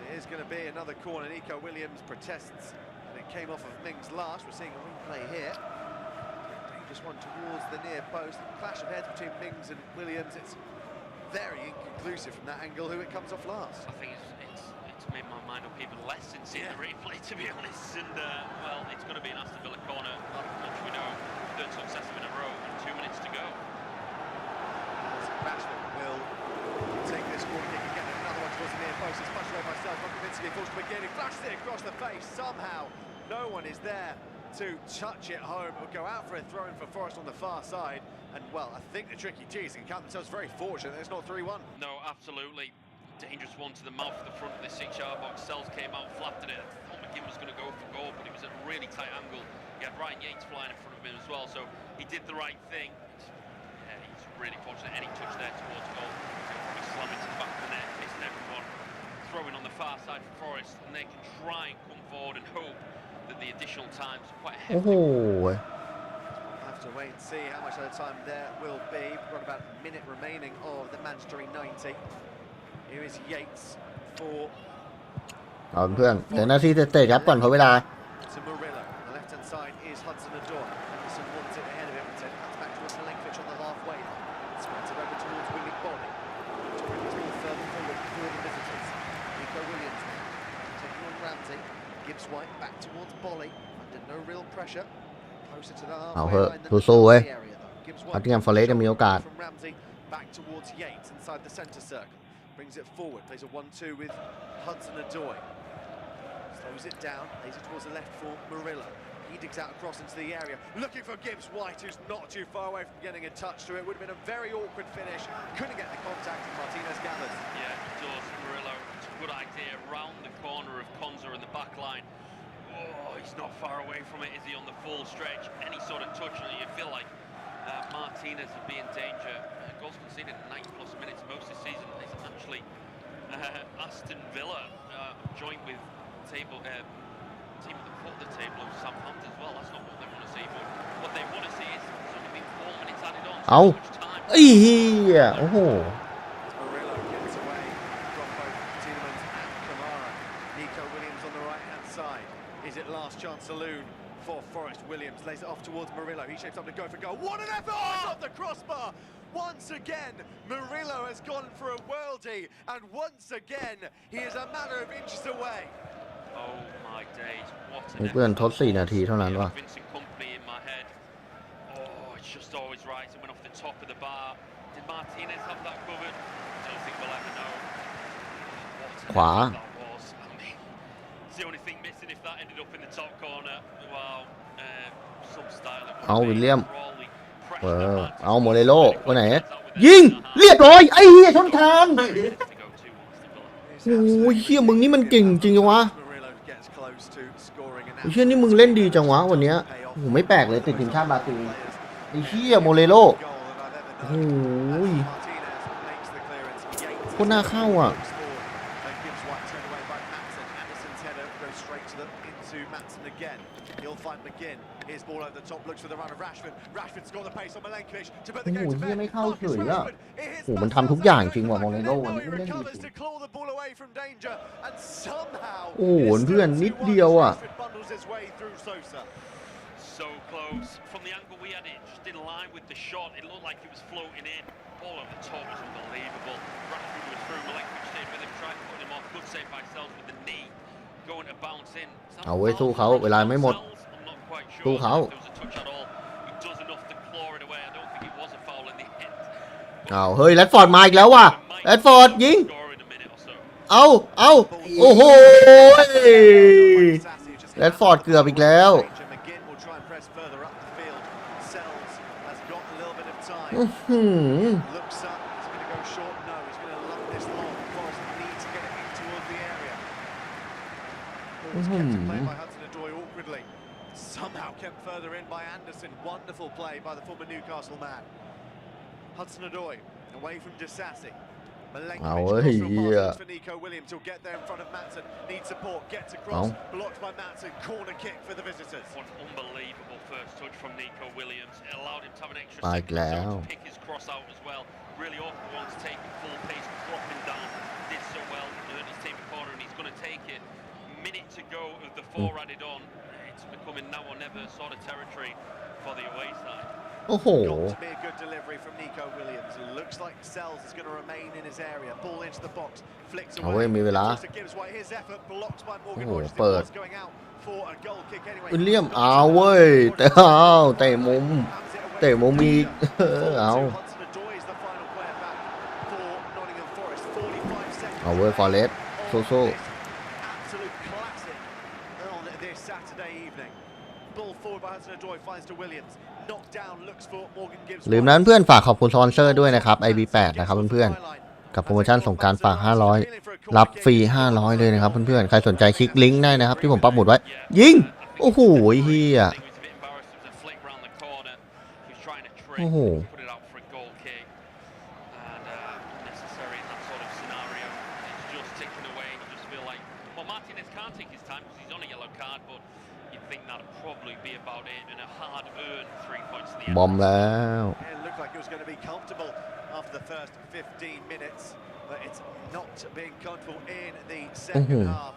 It is going to be another corner. Nico Williams protests, and it came off of Mings last. We're seeing a replay here. Dangerous one towards the near post. Clash of heads between Mings and Williams. It's very inconclusive from that angle who it comes off last. I think it's made my mind up even less since seeing the replay, to be honest. And well, it's going to be an Aston Villa corner, which we know third successive in a row, and 2 minutes to go. Rashford will take this corner kick and get another one towards the near post. It's punched away by Stel. Mokovinsky falls to McGinn. He flashes it across the face. Somehow, no one is there to touch it home. It will go out for a throw-in for Forest on the far side. And well, I think the tricky G's can count themselves very fortunate that it's not 3-1. No, absolutely. Dangerous one to the mouth of the front of the 6-yard box. Sells came out, flapped at it. I thought McGinn was going to go for goal, but he was at a really tight angle. He had Ryan Yates flying in front of him as well, so he did the right thing. He's really fortunate. Any touch there towards goal, he'll probably slam into the back of the net, missing everyone. Throwing on the far side for Forest, and they can try and come forward and hope that the additional time's quite a โอ้โห hefty. We'll have to wait and see how much of the time there will be. We've got about a minute remaining of the mandatory 90. Here is Yates for เอาเพื่อนเดี๋ยวนาทีเตะครับก่อนเพราะเวลา to Murillo. The left-hand side is Hudson-Odoi. Henderson wants it ahead of him, so it cuts back towards Milenkovic on the halfway line. Spreads it over towards Willie Bolly. To bring it a little further forward for the visitors. Nico Williams now, taking on Ramsey. Gibbs White back towards Bolly. Under no real pressure. Closer to the เอา halfway เถอะ line than สู้ๆเว้ย the area, though. Gibbs พั White ทยามฟอเรสต์ยังมีโอกาส from Ramsey back towards Yates inside the centre circle. Brings it forward, plays a 1-2 with Hudson-Odoi. Slows it down, lays it towards the left for Murillo. He digs out across into the area, looking for Gibbs White, who's not too far away from getting a touch to it. Would have been a very awkward finish. Couldn't get the contact, and Martinez gathers. Yeah, he does. Murillo, it's a good idea. Round the corner of Konza in the back line. Oh, he's not far away from it, is he, on the full stretch? Any sort of touch, and you feel like Martinez would be in danger. Goals conceded in 90-plus minutes most this season is actually Aston Villa, joint with team at the foot of the table of Southampton as well. That's not what they want to see, but what they want to see is there's only been 4 minutes added on. เอา So much time. ไอ้เหี้ยโอ้โห Murillo gets away from both Tielemans and Nico Williams on the right-hand side. Is it last chance saloon for Forrest Williams? Lays it off towards Murillo. He shapes up to go for goal. What an effort! Oh, it's off the crossbar. Once again, Murillo has gone for a worldie, and once again, he is a matter of inches away. Oh my days! What an เพื่อนทด4 นาทีเท่านั้นวะ Vincent Company in my head. Oh, it's just always right. It went off the top of the bar. Did Martinez have that covered? I don't think we'll ever know. What an ขวา effort that was. I mean, it's the only thing missing if that ended up in the top corner. Wow. Some style. เอาวิลเลียม Crawley เอ pressure อ Martinez. เอาโมเรโลไปไหน ยิงเรียบร้อยไอ้เหี้ยชนคาน To go to Aston Villa. โอ้ยเหี้ยมึงนี่มันเก่งจริงจังวะ Murillo gets close to scoring an ไอ้เหี้ยนี่มึงเล่นดีจังวะวันเนี้ยโอ้โหไม่แปลกเลยติดทีมชาติบราซิลไอ้เหี้ยโมเรโล goal that I've ever โอ้โห known. Martinez makes the clearance. Yates โคตรน่าเข้าอ่ะ gives White turned away by Maatsen. Anderson's header goes straight into Maatsen again. He'll find McGinn. Here's ball over the top. Looks for the run of Rashford. Rashford's got the pace on Milenkovic to put the โอ้โห game to เหี้ย bed. ไม่เข้าเฉ Marcus ยอ่ะ Rashford. It hits โอ้โหมันทำทุกอย่างจริงว่ะโมเรโล And วัน now นี้ he ไม่เล่นดี recovers to claw the ball away from danger, and somehow โอ้โหเพื่อนนิดเดียวอ่ะ Rashford bundles his way through Sosa. So close. From the angle we had it, just in line with the shot, it looked like it was floating in. Ball over the top was unbelievable. Rashford was through. Milenkovic stayed with him, tried to put him off. Good save by Sells with the knee. Going to bounce in. เอาเว้ยสู้เขาเวลาไม่หมด I'm not quite sure สู้เขา if there was a touch at all. He does enough to claw it away. I don't think it was a foul in the end. เอาเฮ้ยแรดฟอร์ดมาอีกแล้วว่ะแรดฟอร์ดยิง Score in a minute or so. เอาโอ้โหแรดฟอร์ดเกือบอีกแล้ว McGinn will try and press further up the field. Sells has got a little bit of time. หืม Looks up. He's going to go short. No, he's going to lump this long. Forrest needs to get it in towards the area. Ball was kept in play by Hudson-Odoi awkwardly. Somehow kept further in by Anderson. Wonderful play by the former Newcastle man. Hudson-Odoi away from Disasi. Milenkovic cross for Nico Williams. He'll get there in front of Maatsen. Needs support. Gets across. Blocked by Maatsen. Corner kick for the visitors. One unbelievable first touch from Nico Williams. It allowed him to have an extra มาอีก second แล้ว to pick his cross out as well. Really awkward one to take at full pace, dropping down. Did so well. Earned his team a corner, and he's going to take it. Minute to go of the four added on. It's becoming now or never sort of territory for the away side. โอ้โห Got to be a good delivery from Nico Williams. It looks like Sells is going to remain in his area. Ball into the box. Flicks เอาเว้ย away. มีเวลา Just gives way. His effort blocked by Morgan โอ้โห Rogers. เปิด Was going out for a goal kick anyway. วิลเลียมเอาเว้ยแต่เอาเตะมุมเตะมุมอีกเอา Hudson-Odoi is the final player back for Nottingham Forest. 45 seconds. เอาเว้ยฟอเรสสู้ Absolute classic on this Saturday evening. Ball forward by Hudson-Odoi finds to Williams. Knocked down, looks for Morgan Gibbs. ๆลืมนั้นเพื่อนฝากขอบคุณสปอนเซอร์ด้วยนะครับ IB8 นะครับเพื่อนๆกับโปรโมชั่นส่งการฝาก500รับฟรี500เลยนะครับเพื่อนๆใครสนใจคลิกลิงก์ได้นะครับที่ผมปักหมุดไว้ยิงโอ้โหเฮีย โอ้โห Put it out for a goal kick. And necessary in that sort of scenario. It's just ticking away. You just feel like, well, Martinez can't take his time because he's on a yellow card, but you'd think that'd probably be about it and a hard-earned 3 points to the end. บอมแล้ว It looked like it was going to be comfortable after the first 15 minutes, but it's not being comfortable in the second half.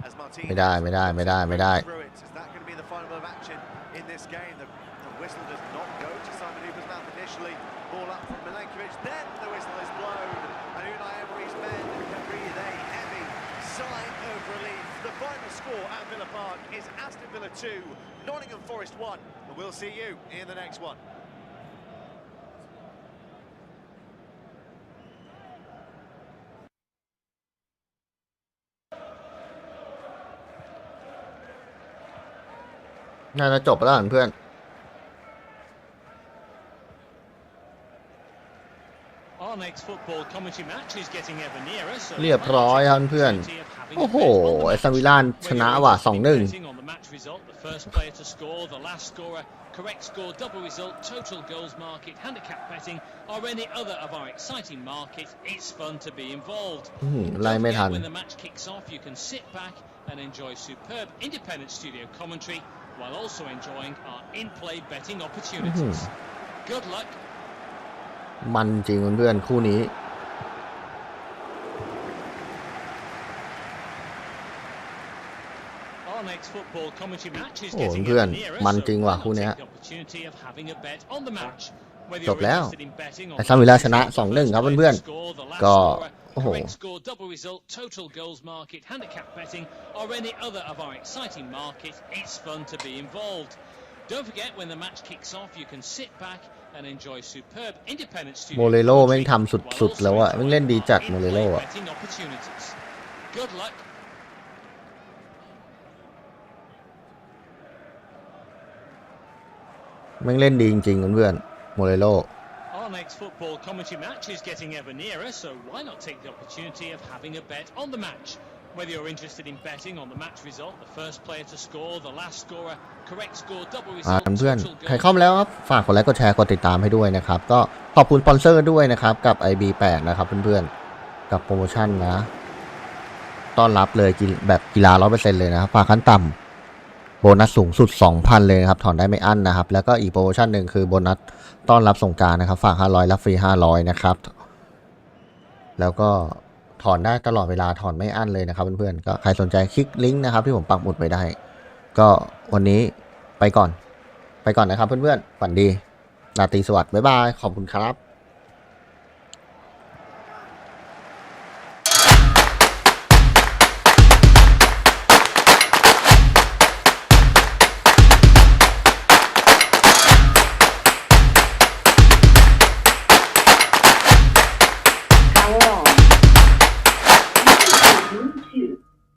As Martinez ไม่ได้ไม่ได้ไม่ได้ไม่ได้ through it. Is that going to be the final of action in this game? The whistle does not go to Simon Hooper's mouth initially. Ball up from Milenkovic. Then the whistle is blown. And Unai Emery's men can breathe a heavy sigh of relief. The final score at Villa Park is Aston Villa 2, Nottingham Forest 1. And we'll see you in the next one.น่าจะจบแล้วเพื่อน Our next football commentary match is getting ever nearer. เรียบร้อยครับเพื่อนโอ้โหไอซันวิลล่าชนะว่ะ 2-1 On the match result, the first player to score, the last scorer, correct score, double result, total goals market, handicap betting, or any other of our exciting markets. It's fun to be involved. ไล่ไม่ทัน When the match kicks off, you can sit back and enjoy superb independent studio commentary while also enjoying our in-play betting opportunities. Good luck. มันจริงเพื่อนๆคู่นี้ โอ้เพื่อนมันจริงว่ะคู่เนี้ยจบแล้วแอสตันวิลล่าชนะ 2-1 ครับเพื่อนๆก็โอ้โห Don't forget when the match kicks off you can sit back and enjoy superb independent studio โมเรโลแม่งทำสุดๆแล้วอะแม่งเล่นดีจัดโมเรโลอะ Good luck. แม่งเล่นดีจริงๆเพื่อนๆโมเรโล Our next football commentary match is getting ever nearer, so why not take the opportunity of having a bet on the match? Whether you're interested in betting on the match result, the first player to score, the last scorer, correct score, double result, เพื่อน total ใคร goals. เข้ามาแล้วครับฝากกดไลค์กดแชร์กดติดตามให้ด้วยนะครับก็ขอบคุณสปอนเซอร์ด้วยนะครับกับ IB8 นะครับเพื่อนๆกับโปรโมชั่นนะต้อนรับเลยแบบกีฬา 100% เลยนะครับฝากขั้นต่ำโบนัสสูงสุด 2,000 เลยนะครับถอนได้ไม่อั้นนะครับแล้วก็อีกโปรโมชั่นหนึ่งคือโบนัสต้อนรับสงกรานต์นะครับฝาก500รับฟรี500นะครับแล้วก็ถอนได้ตลอดเวลาถอนไม่อั้นเลยนะครับเพื่อนๆก็ใครสนใจคลิกลิงก์นะครับที่ผมปักหมุดไว้ได้ก็วันนี้ไปก่อนนะครับเพื่อนๆฝันดีราตรีสวัสดิ์บ๊ายบายขอบคุณครับ